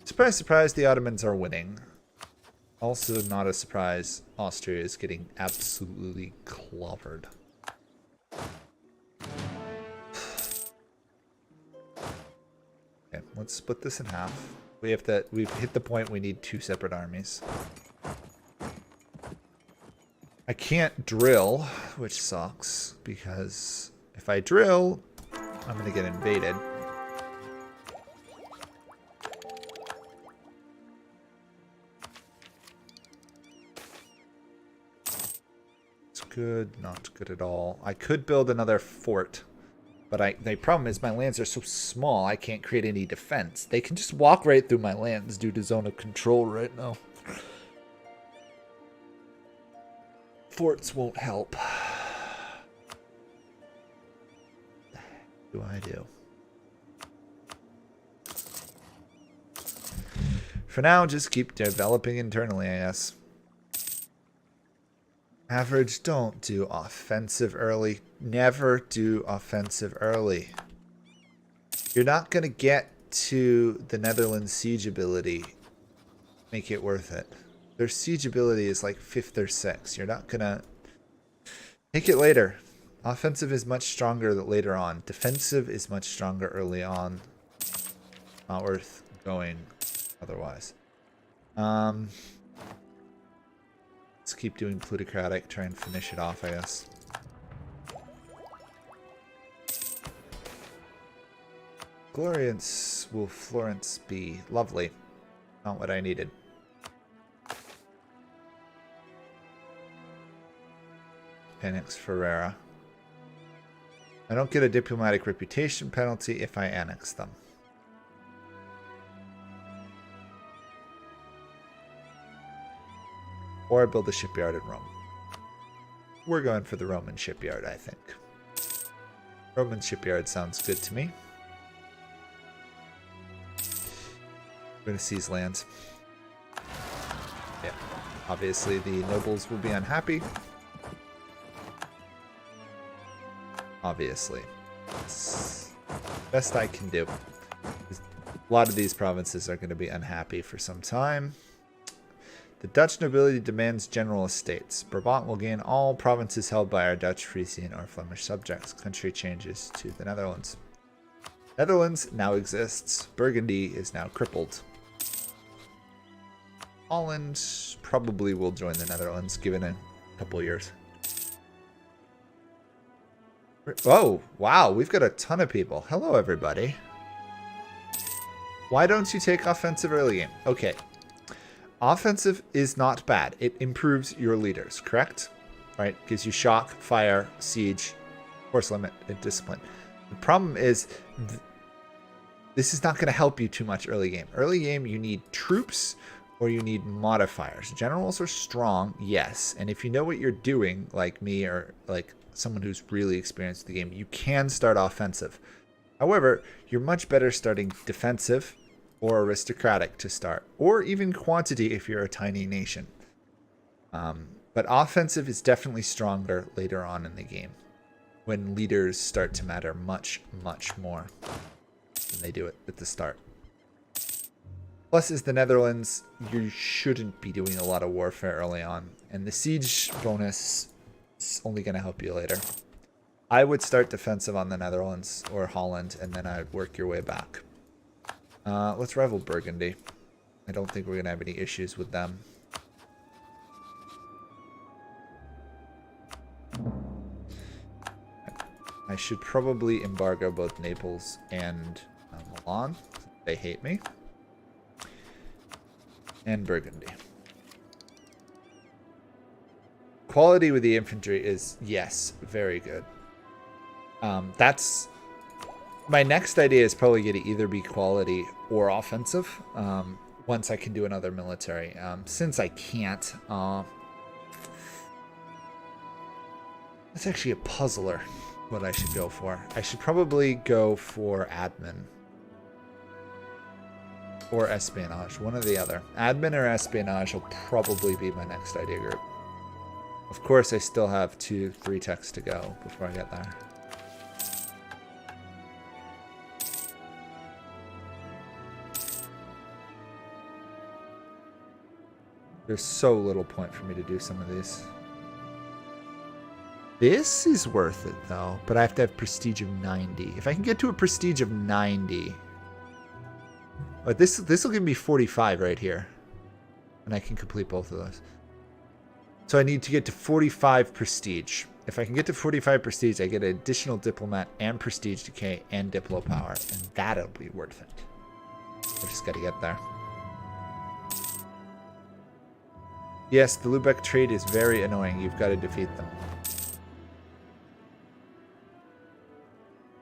Surprise, surprise, the Ottomans are winning. Also, not a surprise, Austria is getting absolutely clobbered. Okay, let's split this in half. We've hit the point we need 2 separate armies. I can't drill, which sucks, because if I drill, I'm gonna get invaded. It's good, not good at all. I could build another fort. But the problem is my lands are so small, I can't create any defense. They can just walk right through my lands due to zone of control right now. Forts won't help. What do I do? For now, just keep developing internally, I guess. Average, don't do offensive early. Never do offensive early. You're not going to get to the Netherlands siege ability. Make it worth it. Their siege ability is like 5th or 6th. You're not going to... Take it later. Offensive is much stronger later on. Defensive is much stronger early on. Not worth going otherwise. Let's keep doing plutocratic, try and finish it off, I guess. Glorious will Florence be. Lovely. Not what I needed. Annex Ferrara. I don't get a diplomatic reputation penalty if I annex them. Or build a shipyard in Rome. We're going for the Roman shipyard, I think. Roman shipyard sounds good to me. We're going to seize lands. Yeah. Obviously, the nobles will be unhappy. obviously. It's best I can do. A lot of these provinces are going to be unhappy for some time. The Dutch nobility demands general estates. Brabant will gain all provinces held by our Dutch, Frisian, or Flemish subjects. Country changes to the Netherlands. Netherlands now exists. Burgundy is now crippled. Holland probably will join the Netherlands, given a couple years. Oh, wow, we've got a ton of people. Hello, everybody. Why don't you take offensive early game? Okay. Offensive is not bad. It improves your leaders, correct? Right? Gives you shock, fire, siege, force limit, and discipline. The problem is this is not going to help you too much early game. Early game, you need troops or you need modifiers. Generals are strong, yes. And if you know what you're doing, like me or like someone who's really experienced the game, you can start offensive. However, you're much better starting defensive or aristocratic to start, or even quantity if you're a tiny nation. But offensive is definitely stronger later on in the game, when leaders start to matter much, much more than they do it at the start. Plus, is the Netherlands, you shouldn't be doing a lot of warfare early on, and the siege bonus is only going to help you later. I would start defensive on the Netherlands or Holland, and then I'd work your way back. Let's rival Burgundy. I don't think we're going to have any issues with them. I should probably embargo both Naples and Milan. They hate me. And Burgundy. Quality with the infantry is, yes, very good. That's... My next idea is probably going to either be quality or offensive. Once I can do another military. Since I can't, that's actually a puzzler, what I should go for. I should probably go for admin. Or espionage, one or the other. Admin or espionage will probably be my next idea group. Of course, I still have 2-3 techs to go before I get there. There's so little point for me to do some of these. This is worth it, though. But I have to have prestige of 90. If I can get to a prestige of 90... But this will give me 45 right here. And I can complete both of those. So I need to get to 45 prestige. If I can get to 45 prestige, I get an additional diplomat and prestige decay and diplo power. And that'll be worth it. I just got to get there. Yes, the Lubeck trade is very annoying. You've got to defeat them.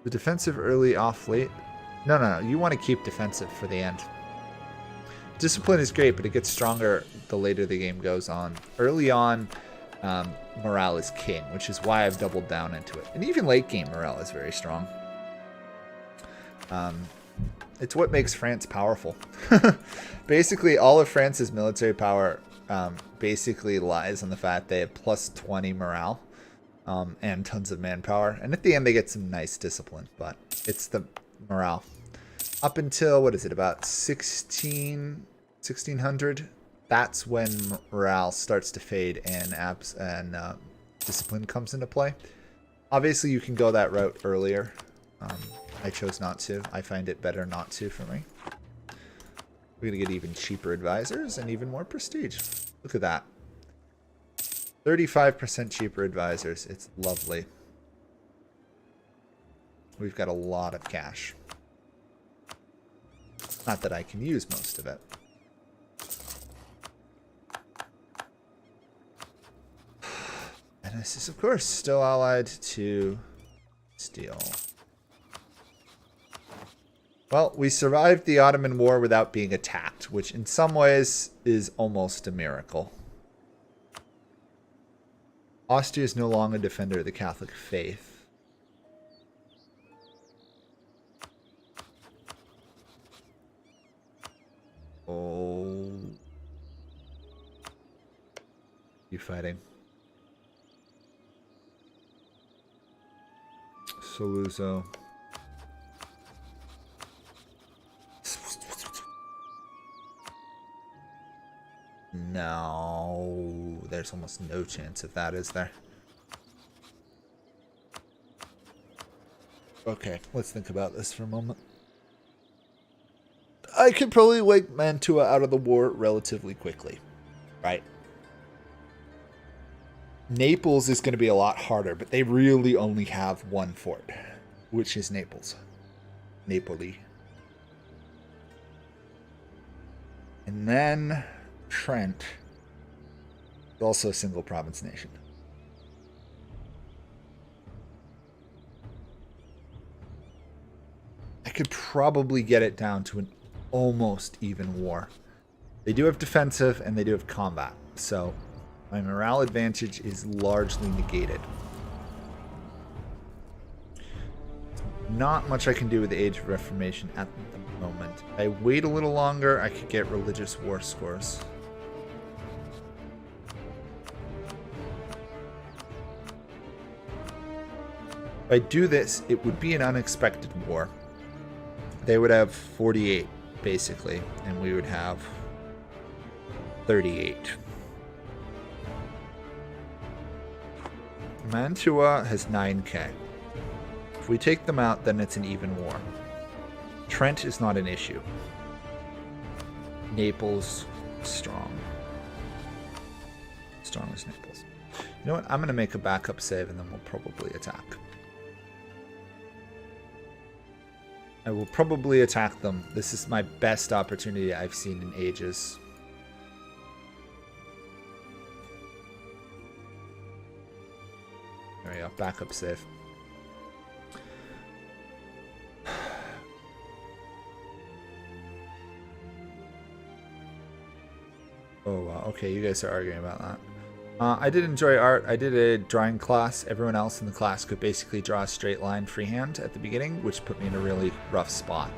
The defensive early off late. No. You want to keep defensive for the end. Discipline is great, but it gets stronger the later the game goes on. Early on, morale is king, which is why I've doubled down into it. And even late game morale is very strong. It's what makes France powerful. Basically, all of France's military power basically lies on the fact they have plus 20 morale and tons of manpower. And at the end, they get some nice discipline, but it's the morale. Up until, what is it, about 1600? That's when morale starts to fade and discipline comes into play. Obviously, you can go that route earlier. I chose not to. I find it better not to for me. We're going to get even cheaper advisors and even more prestige. Look at that. 35% cheaper advisors. It's lovely. We've got a lot of cash. Not that I can use most of it. And this is, of course, still allied to steel. Well, we survived the Ottoman War without being attacked, which in some ways is almost a miracle. Austria is no longer a defender of the Catholic faith. Oh. You fighting? Saluzzo. No, there's almost no chance of that, is there? Okay, let's think about this for a moment. I could probably wipe Mantua out of the war relatively quickly, right? Naples is going to be a lot harder, but they really only have one fort, which is Naples. Napoli. And then Trent is also a single province nation. I could probably get it down to an almost even war. They do have defensive and they do have combat, so my morale advantage is largely negated. Not much I can do with the Age of Reformation at the moment. If I wait a little longer, I could get religious war scores. If I do this, it would be an unexpected war. They would have 48, basically, and we would have 38. Mantua has 9k. If we take them out, then it's an even war. Trent is not an issue. Naples, strong. Strong as Naples. You know what? I'm going to make a backup save and then we'll probably attack. I will probably attack them. This is my best opportunity I've seen in ages. There we go. Backup save. Oh, wow. Okay, you guys are arguing about that. I did enjoy art. I did a drawing class. Everyone else in the class could basically draw a straight line freehand at the beginning, which put me in a really rough spot.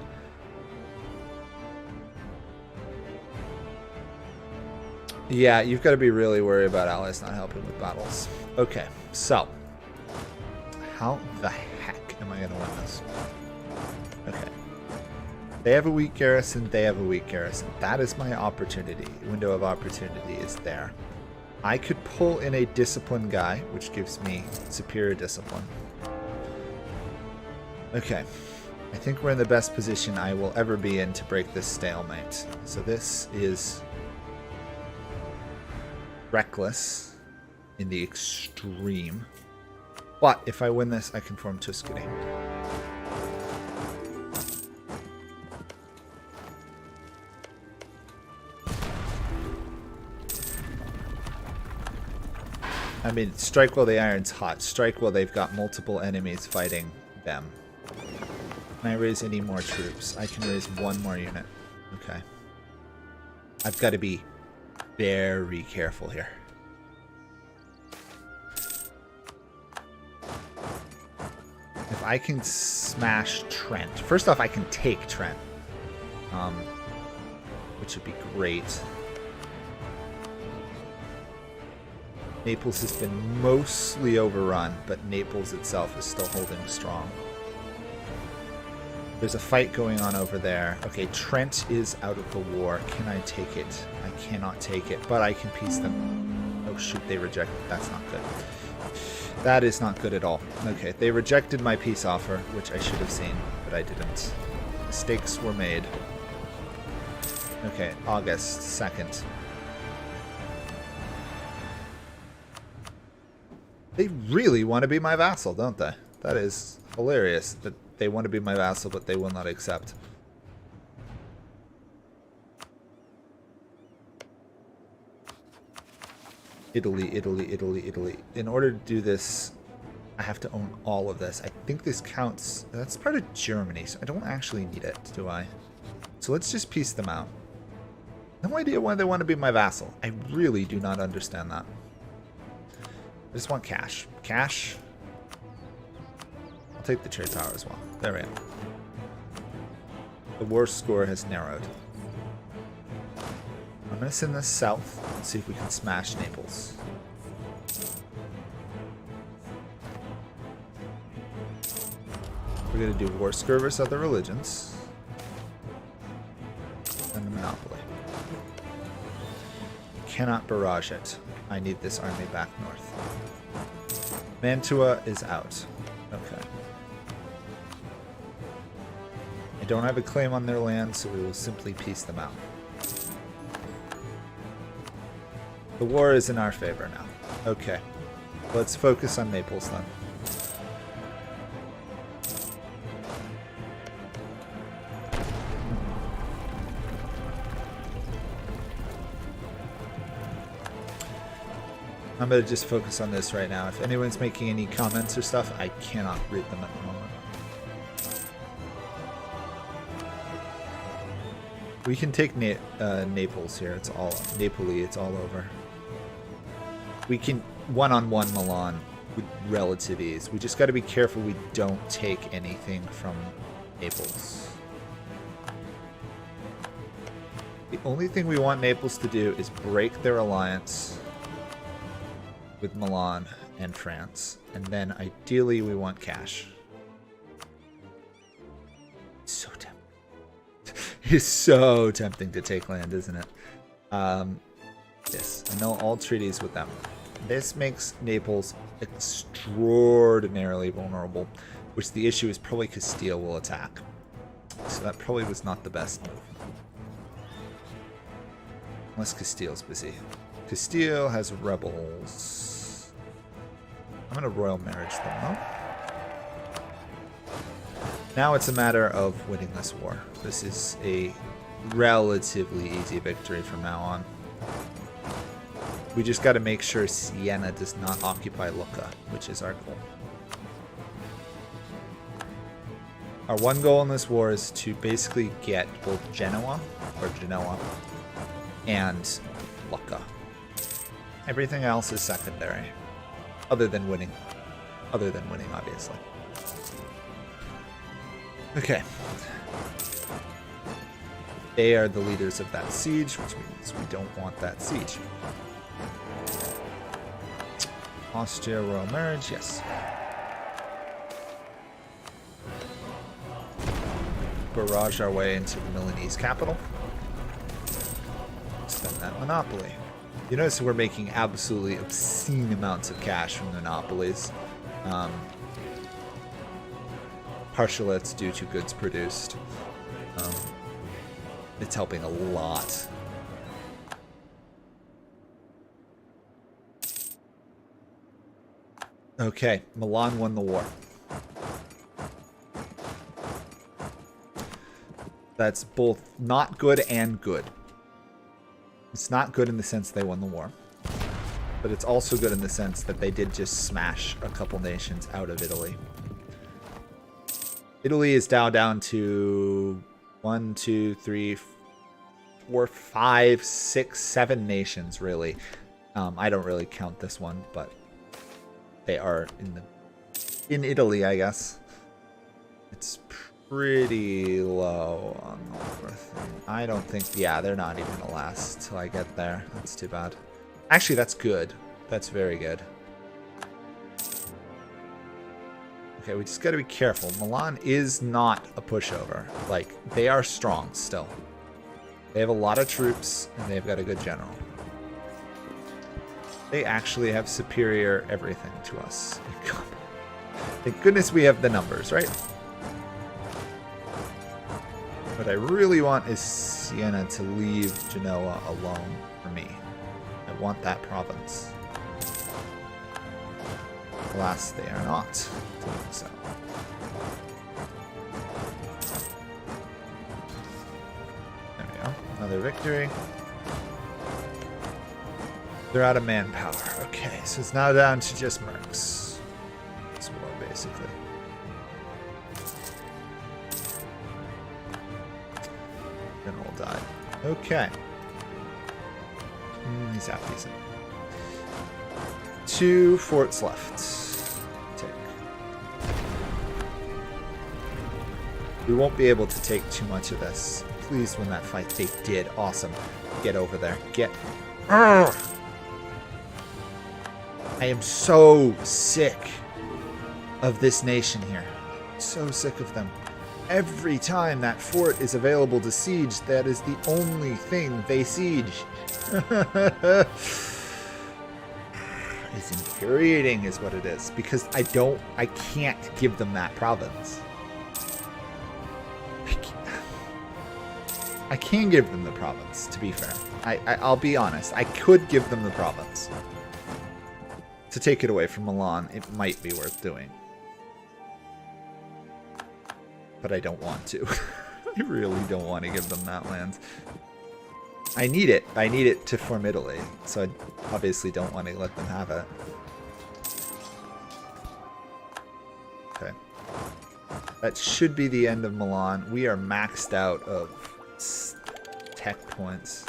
Yeah, you've got to be really worried about allies not helping with battles. Okay, so how the heck am I going to win this? Okay. They have a weak garrison. They have a weak garrison. That is my opportunity. Window of opportunity is there. I could pull in a discipline guy, which gives me superior discipline. Okay. I think we're in the best position I will ever be in to break this stalemate. So this is reckless in the extreme. But if I win this, I can form Tuscany. I mean, strike while the iron's hot. Strike while they've got multiple enemies fighting them. Can I raise any more troops? I can raise one more unit. Okay. I've got to be very careful here. If I can smash Trent. First off, I can take Trent. Which would be great. Naples has been mostly overrun, but Naples itself is still holding strong. There's a fight going on over there. Okay, Trent is out of the war. Can I take it? I cannot take it, but I can piece them. Oh shoot, they rejected. That's not good. That is not good at all. Okay, they rejected my peace offer, which I should have seen, but I didn't. Mistakes were made. Okay, August 2nd. They really want to be my vassal, don't they? That is hilarious that they want to be my vassal, but they will not accept. Italy, Italy, Italy, Italy. In order to do this, I have to own all of this. I think this counts. That's part of Germany, so I don't actually need it, do I? So let's just piece them out. No idea why they want to be my vassal. I really do not understand that. I just want cash. Cash. I'll take the trade power as well. There we go. The war score has narrowed. I'm going to send this south and see if we can smash Naples. We're going to do war service other religions. And a monopoly. Cannot barrage it. I need this army back north. Mantua is out. Okay. I don't have a claim on their land, so we will simply piece them out. The war is in our favor now. Okay. Let's focus on Naples then. I'm going to just focus on this right now. If anyone's making any comments or stuff, I cannot read them at the moment. We can take Naples here. It's all Napoli. It's all over. We can one-on-one Milan with relative ease. We just got to be careful we don't take anything from Naples. The only thing we want Naples to do is break their alliance with Milan and France, and then ideally we want cash. So tempting. It's so tempting to take land, isn't it? Yes, I know all treaties with them. This makes Naples extraordinarily vulnerable, which the issue is probably Castile will attack. So that probably was not the best move. Unless Castile's busy. Castile has rebels. I'm going to royal marriage them, though. Now it's a matter of winning this war. This is a relatively easy victory from now on. We just got to make sure Siena does not occupy Lucca, which is our goal. Our one goal in this war is to basically get both Genoa and Lucca. Everything else is secondary, other than winning. Obviously. Okay. They are the leaders of that siege, which means we don't want that siege. Austria royal marriage, yes. Barrage our way into the Milanese capital. Spend that monopoly. You notice we're making absolutely obscene amounts of cash from monopolies. Partially that's due to goods produced. It's helping a lot. Okay, Milan won the war. That's both not good and good. It's not good in the sense they won the war, but it's also good in the sense that they did just smash a couple nations out of Italy. Italy is now down to 1, 2, 3, 4, 5, 6, 7 nations, really. I don't really count this one, but they are in Italy, I guess. It's pretty low on the north. I don't think, yeah, they're not even gonna last till I get there. That's too bad. Actually, that's good. That's very good. Okay, we just gotta be careful. Milan is not a pushover. Like, they are strong still. They have a lot of troops, and they've got a good general. They actually have superior everything to us. Thank goodness we have the numbers, right? What I really want is Siena to leave Genoa alone for me. I want that province. Alas, they are not doing so. There we go. Another victory. They're out of manpower. Okay, so it's now down to just mercs. This war, basically. General died. Okay. He's half decent. 2 forts left. Take. We won't be able to take too much of this. Please win that fight. They did. Awesome. Get over there. Get. Urgh! I am so sick of this nation here. So sick of them. Every time that fort is available to siege, that is the only thing they siege. It's infuriating is what it is, because I can't give them that province. I can give them the province, to be fair. I'll be honest. I could give them the province. To take it away from Milan, it might be worth doing. But I don't want to. I really don't want to give them that land. I need it. I need it to form Italy. So I obviously don't want to let them have it. Okay. That should be the end of Milan. We are maxed out of tech points.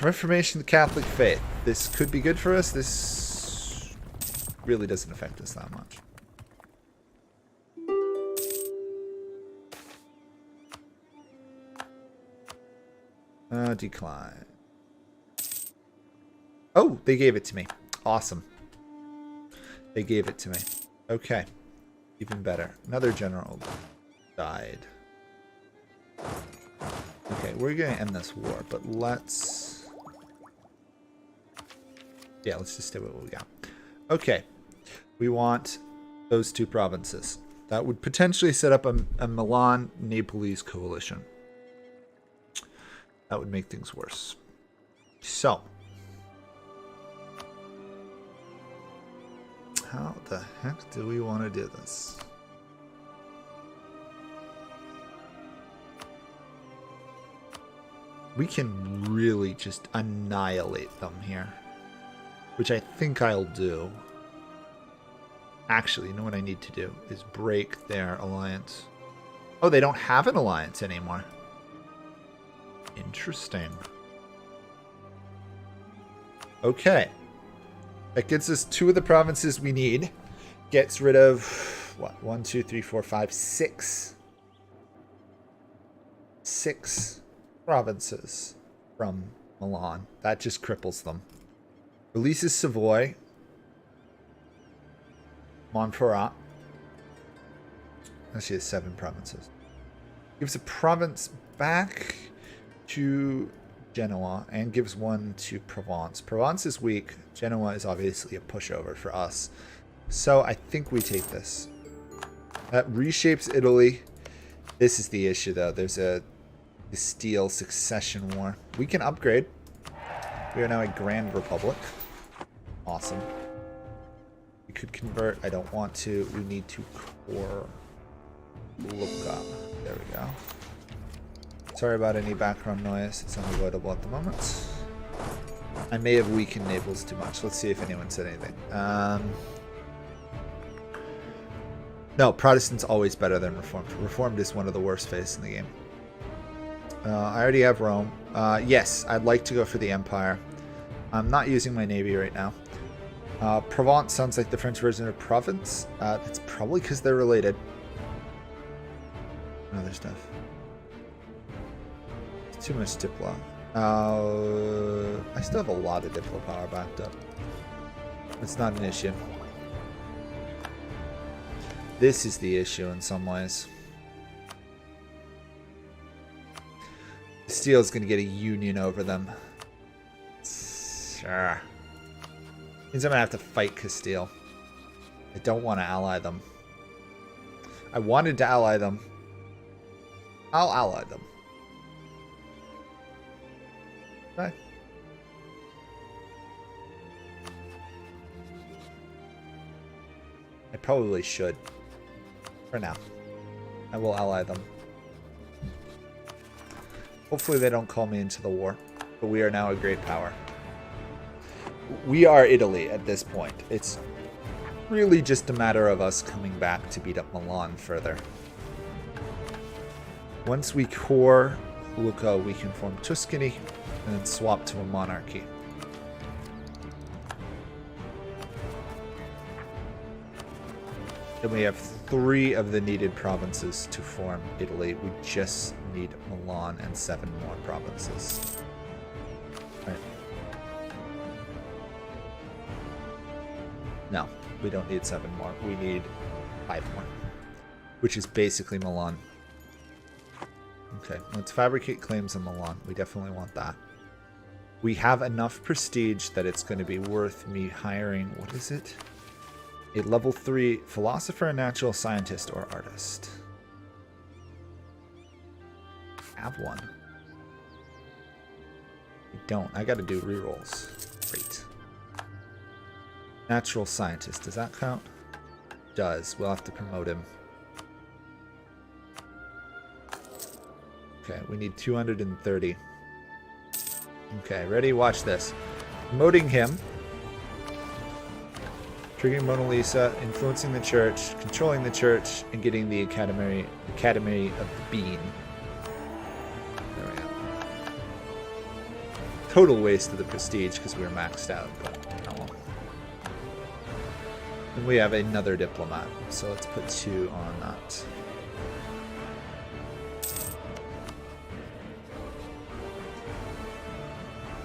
Reformation of the Catholic faith. This could be good for us. This really doesn't affect us that much. Decline. Oh, they gave it to me. Awesome. They gave it to me. Okay. Even better. Another general died. Okay, we're going to end this war, but let's... Yeah, let's just stay with what we got. Okay. We want those two provinces. That would potentially set up a Milan-Naples coalition. That would make things worse. So. How the heck do we want to do this? We can really just annihilate them here. Which I think I'll do. Actually, you know what I need to do? Is break their alliance. Oh, they don't have an alliance anymore. Interesting. Okay. That gets us 2 of the provinces we need. Gets rid of, what, 1, 2, 3, 4, 5, 6. 6 provinces from Milan. That just cripples them. Releases Savoy. Montferrat. She has 7 provinces. Gives a province back to Genoa and gives 1 to Provence. Provence is weak. Genoa is obviously a pushover for us. So I think we take this. That reshapes Italy. This is the issue though. There's a Castile succession war. We can upgrade. We are now a Grand Republic. Awesome. We could convert. I don't want to. We need to core Luca. There we go. Sorry about any background noise. It's unavoidable at the moment. I may have weakened Naples too much. Let's see if anyone said anything. No, Protestant's always better than Reformed. Reformed is one of the worst faiths in the game. I already have Rome. Yes, I'd like to go for the Empire. I'm not using my navy right now. Provence sounds like the French version of province. That's probably because they're related. Other stuff. Too much Diplo. I still have a lot of Diplo power backed up. It's not an issue. This is the issue in some ways. Castile's going to get a union over them. Sure. Means I'm going to have to fight Castile. I don't want to ally them. I wanted to ally them. I'll ally them. Okay. I probably should. For now. I will ally them. Hopefully they don't call me into the war. But we are now a great power. We are Italy at this point. It's really just a matter of us coming back to beat up Milan further. Once we core Lucca, we can form Tuscany and then swap to a monarchy. Then we have 3 of the needed provinces to form Italy. We just need Milan and 7 more provinces. Right. No, we don't need 7 more. We need 5 more, which is basically Milan. Okay, let's fabricate claims in Milan. We definitely want that. We have enough prestige that it's going to be worth me hiring, what is it? A level 3 philosopher, natural scientist, or artist. Have one. I don't. I got to do rerolls. Great. Natural scientist. Does that count? Does. We'll have to promote him. Okay, we need 230. Okay, ready? Watch this. Promoting him. Triggering Mona Lisa, influencing the church, controlling the church, and getting the Academy of the Bean. There we go. Total waste of the prestige because we were maxed out, but oh well. And we have another diplomat, so let's put 2 on that.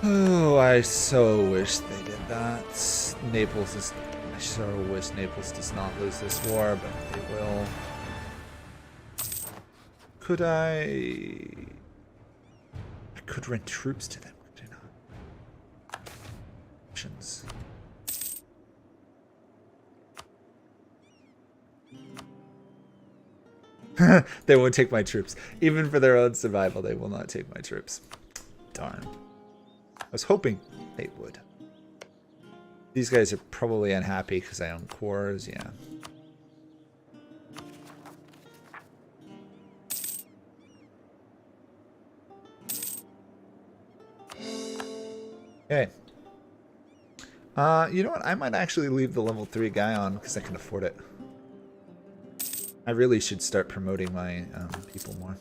Oh, I so wish they did that. Naples is... I so wish Naples does not lose this war, but they will. Could I could rent troops to them, could I not? Options. They won't take my troops. Even for their own survival, they will not take my troops. Darn. I was hoping they would. These guys are probably unhappy because I own cores, yeah. Okay. You know what? I might actually leave the level 3 guy on because I can afford it. I really should start promoting my people more.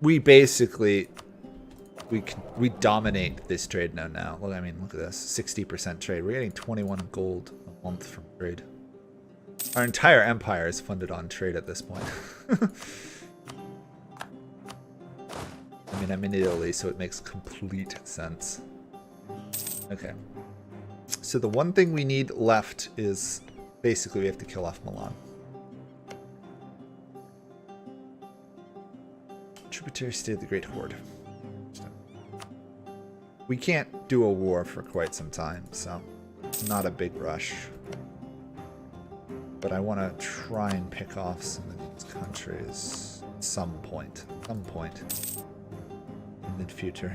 We basically... We dominate this trade now. Look, I mean, look at this. 60% trade. We're getting 21 gold a month from trade. Our entire empire is funded on trade at this point. I mean, I'm in Italy, so it makes complete sense. Okay. So the one thing we need left is basically we have to kill off Milan. Tributary State of the Great Horde. We can't do a war for quite some time, so it's not a big rush. But I want to try and pick off some of these countries at some point in the future.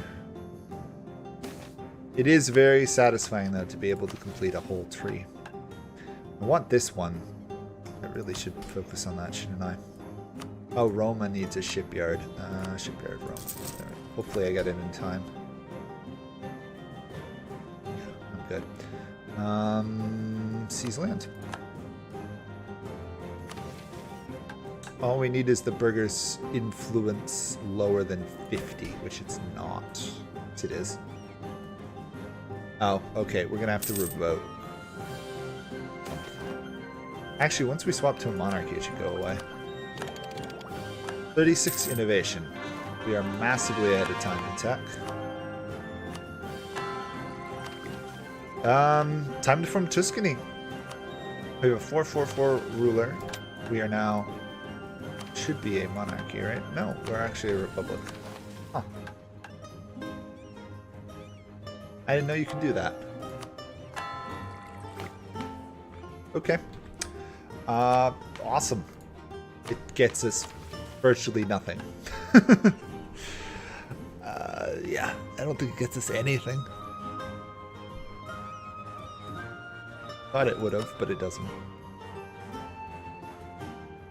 It is very satisfying, though, to be able to complete a whole tree. I want this one. I really should focus on that, shouldn't I? Oh, Roma needs a shipyard. Shipyard Roma. There. Hopefully I get it in time. Good. Seize land. All we need is the burgers' influence lower than 50, which it's not. Yes, it is. Oh, okay. We're gonna have to revote. Actually, once we swap to a monarchy, it should go away. 36 innovation. We are massively ahead of time in tech. Time to form Tuscany. We have a 444 ruler. We are now... should be a monarchy, right? No, we're actually a republic. Huh. I didn't know you could do that. Okay. Awesome. It gets us virtually nothing. Yeah, I don't think it gets us anything. Thought it would have, but it doesn't.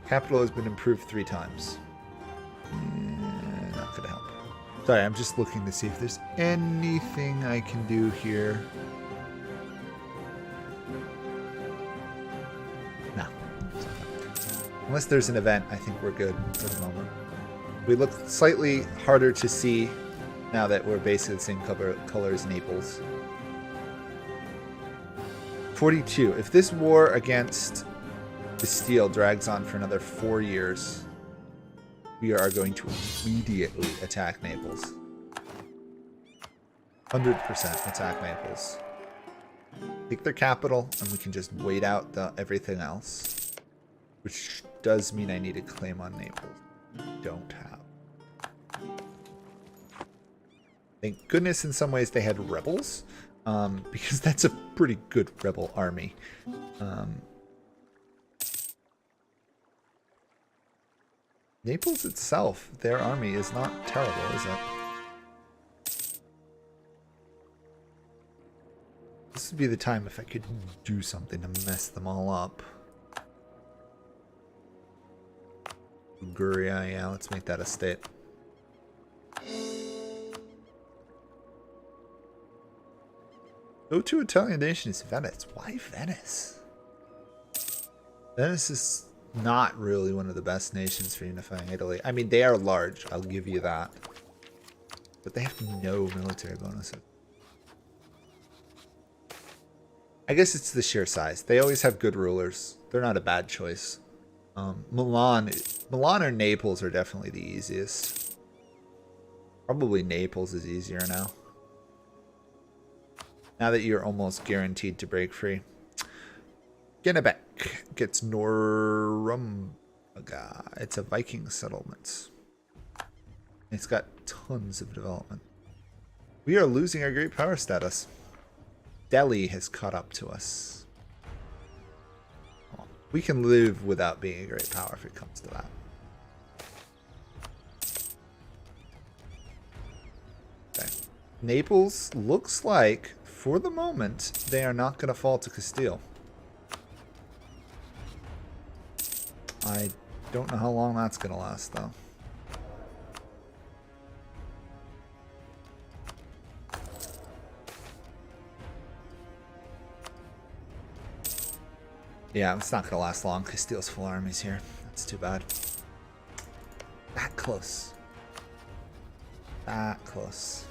Capital has been improved 3 times. Not gonna help. Sorry, I'm just looking to see if there's anything I can do here. No. Unless there's an event, I think we're good for the moment. We look slightly harder to see now that we're basically the same color as Naples. 42. If this war against Castile drags on for another 4 years, we are going to immediately attack Naples. 100% attack Naples. Take their capital, and we can just wait out everything else. Which does mean I need a claim on Naples. Don't have. Thank goodness in some ways they had rebels. Because that's a pretty good rebel army. Naples itself, their army is not terrible, is it? This would be the time if I could do something to mess them all up. Liguria, yeah, let's make that a state. Go-to Italian nation is Venice. Why Venice? Venice is not really one of the best nations for unifying Italy. I mean, they are large, I'll give you that. But they have no military bonuses. I guess it's the sheer size. They always have good rulers. They're not a bad choice. Milan or Naples are definitely the easiest. Probably Naples is easier now. Now that you're almost guaranteed to break free. Kennebec gets Norumbaga. It's a Viking settlement. It's got tons of development. We are losing our great power status. Delhi has caught up to us. Well, we can live without being a great power if it comes to that. Okay. Naples looks like, for the moment, they are not going to fall to Castile. I don't know how long that's going to last, though. Yeah, it's not going to last long. Castile's full armies here. That's too bad. That close. That close.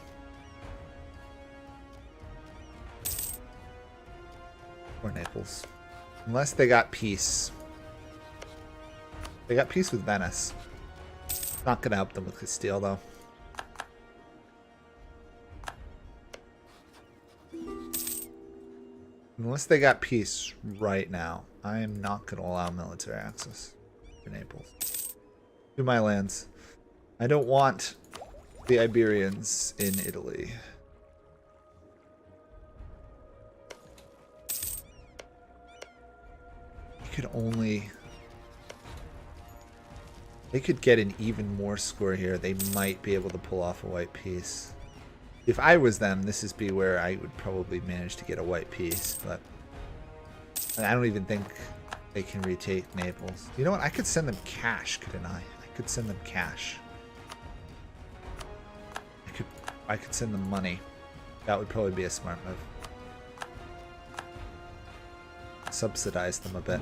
Poor Naples. Unless they got peace. They got peace with Venice. Not going to help them with Castile, though. Unless they got peace right now, I am not going to allow military access to Naples. To my lands. I don't want the Iberians in Italy. You could only... They could get an even more score here. They might be able to pull off a white peace. If I was them, this is be where I would probably manage to get a white peace, but I don't even think they can retake Naples. You know what? I could send them cash, couldn't I? I could send them cash. I could send them money. That would probably be a smart move. Subsidize them a bit.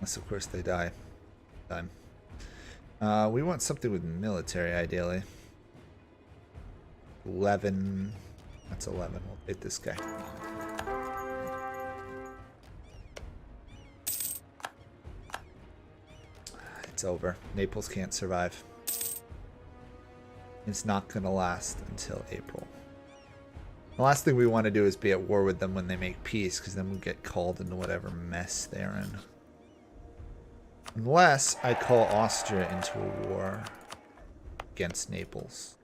Unless, of course, they die. We want something with military, ideally. 11. That's 11. We'll take this guy. It's over. Naples can't survive. It's not going to last until April. The last thing we want to do is be at war with them when they make peace, because then we'll get called into whatever mess they're in. Unless I call Austria into a war against Naples.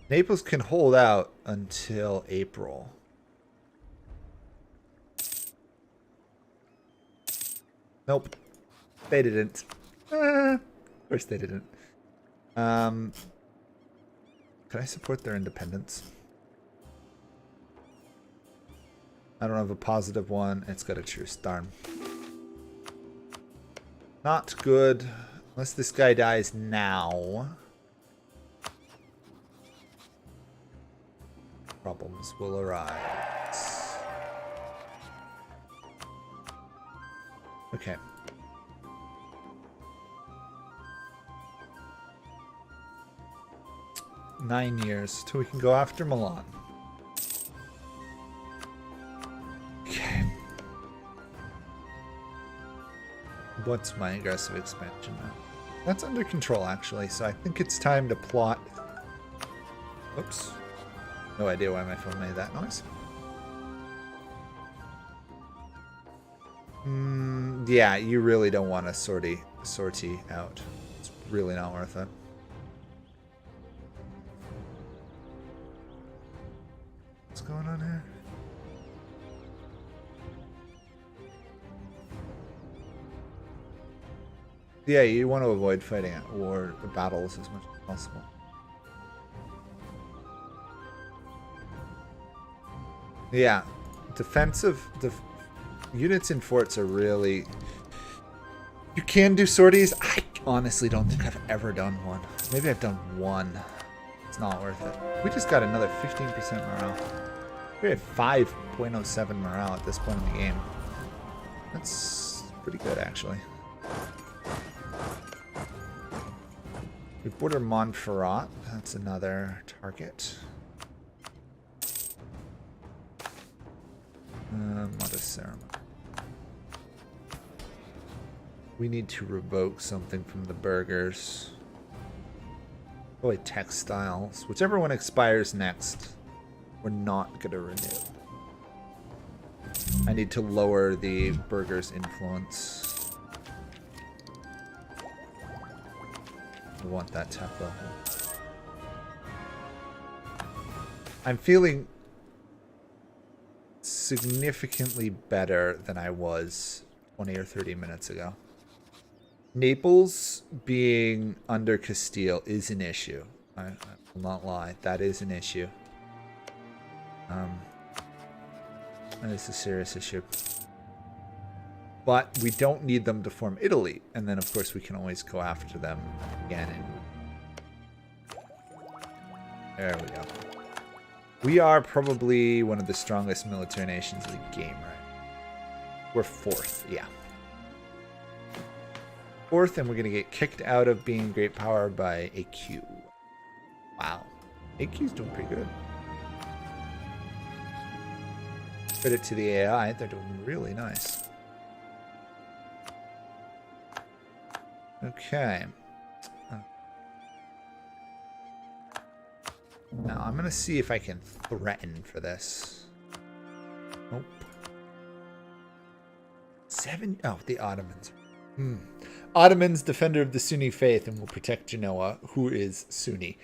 Naples can hold out until April. Nope. They didn't. Of course they didn't. Can I support their independence? I don't have a positive one. It's got a truce. Darn. Not good. Unless this guy dies now. Problems will arise. Okay. $9 years till we can go after Milan. What's my aggressive expansion now? That's under control, actually, so I think it's time to plot... Oops. No idea why my phone made that noise. Yeah, you really don't want a sortie out. It's really not worth it. What's going on here? Yeah, you want to avoid fighting at war battles as much as possible. Yeah, units in forts are really... You can do sorties. I honestly don't think I've ever done one. Maybe I've done one. It's not worth it. We just got another 15% morale. We have 5.07 morale at this point in the game. That's pretty good, actually. We border Montferrat. That's another target. Modest ceremony. We need to revoke something from the burghers. Probably textiles. Whichever one expires next, we're not going to renew. I need to lower the burghers' influence. I want that tech level. I'm feeling significantly better than I was 20 or 30 minutes ago. Naples being under Castile is an issue. I will not lie. That is an issue. That is a serious issue. But we don't need them to form Italy. And then, of course, we can always go after them again. There we go. We are probably one of the strongest military nations of the game, right? We're 4th, yeah. 4th, and we're going to get kicked out of being great power by AQ. Wow. AQ's doing pretty good. Credit to the AI, they're doing really nice. Okay. Now, I'm going to see if I can threaten for this. Nope. 7... Oh, the Ottomans. Ottomans, defender of the Sunni faith, and will protect Genoa, who is Sunni.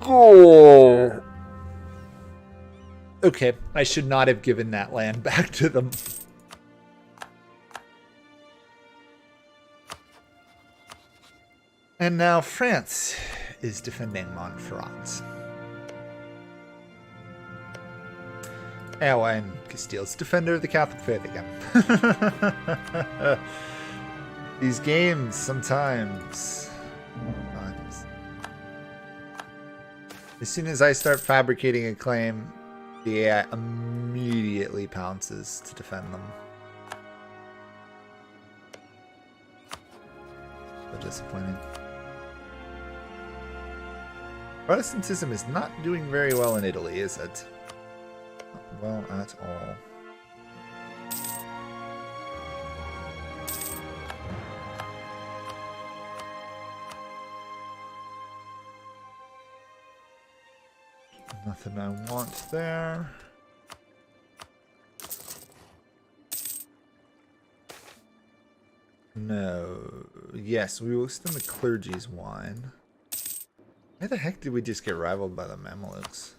Oh! Okay, I should not have given that land back to them. And now France is defending Montferrat. Oh, and Castile's defender of the Catholic faith again. These games sometimes. As soon as I start fabricating a claim, the AI immediately pounces to defend them. So disappointing. Protestantism is not doing very well in Italy, is it? Not well at all. Nothing I want there. No. Yes, we will extend the clergy's wine. Why the heck did we just get rivaled by the Mamelukes?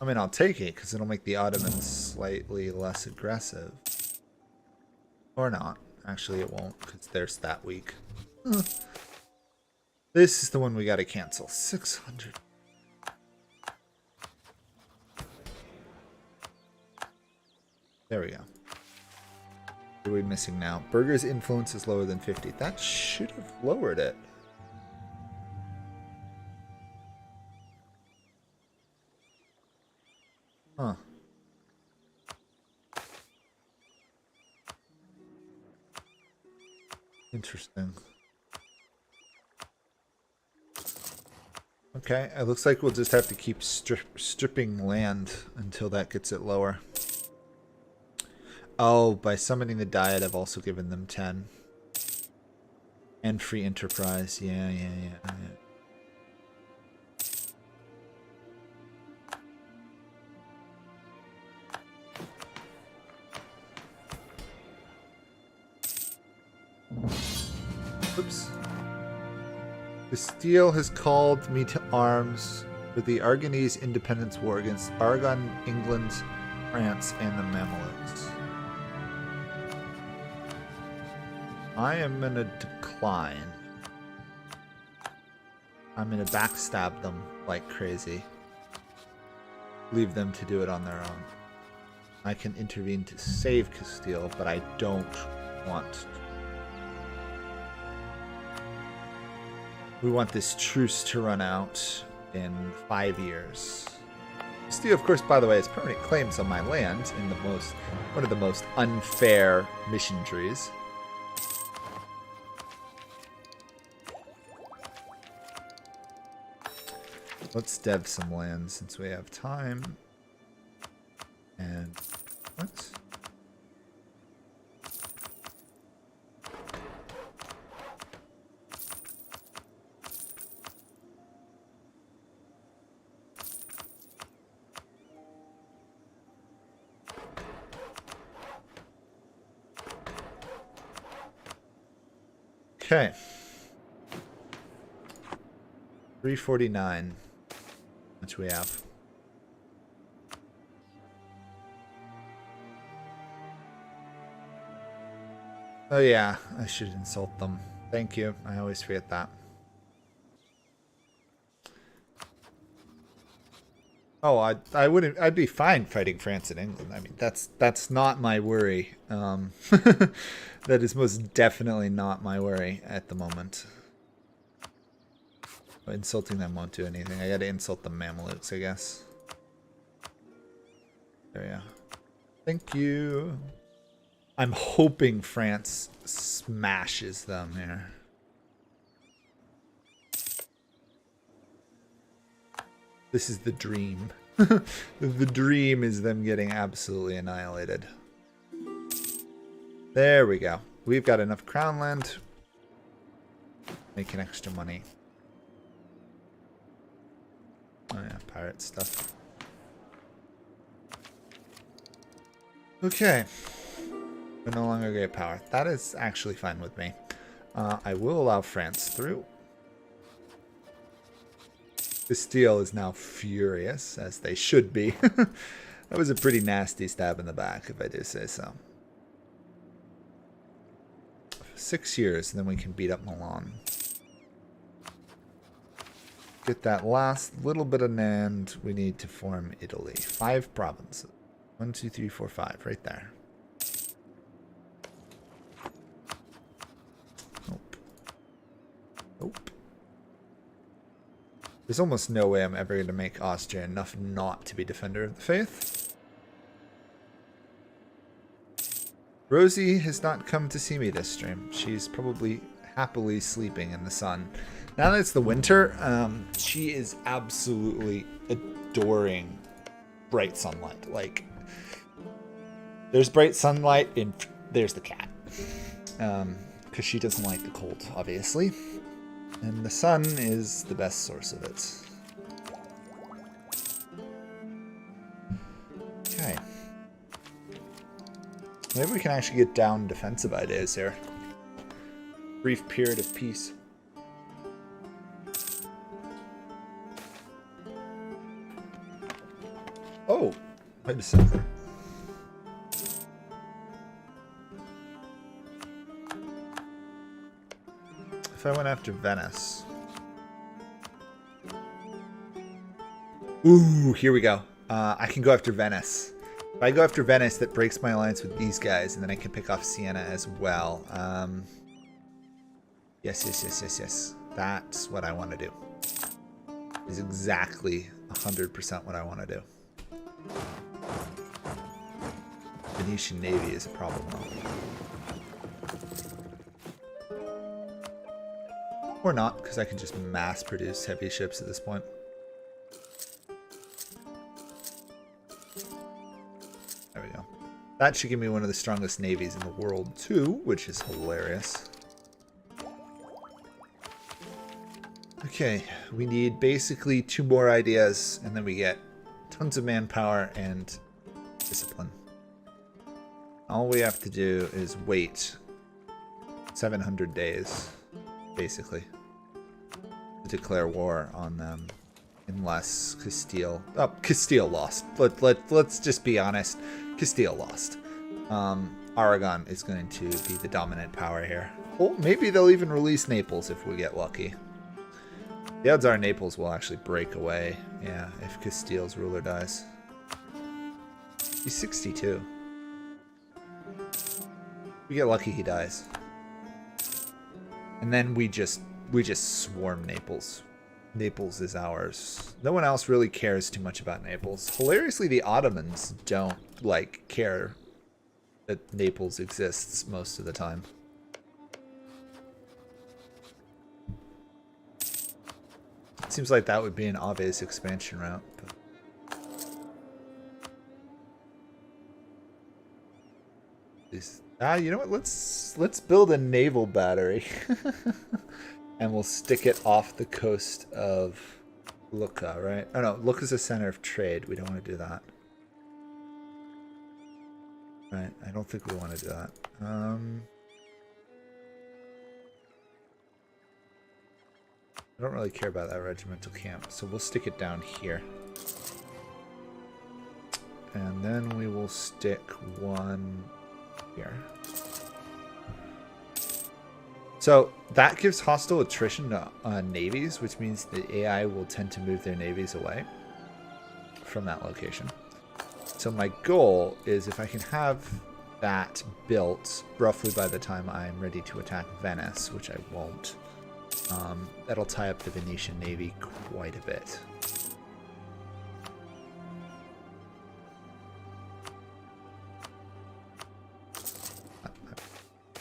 I mean, I'll take it, because it'll make the Ottomans slightly less aggressive. Or not. Actually, it won't, because they're that weak. This is the one we gotta cancel. 600. There we go. What are we missing now? Burger's influence is lower than 50. That should have lowered it. Huh. Interesting. Okay, it looks like we'll just have to keep stripping land until that gets it lower. Oh, by summoning the Diet, I've also given them 10. And free enterprise. Yeah. Oops. Castile has called me to arms for the Aragonese independence war against Aragon, England, France, and the Mamelukes. I am going to decline. I'm going to backstab them like crazy. Leave them to do it on their own. I can intervene to save Castile, but I don't want to. We want this truce to run out in 5 years. Castile, of course, by the way, has permanent claims on my land in one of the most unfair mission trees. Let's dev some land since we have time. And what? Okay. 349. Which we have. Oh yeah, I should insult them. Thank you. I always forget that. Oh, I wouldn't. I'd be fine fighting France and England. I mean, that's not my worry. That is most definitely not my worry at the moment. But insulting them won't do anything. I gotta insult the Mamelukes, I guess. There we go. Thank you. I'm hoping France smashes them here. This is the dream. The dream is them getting absolutely annihilated. There we go. We've got enough crown land. Making extra money. Oh yeah, pirate stuff. Okay. We no longer get power. That is actually fine with me. I will allow France through. Castile is now furious, as they should be. That was a pretty nasty stab in the back, if I do say so. 6 years, and then we can beat up Milan. Get that last little bit of land. We need to form Italy. 5 provinces. 1, 2, 3, 4, 5. Right there. Nope. Nope. There's almost no way I'm ever going to make Austria enough not to be Defender of the Faith. Rosie has not come to see me this stream. She's probably happily sleeping in the sun. Now that it's the winter, she is absolutely adoring bright sunlight. Like, there's bright sunlight and there's the cat. Because she doesn't like the cold, obviously. And the sun is the best source of it. Okay. Maybe we can actually get down defensive ideas here. Brief period of peace. Oh, wait a second. If I went after Venice. Ooh, here we go. I can go after Venice. If I go after Venice, that breaks my alliance with these guys, and then I can pick off Siena as well. Yes. That's what I want to do. Is exactly 100% what I want to do. Venetian Navy is a problem though. Or not, because I can just mass produce heavy ships at this point. There we go. That should give me one of the strongest navies in the world too, which is hilarious. Okay, we need basically 2 more ideas, and then we get tons of manpower and discipline. All we have to do is wait 700 days, basically, to declare war on them, unless Castile... Oh, Castile lost. Let's just be honest. Castile lost. Aragon is going to be the dominant power here. Oh, maybe they'll even release Naples if we get lucky. The odds are Naples will actually break away, yeah, if Castile's ruler dies. He's 62. We get lucky he dies. And then we just swarm Naples. Naples is ours. No one else really cares too much about Naples. Hilariously, the Ottomans don't, like, care that Naples exists most of the time. Seems like that would be an obvious expansion route. But... you know what? Let's build a naval battery, and we'll stick it off the coast of Lucca, right? Oh no, Lucca's a center of trade. We don't want to do that. Right? I don't think we want to do that. I don't really care about that regimental camp, so we'll stick it down here. And then we will stick one here. So that gives hostile attrition to navies, which means the AI will tend to move their navies away from that location. So my goal is if I can have that built roughly by the time I'm ready to attack Venice, which I won't. That'll tie up the Venetian navy quite a bit.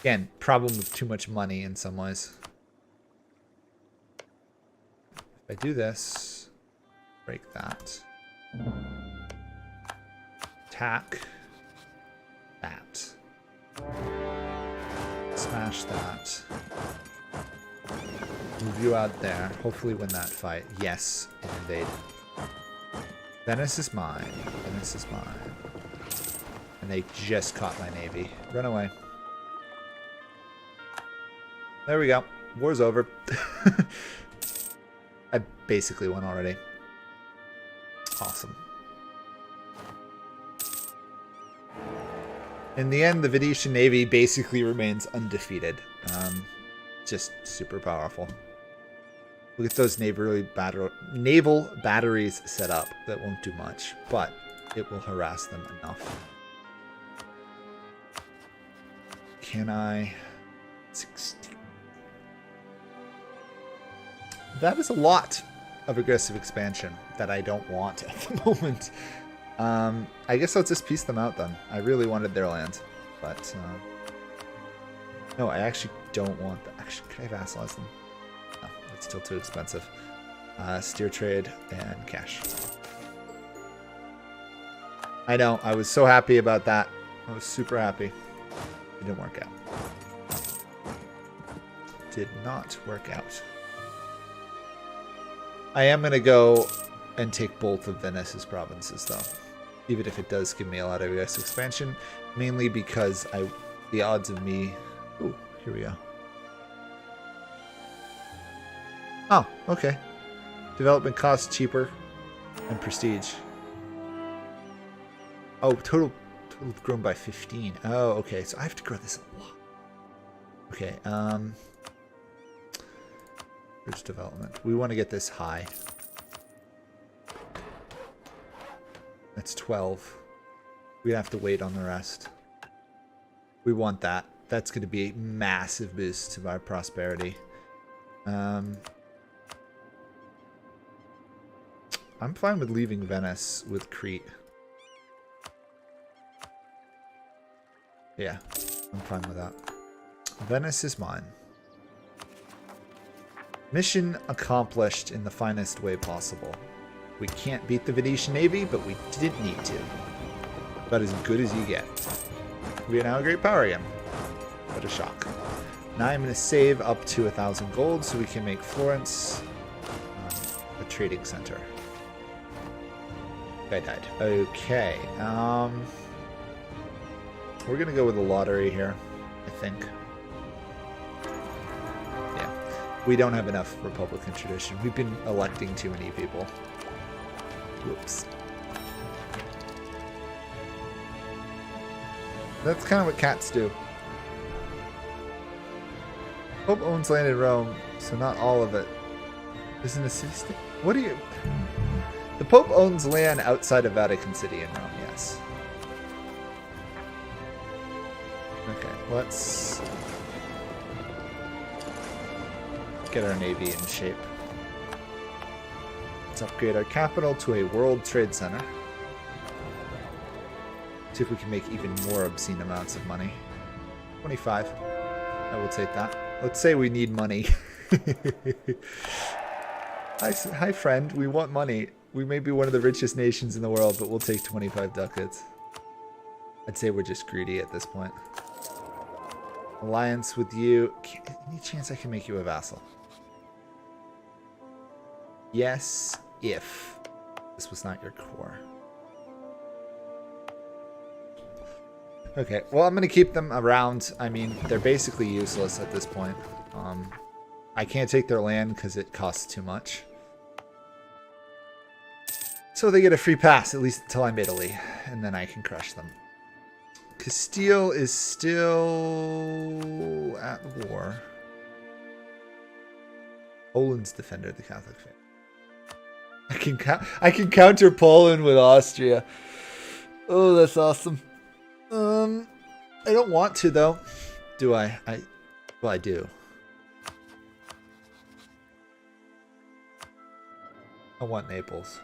Again, problem with too much money in some ways. If I do this, break that. Attack that. Smash that. Move you out there. Hopefully win that fight. Yes, invade. Venice is mine. Venice is mine. And they just caught my navy. Run away. There we go. War's over. I basically won already. Awesome. In the end, the Venetian navy basically remains undefeated. Just super powerful. We'll get those naval batteries set up. That won't do much, but it will harass them enough. Can I... 16. That is a lot of aggressive expansion that I don't want at the moment. I guess I'll just piece them out then. I really wanted their land, but no, I actually don't want that. Actually, can I vassalize them? No, it's still too expensive. Steer trade and cash. I know, I was so happy about that. I was super happy. It didn't work out. Did not work out. I am going to go and take both of Venice's provinces, though. Even if it does give me a lot of US expansion. Mainly because the odds of me... Ooh, here we go. Oh, okay. Development cost cheaper. And prestige. Oh, total grown by 15. Oh, okay. So I have to grow this a lot. Okay, bridge development. We want to get this high. That's 12. We have to wait on the rest. We want that. That's going to be a massive boost to our prosperity. I'm fine with leaving Venice with Crete. Yeah, I'm fine with that. Venice is mine. Mission accomplished in the finest way possible. We can't beat the Venetian Navy, but we didn't need to. About as good as you get. We are now a great power again. What a shock. Now I'm going to save up to 1,000 gold so we can make Florence a trading center. Guy died. Okay. We're going to go with the lottery here, I think. Yeah. We don't have enough Republican tradition. We've been electing too many people. Whoops. That's kind of what cats do. Pope owns land in Rome, so not all of it. Isn't a city-state? What do you... The Pope owns land outside of Vatican City in Rome, yes. Okay, let's get our navy in shape. Let's upgrade our capital to a World Trade Center. See if we can make even more obscene amounts of money. 25. I will take that. Let's say we need money. Hi, friend. We want money. We may be one of the richest nations in the world, but we'll take 25 ducats. I'd say we're just greedy at this point. Alliance with you. Any chance I can make you a vassal? Yes, if this was not your core. Okay, well, I'm going to keep them around. I mean, they're basically useless at this point. I can't take their land because it costs too much. So they get a free pass, at least until I'm Italy, and then I can crush them. Castile is still at war. Poland's defender, the Catholic faith. I can counter Poland with Austria. Oh, that's awesome. I don't want to though. Do I? Well, I do. I want Naples.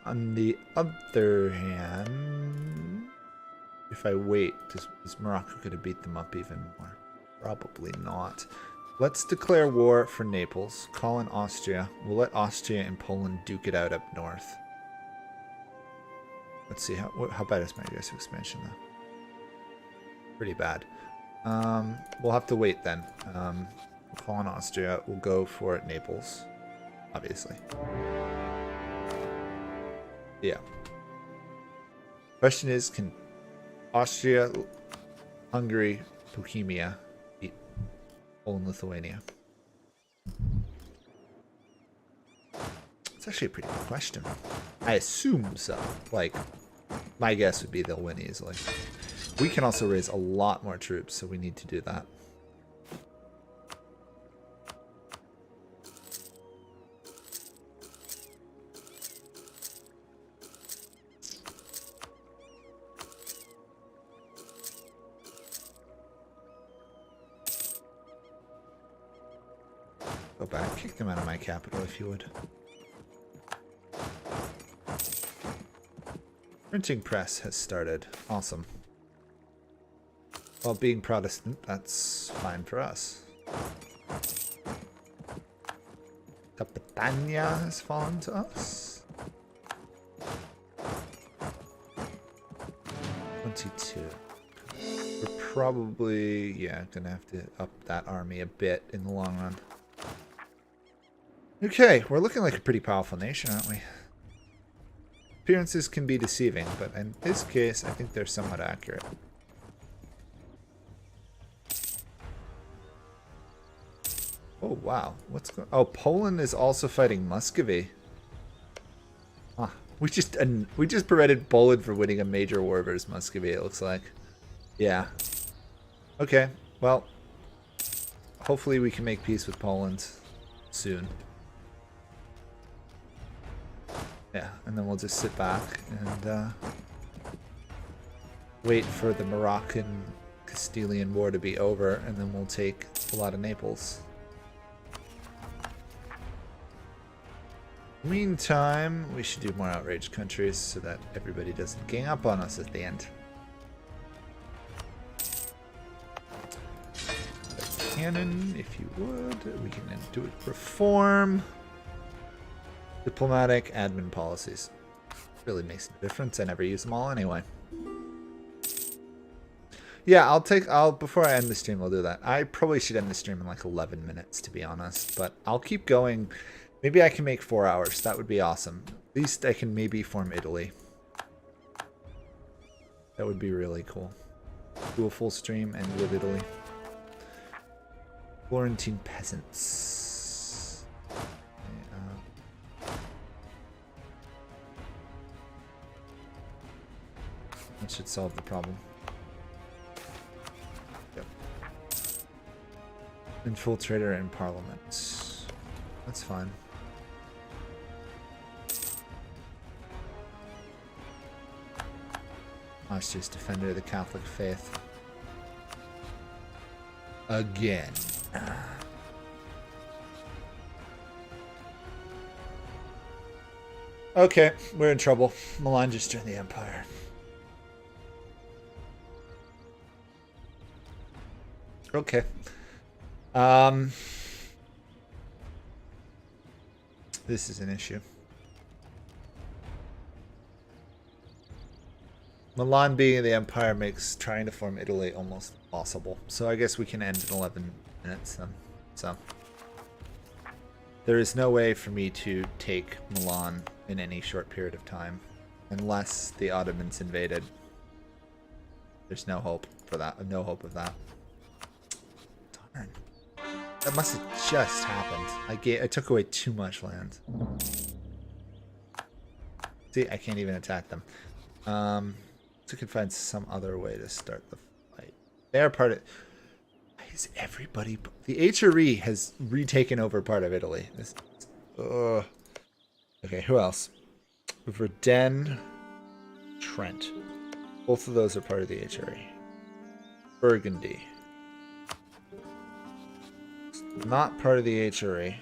On the other hand, if I wait, is Morocco going to beat them up even more? Probably not. Let's declare war for Naples. Call in Austria. We'll let Austria and Poland duke it out up north. Let's see, how bad is my aggressive expansion though? Pretty bad. We'll have to wait then. We'll call on Austria. We'll go for Naples, obviously. Yeah. Question is, can Austria, Hungary, Bohemia beat Poland, Lithuania? It's actually a pretty good question. I assume so. Like, my guess would be they'll win easily. We can also raise a lot more troops, so we need to do that. Go back, kick them out of my capital if you would. Printing press has started. Awesome. Well, being Protestant, that's fine for us. Capitania has fallen to us. 22. We're probably, yeah, gonna have to up that army a bit in the long run. Okay, we're looking like a pretty powerful nation, aren't we? Appearances can be deceiving, but in this case, I think they're somewhat accurate. Oh, wow. What's going on? Oh, Poland is also fighting Muscovy. Huh. We just prevented Poland from winning a major war versus Muscovy, it looks like. Yeah. Okay, well, hopefully we can make peace with Poland soon. Yeah, and then we'll just sit back and wait for the Moroccan-Castilian War to be over, and then we'll take a lot of Naples. Meantime, we should do more outraged countries so that everybody doesn't gang up on us at the end. Cannon, if you would. We can then do it. Reform. Diplomatic admin policies. Really makes no difference. I never use them all anyway. Yeah, before I end the stream, I'll do that. I probably should end the stream in like 11 minutes, to be honest. But I'll keep going. Maybe I can make 4 hours. That would be awesome. At least I can maybe form Italy. That would be really cool. Do a full stream and with Italy. Florentine peasants. Okay, that should solve the problem. Infiltrator in Parliament. That's fine. Austria's defender of the Catholic faith. Again. Okay, we're in trouble. Milan just joined the Empire. Okay. This is an issue. Milan being in the Empire makes trying to form Italy almost impossible. So I guess we can end in 11 minutes then. So there is no way for me to take Milan in any short period of time unless the Ottomans invaded. There's no hope for that. No hope of that. Darn. That must have just happened. I took away too much land. See, I can't even attack them. So we can find some other way to start the fight. They are part of... Why is everybody... The HRE has retaken over part of Italy. Okay, who else? Verden, Trent. Both of those are part of the HRE. Burgundy. Not part of the HRE.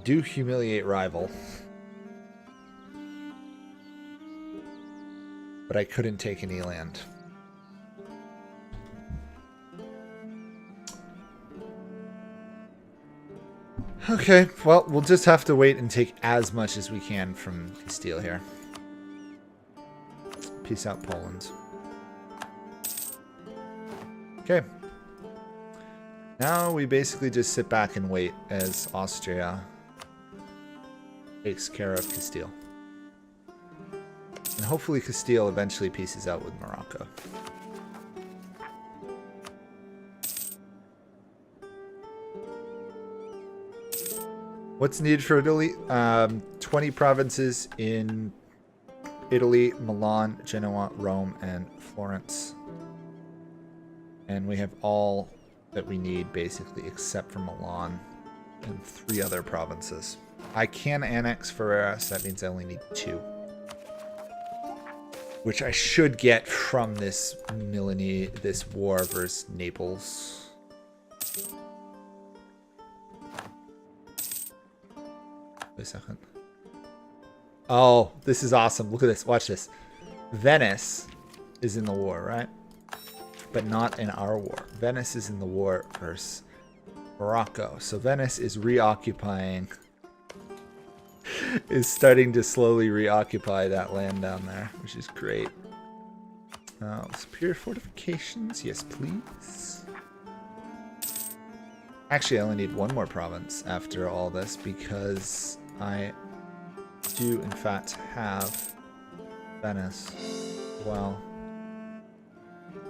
Do humiliate rival. But I couldn't take any land. Okay, well, we'll just have to wait and take as much as we can from Castile here. Peace out, Poland. Okay. Now we basically just sit back and wait as Austria takes care of Castile. And hopefully Castile eventually pieces out with Morocco. What's needed for Italy? 20 provinces in Italy, Milan, Genoa, Rome, and Florence. And we have all that we need, basically, except for Milan and 3 other provinces. I can annex Ferrara, so that means I only need 2. Which I should get from this this war versus Naples. Wait a second. Oh, this is awesome. Look at this. Watch this. Venice is in the war, right? But not in our war. Venice is in the war versus Morocco. So Venice is reoccupying... is starting to slowly reoccupy that land down there, which is great. Superior fortifications, yes please. Actually, I only need 1 more province after all this because I do in fact have Venice. Well,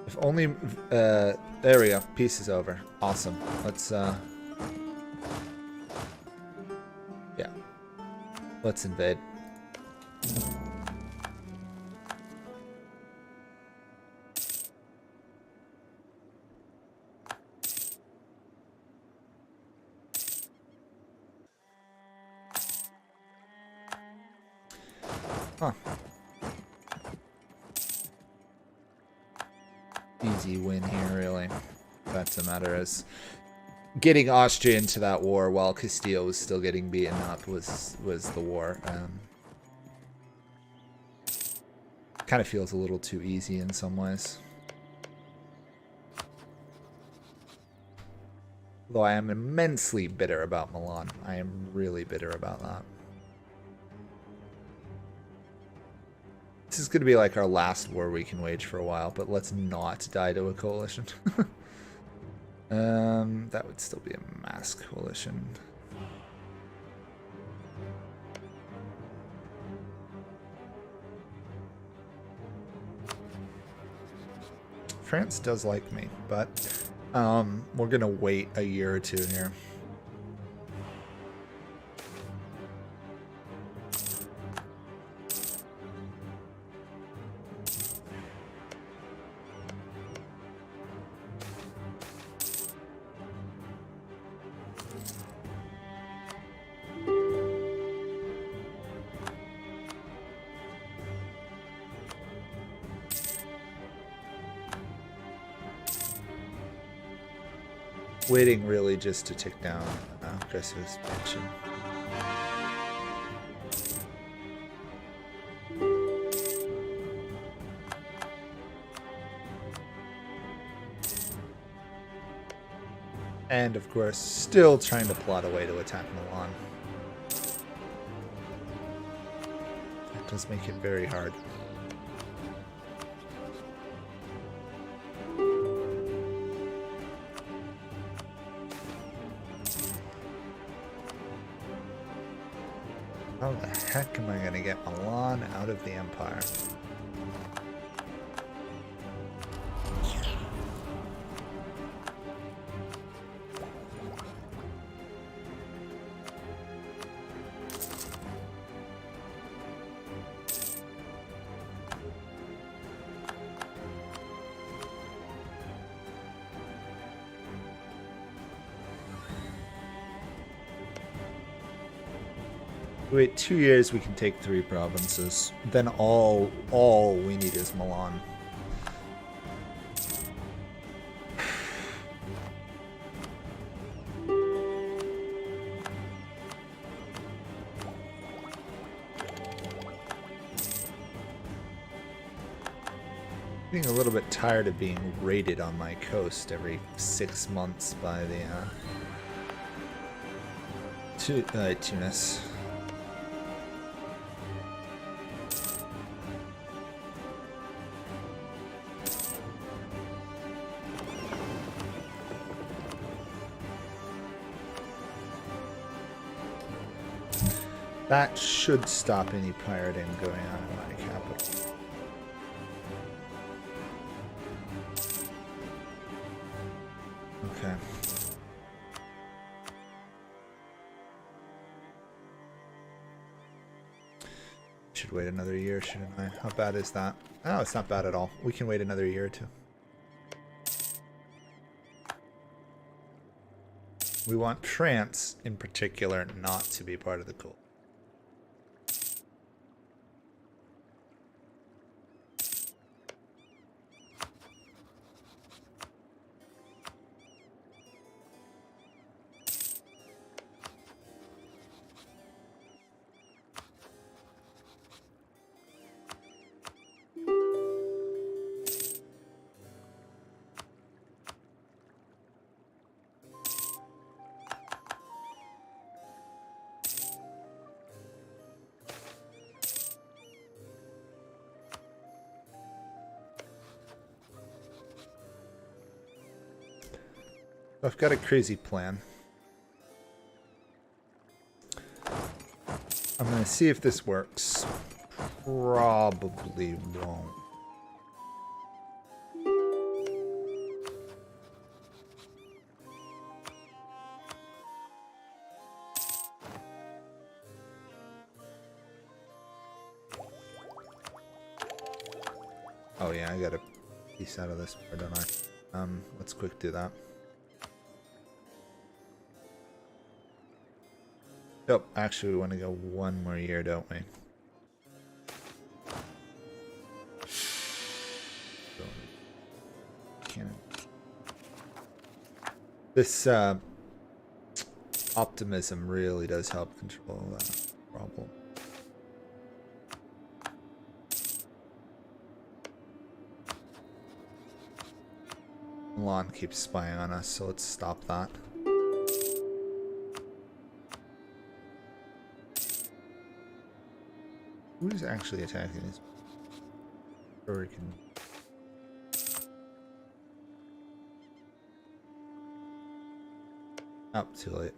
if only there we go. Peace is over. Awesome. Let's yeah. Let's invade. Huh. Easy win here, really. That's a matter as getting Austria into that war while Castile was still getting beaten up was the war. Kind of feels a little too easy in some ways. Though I am immensely bitter about Milan. I am really bitter about that. This is going to be like our last war we can wage for a while, but let's not die to a coalition. That would still be a mass coalition. France does like me, but we're going to wait a year or two here. Waiting really just to tick down aggressive expansion. And of course, still trying to plot a way to attack Milan. That does make it very hard. How the heck am I going to get Milan out of the Empire? Wait 2 years, we can take 3 provinces. Then all we need is Milan. Getting a little bit tired of being raided on my coast every 6 months by the Tunis. That should stop any pirating going on in my capital. Okay. Should wait another year, shouldn't I? How bad is that? Oh, it's not bad at all. We can wait another year or two. We want France, in particular, not to be part of the coalition. I've got a crazy plan. I'm going to see if this works. Probably won't. Oh yeah, I got a piece out of this, don't I? Let's quick do that. Nope, actually we want to go 1 more year, don't we? This optimism really does help control that problem. Milan keeps spying on us, so let's stop that. Who's actually attacking this? Or we can... Oh, too late.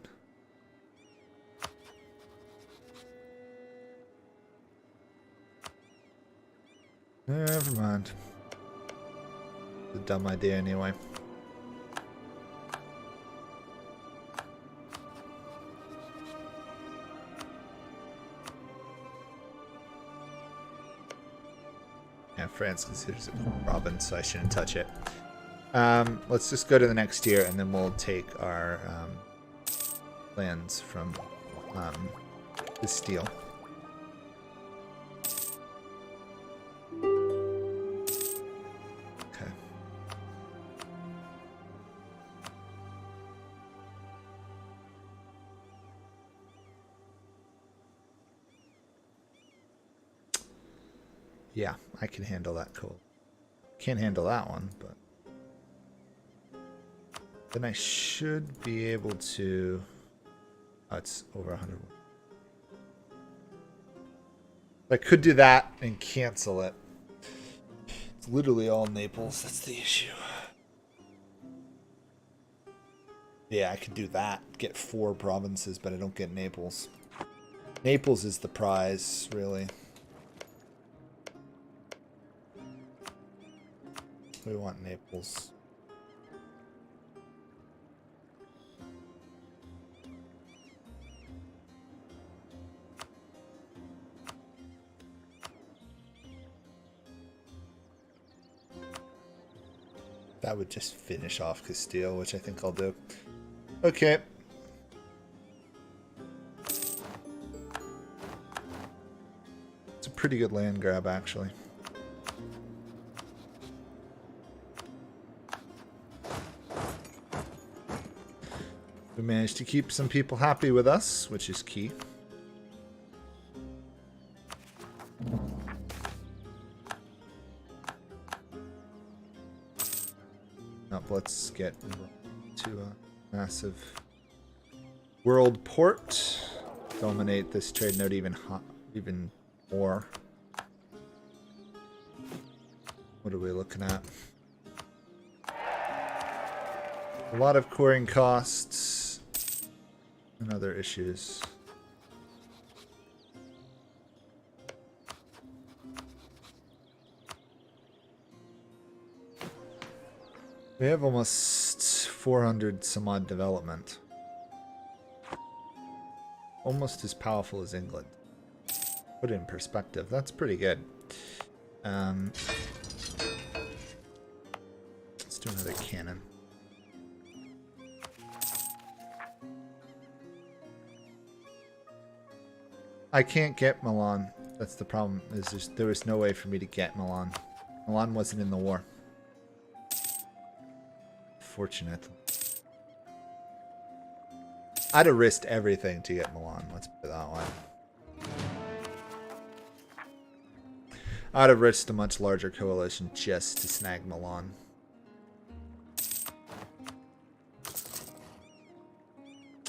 Never mind. It's a dumb idea anyway. Yeah, France considers it a province, so I shouldn't touch it. Let's just go to the next tier, and then we'll take our lands from the steel. Okay. Yeah, I can handle that coal. Can't handle that one, but then I should be able to. Oh, it's over 100. I could do that and cancel it. It's literally all Naples. That's the issue. Yeah, I could do that. Get 4 provinces, but I don't get Naples. Naples is the prize, really. We want Naples. That would just finish off Castile, which I think I'll do. Okay. It's a pretty good land grab, actually. We managed to keep some people happy with us, which is key. Let's get to a massive world port. Dominate this trade node even more. What are we looking at? A lot of coring costs and other issues. We have almost 400 some odd development. Almost as powerful as England. Put it in perspective, that's pretty good. Let's do another cannon. I can't get Milan. That's the problem. There was no way for me to get Milan. Milan wasn't in the war. Fortunate. I'd have risked everything to get Milan, let's put it that way. I'd have risked a much larger coalition just to snag Milan.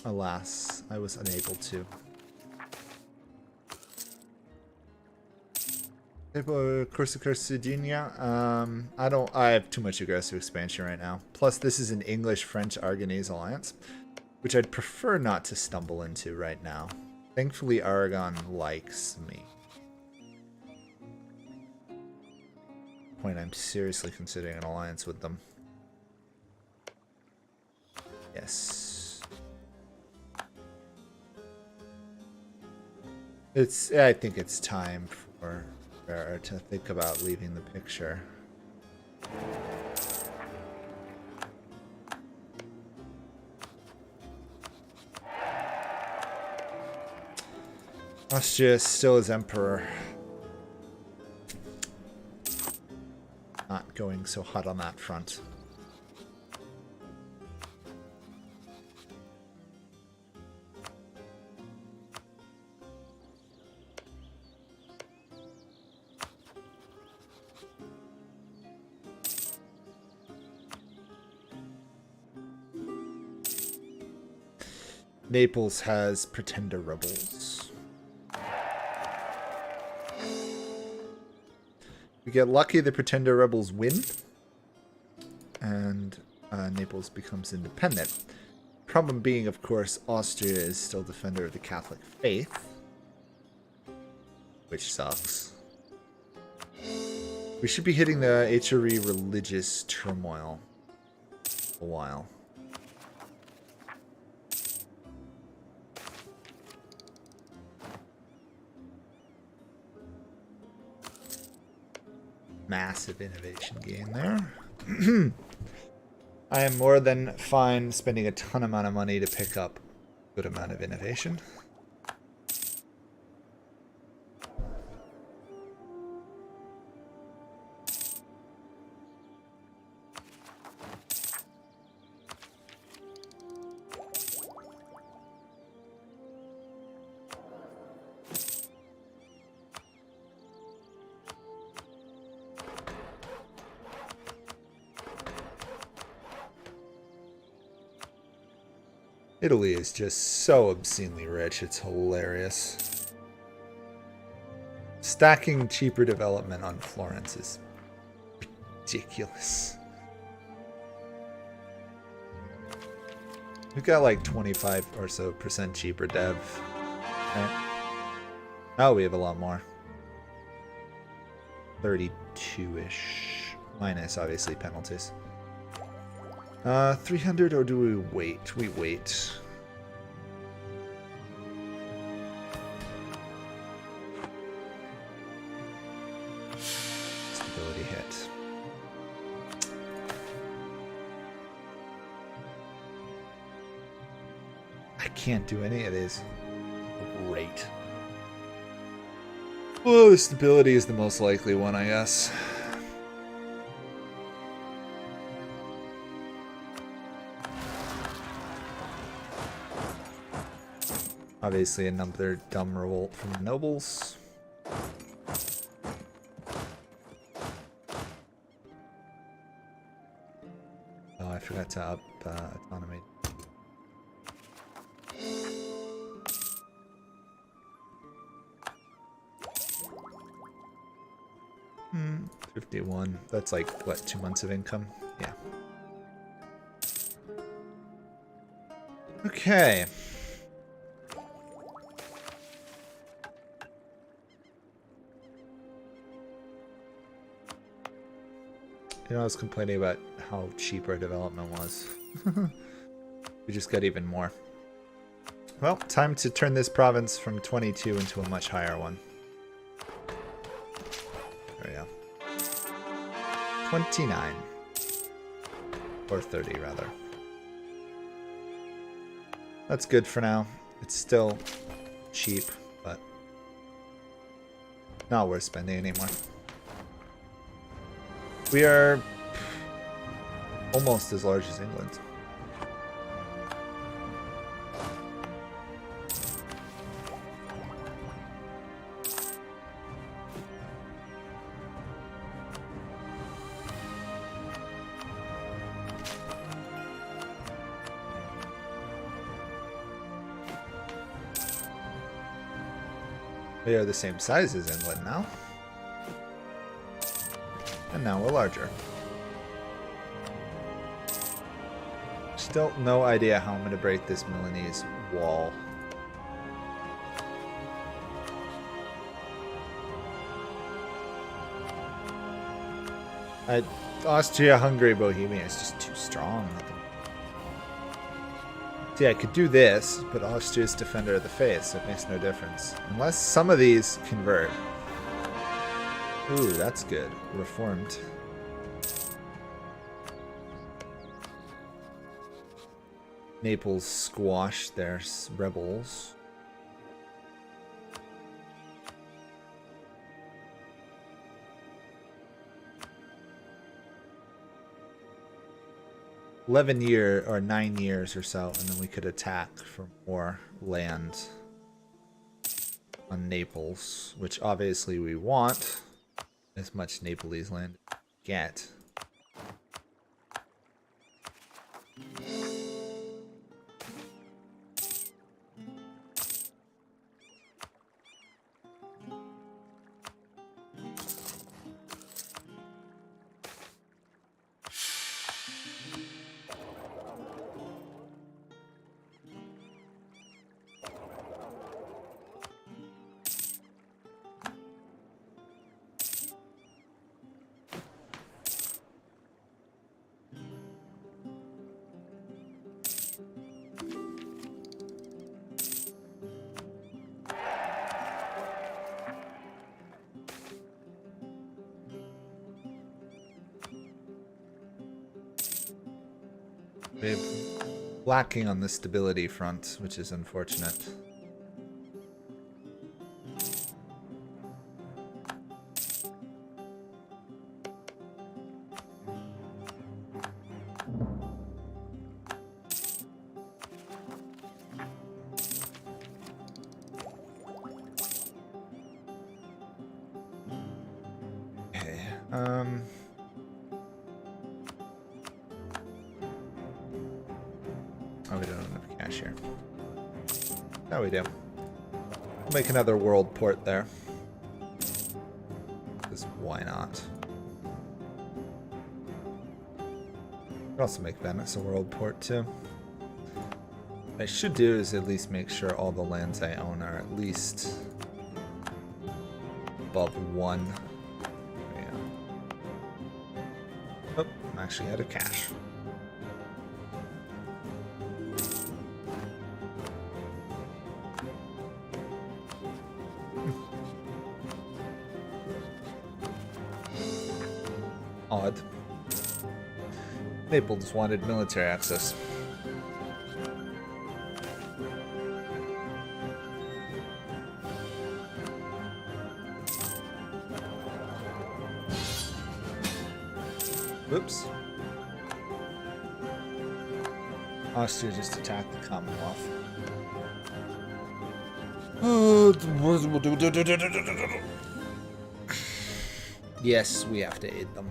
Alas, I was unable to. Corsica, Sardinia. I have too much aggressive expansion right now. Plus, this is an English-French Aragonese alliance, which I'd prefer not to stumble into right now. Thankfully, Aragon likes me. Point, I'm seriously considering an alliance with them. Yes. I think it's time for to think about leaving the picture. Austria still is emperor. Not going so hot on that front. Naples has pretender rebels. get lucky, the Pretender rebels win. And Naples becomes independent. Problem being, of course, Austria is still defender of the Catholic faith. Which sucks. We should be hitting the HRE religious turmoil a while. Massive innovation gain there. I am more than fine spending a ton amount of money to pick up a good amount of innovation. Italy is just so obscenely rich, it's hilarious. Stacking cheaper development on Florence is ridiculous. We've got like 25 or so % cheaper dev. Right? Oh, we have a lot more. 32-ish. Minus, obviously, penalties. 300, or do we wait? We wait. Stability hit. I can't do any of these. Great. Oh, the stability is the most likely one, I guess. Obviously another dumb revolt from the nobles. Oh, I forgot to up autonomy. Hmm, 51. That's like, what, 2 months of income? Yeah. Okay. You know, I was complaining about how cheap our development was. We just got even more. Well, time to turn this province from 22 into a much higher one. There we go. 29. Or 30, rather. That's good for now. It's still cheap, but not worth spending anymore. We are almost as large as England. We are the same size as England now. And now we're larger. Still no idea how I'm going to break this Milanese wall. Austria, Hungary, Bohemia is just too strong. See, I could do this, but Austria's defender of the faith, so it makes no difference. Unless some of these convert. Ooh, that's good. Reformed. Naples squashed their rebels. or 9 years or so, and then we could attack for more land on Naples, which obviously we want. As much Naples land as we get. We're lacking on the stability front, which is unfortunate. Oh, we don't have enough cash here. No, we do. We'll make another world port there. Because why not? We'll also make Venice a world port too. What I should do is at least make sure all the lands I own are at least above 1. Oh, I'm actually out of cash. Odd. Naples wanted military access. Whoops. Austria just attacked the Commonwealth. Yes, we have to aid them.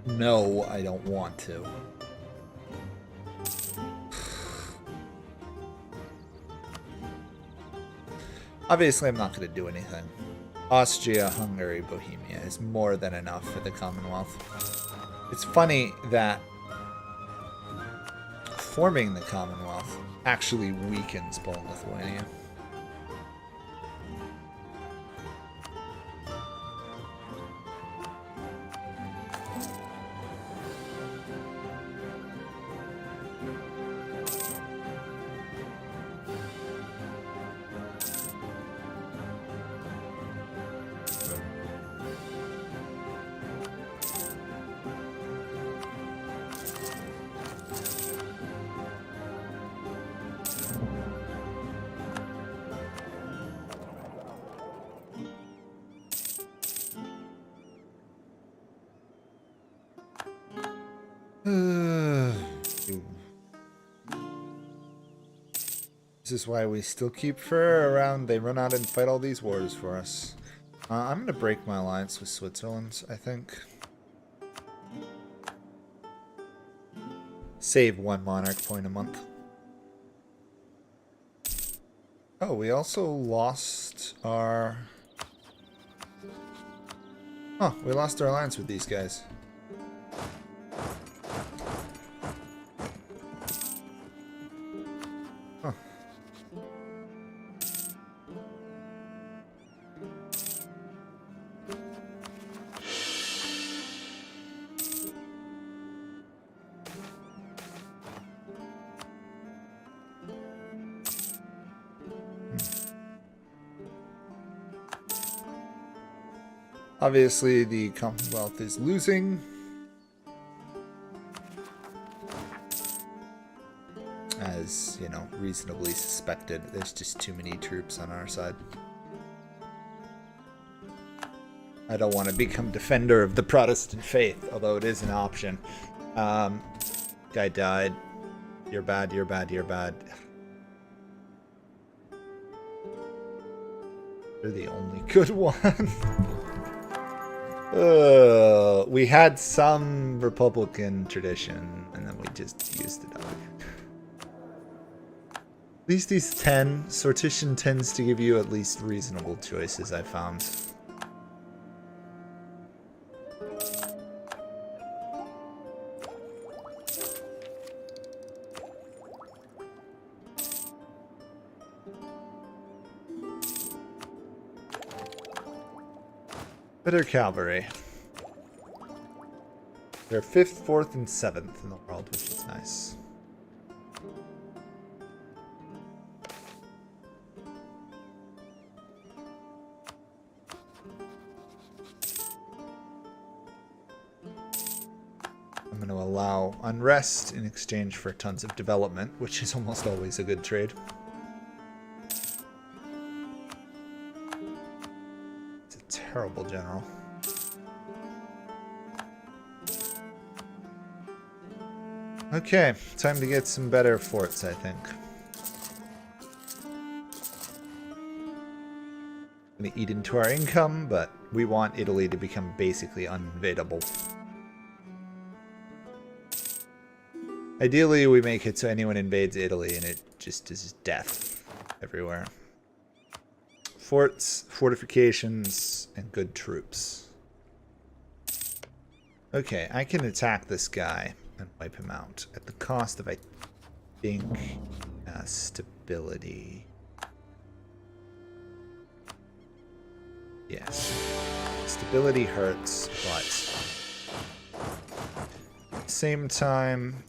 No, I don't want to. Obviously, I'm not going to do anything. Austria, Hungary, Bohemia is more than enough for the Commonwealth. It's funny that forming the Commonwealth actually weakens Poland and Lithuania. This is why we still keep fur around. They run out and fight all these wars for us. I'm going to break my alliance with Switzerland, I think. Save 1 monarch point a month. Oh, we also lost our... Oh, we lost our alliance with these guys. Huh. Obviously, the Commonwealth is losing. As, you know, reasonably suspected. There's just too many troops on our side. I don't want to become defender of the Protestant faith, although it is an option. Guy died. You're bad, you're bad, you're bad. You're the only good one. We had some Republican tradition, and then we just used it up. At least these 10, sortition tends to give you at least reasonable choices, I found. Better cavalry. They're 5th, 4th, and 7th in the world, which is nice. I'm going to allow unrest in exchange for tons of development, which is almost always a good trade. It's a terrible general. Okay, time to get some better forts, I think. Gonna eat into our income, but we want Italy to become basically uninvadable. Ideally, we make it so anyone invades Italy and it just is death everywhere. Forts, fortifications, and good troops. Okay, I can attack this guy and wipe him out at the cost of, I think, stability. Yes. Stability hurts, but at the same time,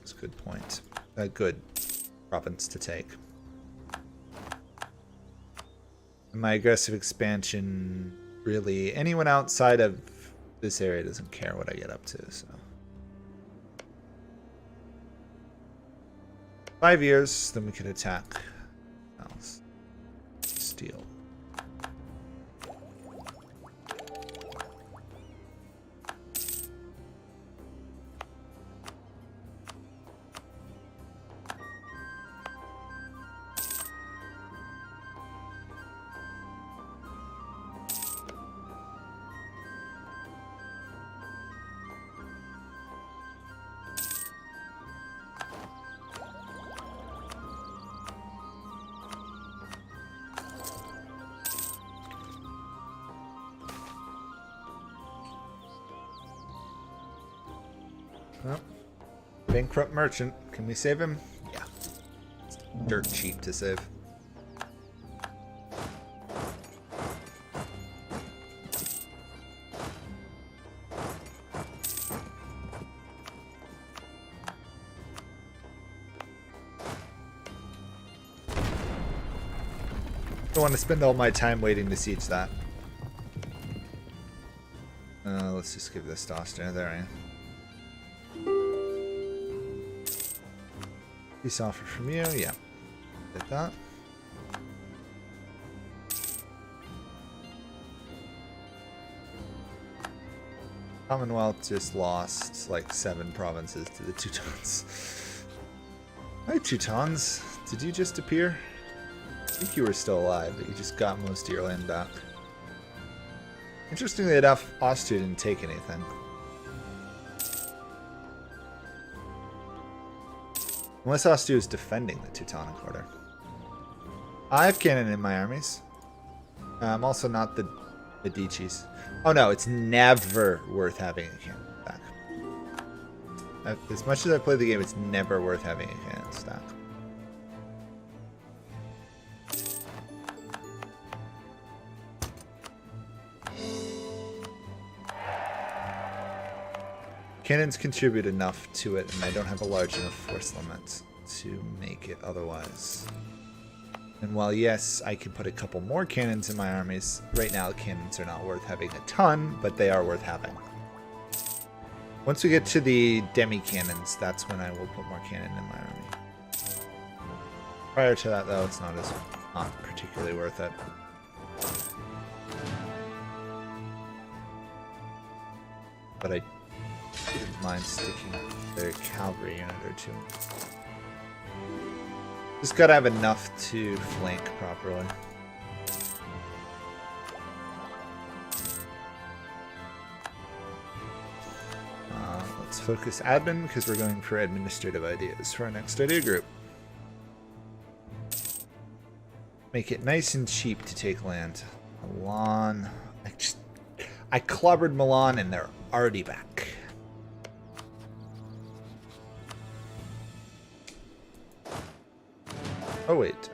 it's a good point. A good province to take. And my aggressive expansion, really, anyone outside of this area doesn't care what I get up to, so. 5 years, then we could attack. Else. Steel. Oh. Bankrupt merchant. Can we save him? Yeah. It's dirt cheap to save. Don't want to spend all my time waiting to siege that. Let's just give this to Austria. There I am. Peace offer from you, yeah. Did that. Commonwealth just lost like 7 provinces to the Teutons. Hi Teutons, did you just appear? I think you were still alive, but you just got most of your land back. Interestingly enough, Austria didn't take anything. Unless Austria is defending the Teutonic Order. I have cannon in my armies. I'm also not the Medicis. Oh no, it's never worth having a cannon stack. As much as I play the game, it's never worth having a cannon stack. Cannons contribute enough to it, and I don't have a large enough force limit to make it otherwise. And while yes, I can put a couple more cannons in my armies, right now cannons are not worth having a ton, but they are worth having. Once we get to the demi-cannons, that's when I will put more cannon in my army. Prior to that though, it's not particularly worth it. But I didn't mind sticking their cavalry unit or two. Just gotta have enough to flank properly. Let's focus admin because we're going for administrative ideas for our next idea group. Make it nice and cheap to take land. Milan. I clobbered Milan and they're already back. Oh wait,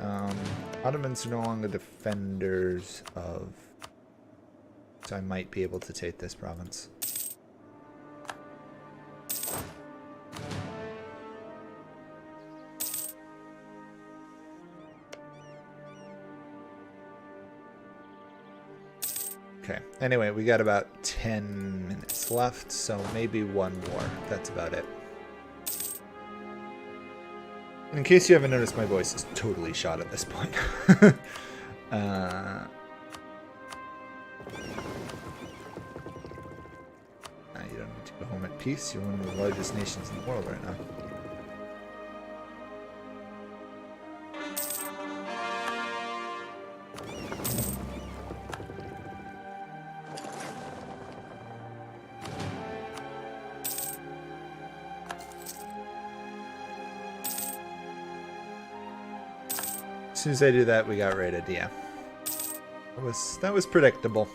Ottomans are no longer defenders of, so I might be able to take this province. Okay. Anyway, we got about 10 minutes left, so maybe one more. That's about it. In case you haven't noticed, my voice is totally shot at this point. You don't need to go home at peace. You're one of the largest nations in the world right now. As soon as I do that, we got raided. Yeah, that was predictable.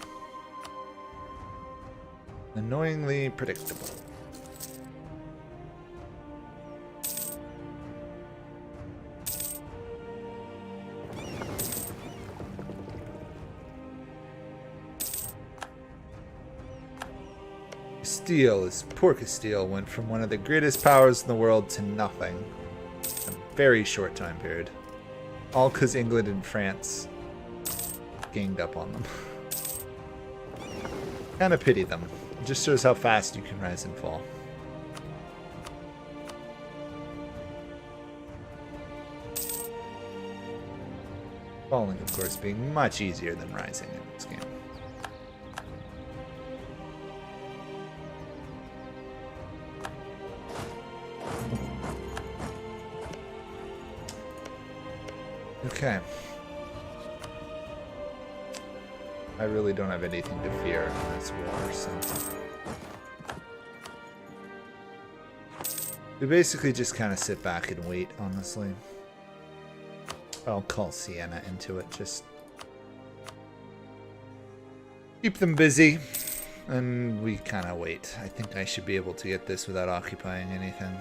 Annoyingly predictable. Poor Castile went from one of the greatest powers in the world to nothing in a very short time period. All because England and France ganged up on them. Kind of pity them. It just shows how fast you can rise and fall. Falling, of course, being much easier than rising in this game. Okay. I really don't have anything to fear in this war, so... we basically just kind of sit back and wait, honestly. I'll call Siena into it, just... keep them busy, and we kind of wait. I think I should be able to get this without occupying anything.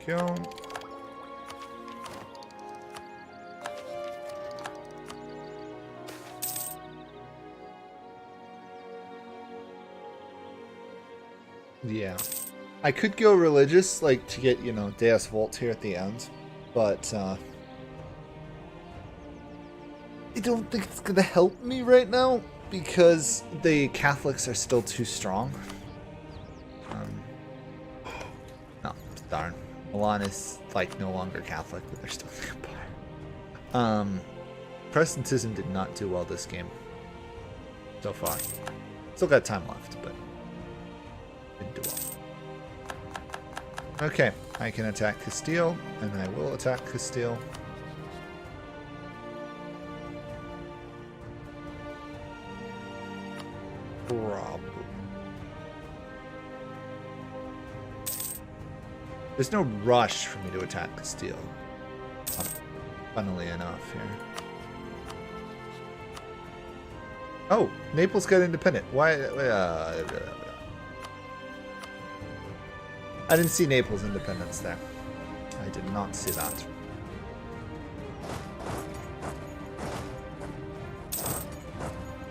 Go. Yeah. I could go religious, like, to get, you know, Deus Vult here at the end, but, I don't think it's gonna help me right now, because the Catholics are still too strong. No, darn. Milan is, like, no longer Catholic, but they're still the Empire. Protestantism did not do well this game. So far. Still got time left, but didn't do well. Okay, I can attack Castile, and I will attack Castile. Probably. There's no rush for me to attack Castile. Funnily enough, here. Oh, Naples got independent. Why? I didn't see Naples' independence there. I did not see that.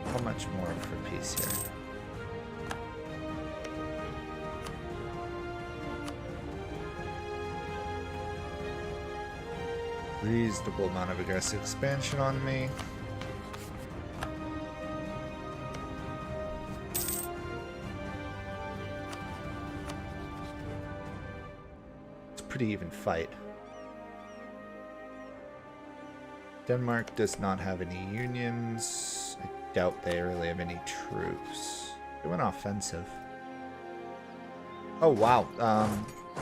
How much more for peace here? Reasonable amount of aggressive expansion on me. It's a pretty even fight. Denmark does not have any unions. I doubt they really have any troops. They went offensive. Oh wow.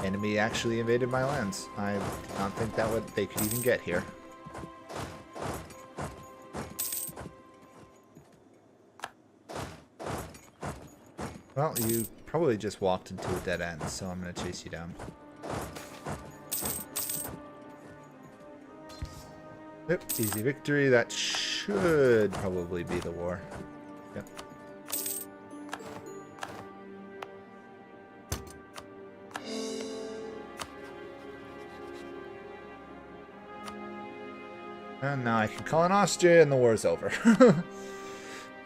Enemy actually invaded my lands. I did not think that they could even get here. Well, you probably just walked into a dead end, so I'm going to chase you down. Yep, easy victory. That should probably be the war. Yep. And now I can call in Austria and the war's over.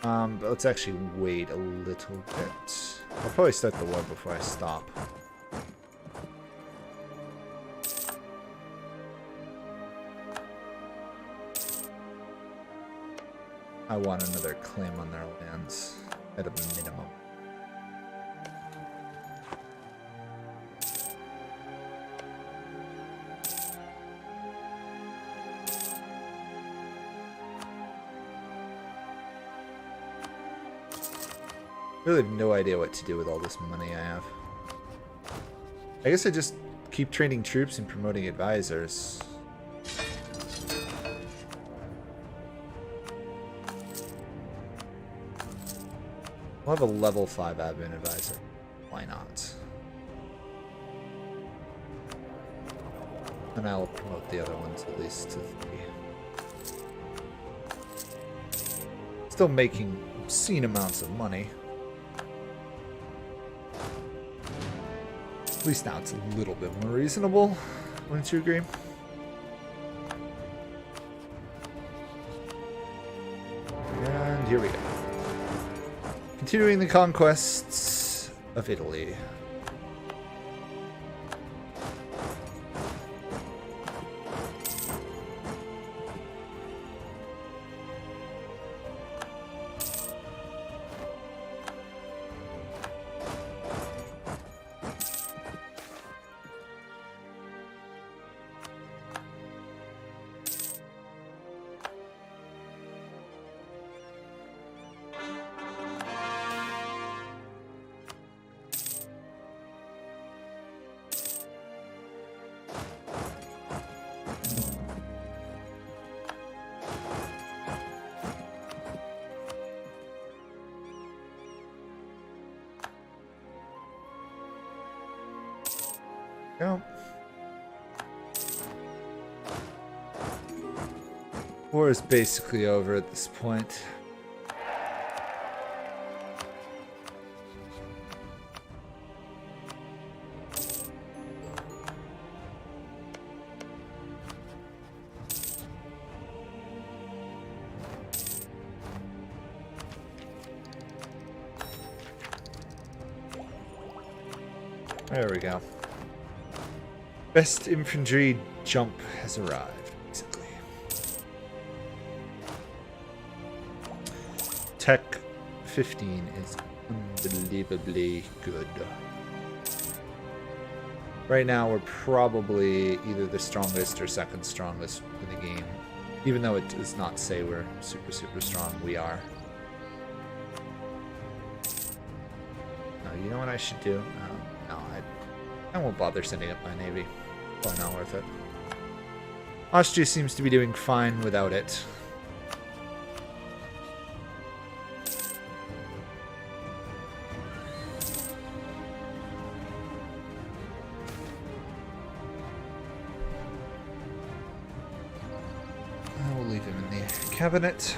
But let's actually wait a little bit. I'll probably start the war before I stop. I want another claim on their lands at a minimum. Really have no idea what to do with all this money I have. I guess I just keep training troops and promoting advisors. I'll have a level 5 admin advisor. Why not? And I'll promote the other ones at least to 3. Still making obscene amounts of money. At least now it's a little bit more reasonable. Wouldn't you agree? And here we go. Continuing the conquests of Italy. Go. War is basically over at this point. There we go. Best infantry jump has arrived, basically. Tech 15 is unbelievably good. Right now, we're probably either the strongest or second strongest in the game. Even though it does not say we're super, super strong, we are. No, you know what I should do? No, I won't bother sending up my navy. Probably not worth it. Austria seems to be doing fine without it. I will leave him in the cabinet.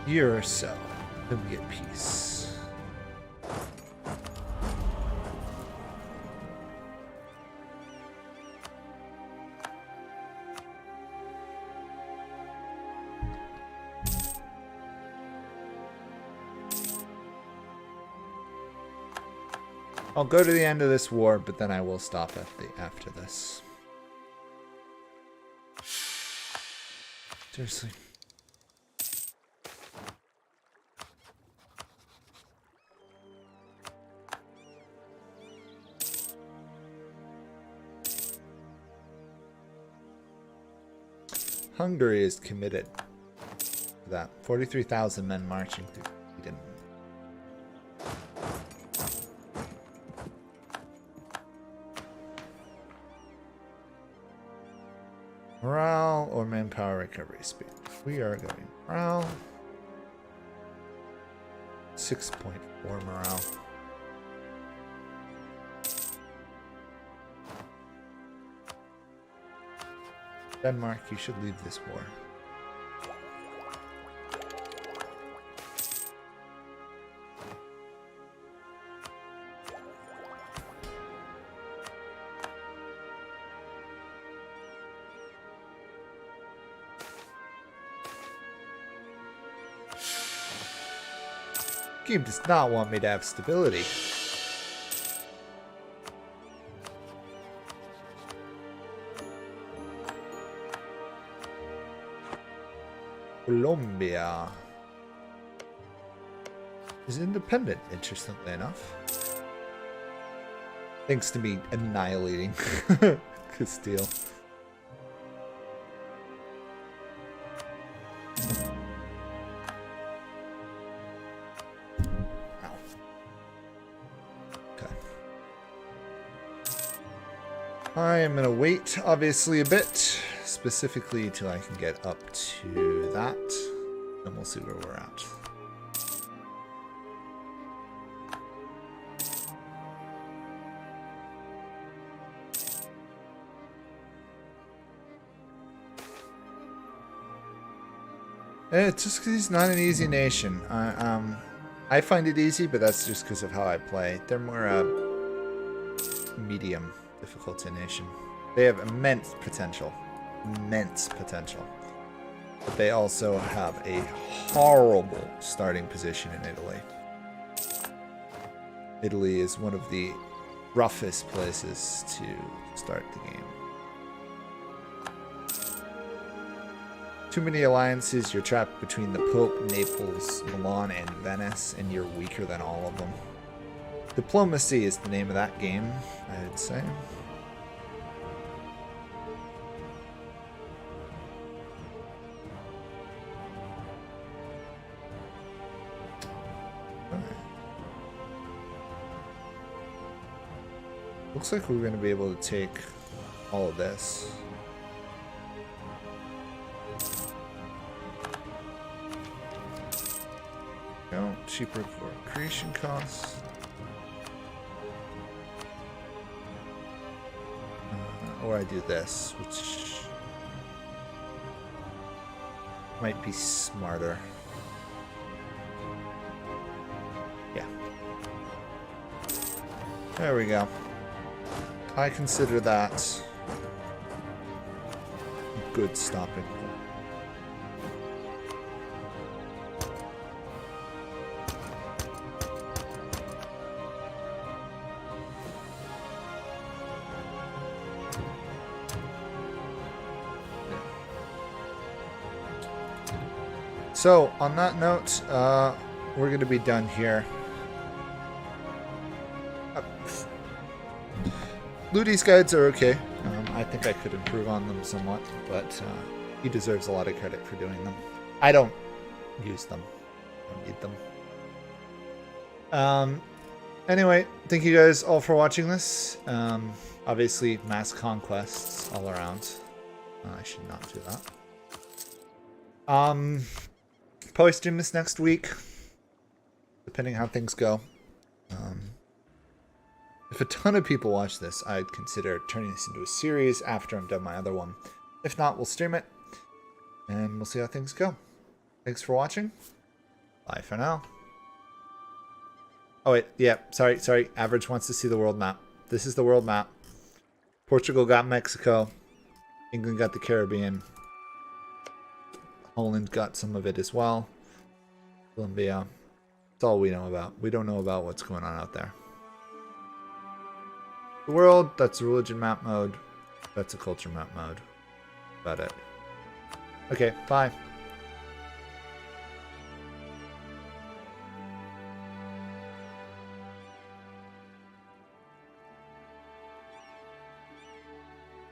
Year or so, then we get peace. I'll go to the end of this war, but then I will stop at after this. Seriously. Hungary is committed to that. 43,000 men marching through Sweden. Morale or manpower recovery speed. We are going morale. 6.4 morale. Denmark, you should leave this war. Game does not want me to have stability. Colombia is independent, interestingly enough. Thanks to me annihilating Castile. I am going to wait, obviously, a bit, specifically till I can get up to that, and we'll see where we're at. It's just because he's not an easy nation. I find it easy, but that's just because of how I play. They're more medium difficulty nation. They have immense potential. Immense potential. But they also have a horrible starting position in Italy. Italy is one of the roughest places to start the game. Too many alliances, you're trapped between the Pope, Naples, Milan, and Venice, and you're weaker than all of them. Diplomacy is the name of that game, I would say. Looks like we're going to be able to take all of this. No, cheaper for creation costs. Or I do this, which might be smarter. Yeah. There we go. I consider that a good stopping point. So, on that note, we're going to be done here. Ludi's guides are okay. I think I could improve on them somewhat, but he deserves a lot of credit for doing them. I don't use them. I don't need them. Anyway, thank you guys all for watching this. Obviously, mass conquests all around. I should not do that. Probably stream this next week, depending how things go. If a ton of people watch this, I'd consider turning this into a series after I'm done my other one. If not, we'll stream it, and we'll see how things go. Thanks for watching. Bye for now. Oh wait, yeah, sorry. Average wants to see the world map. This is the world map. Portugal got Mexico. England got the Caribbean. Holland got some of it as well. Colombia. That's all we know about. We don't know about what's going on out there. The world, that's a religion map mode. That's a culture map mode. About it. Okay, bye.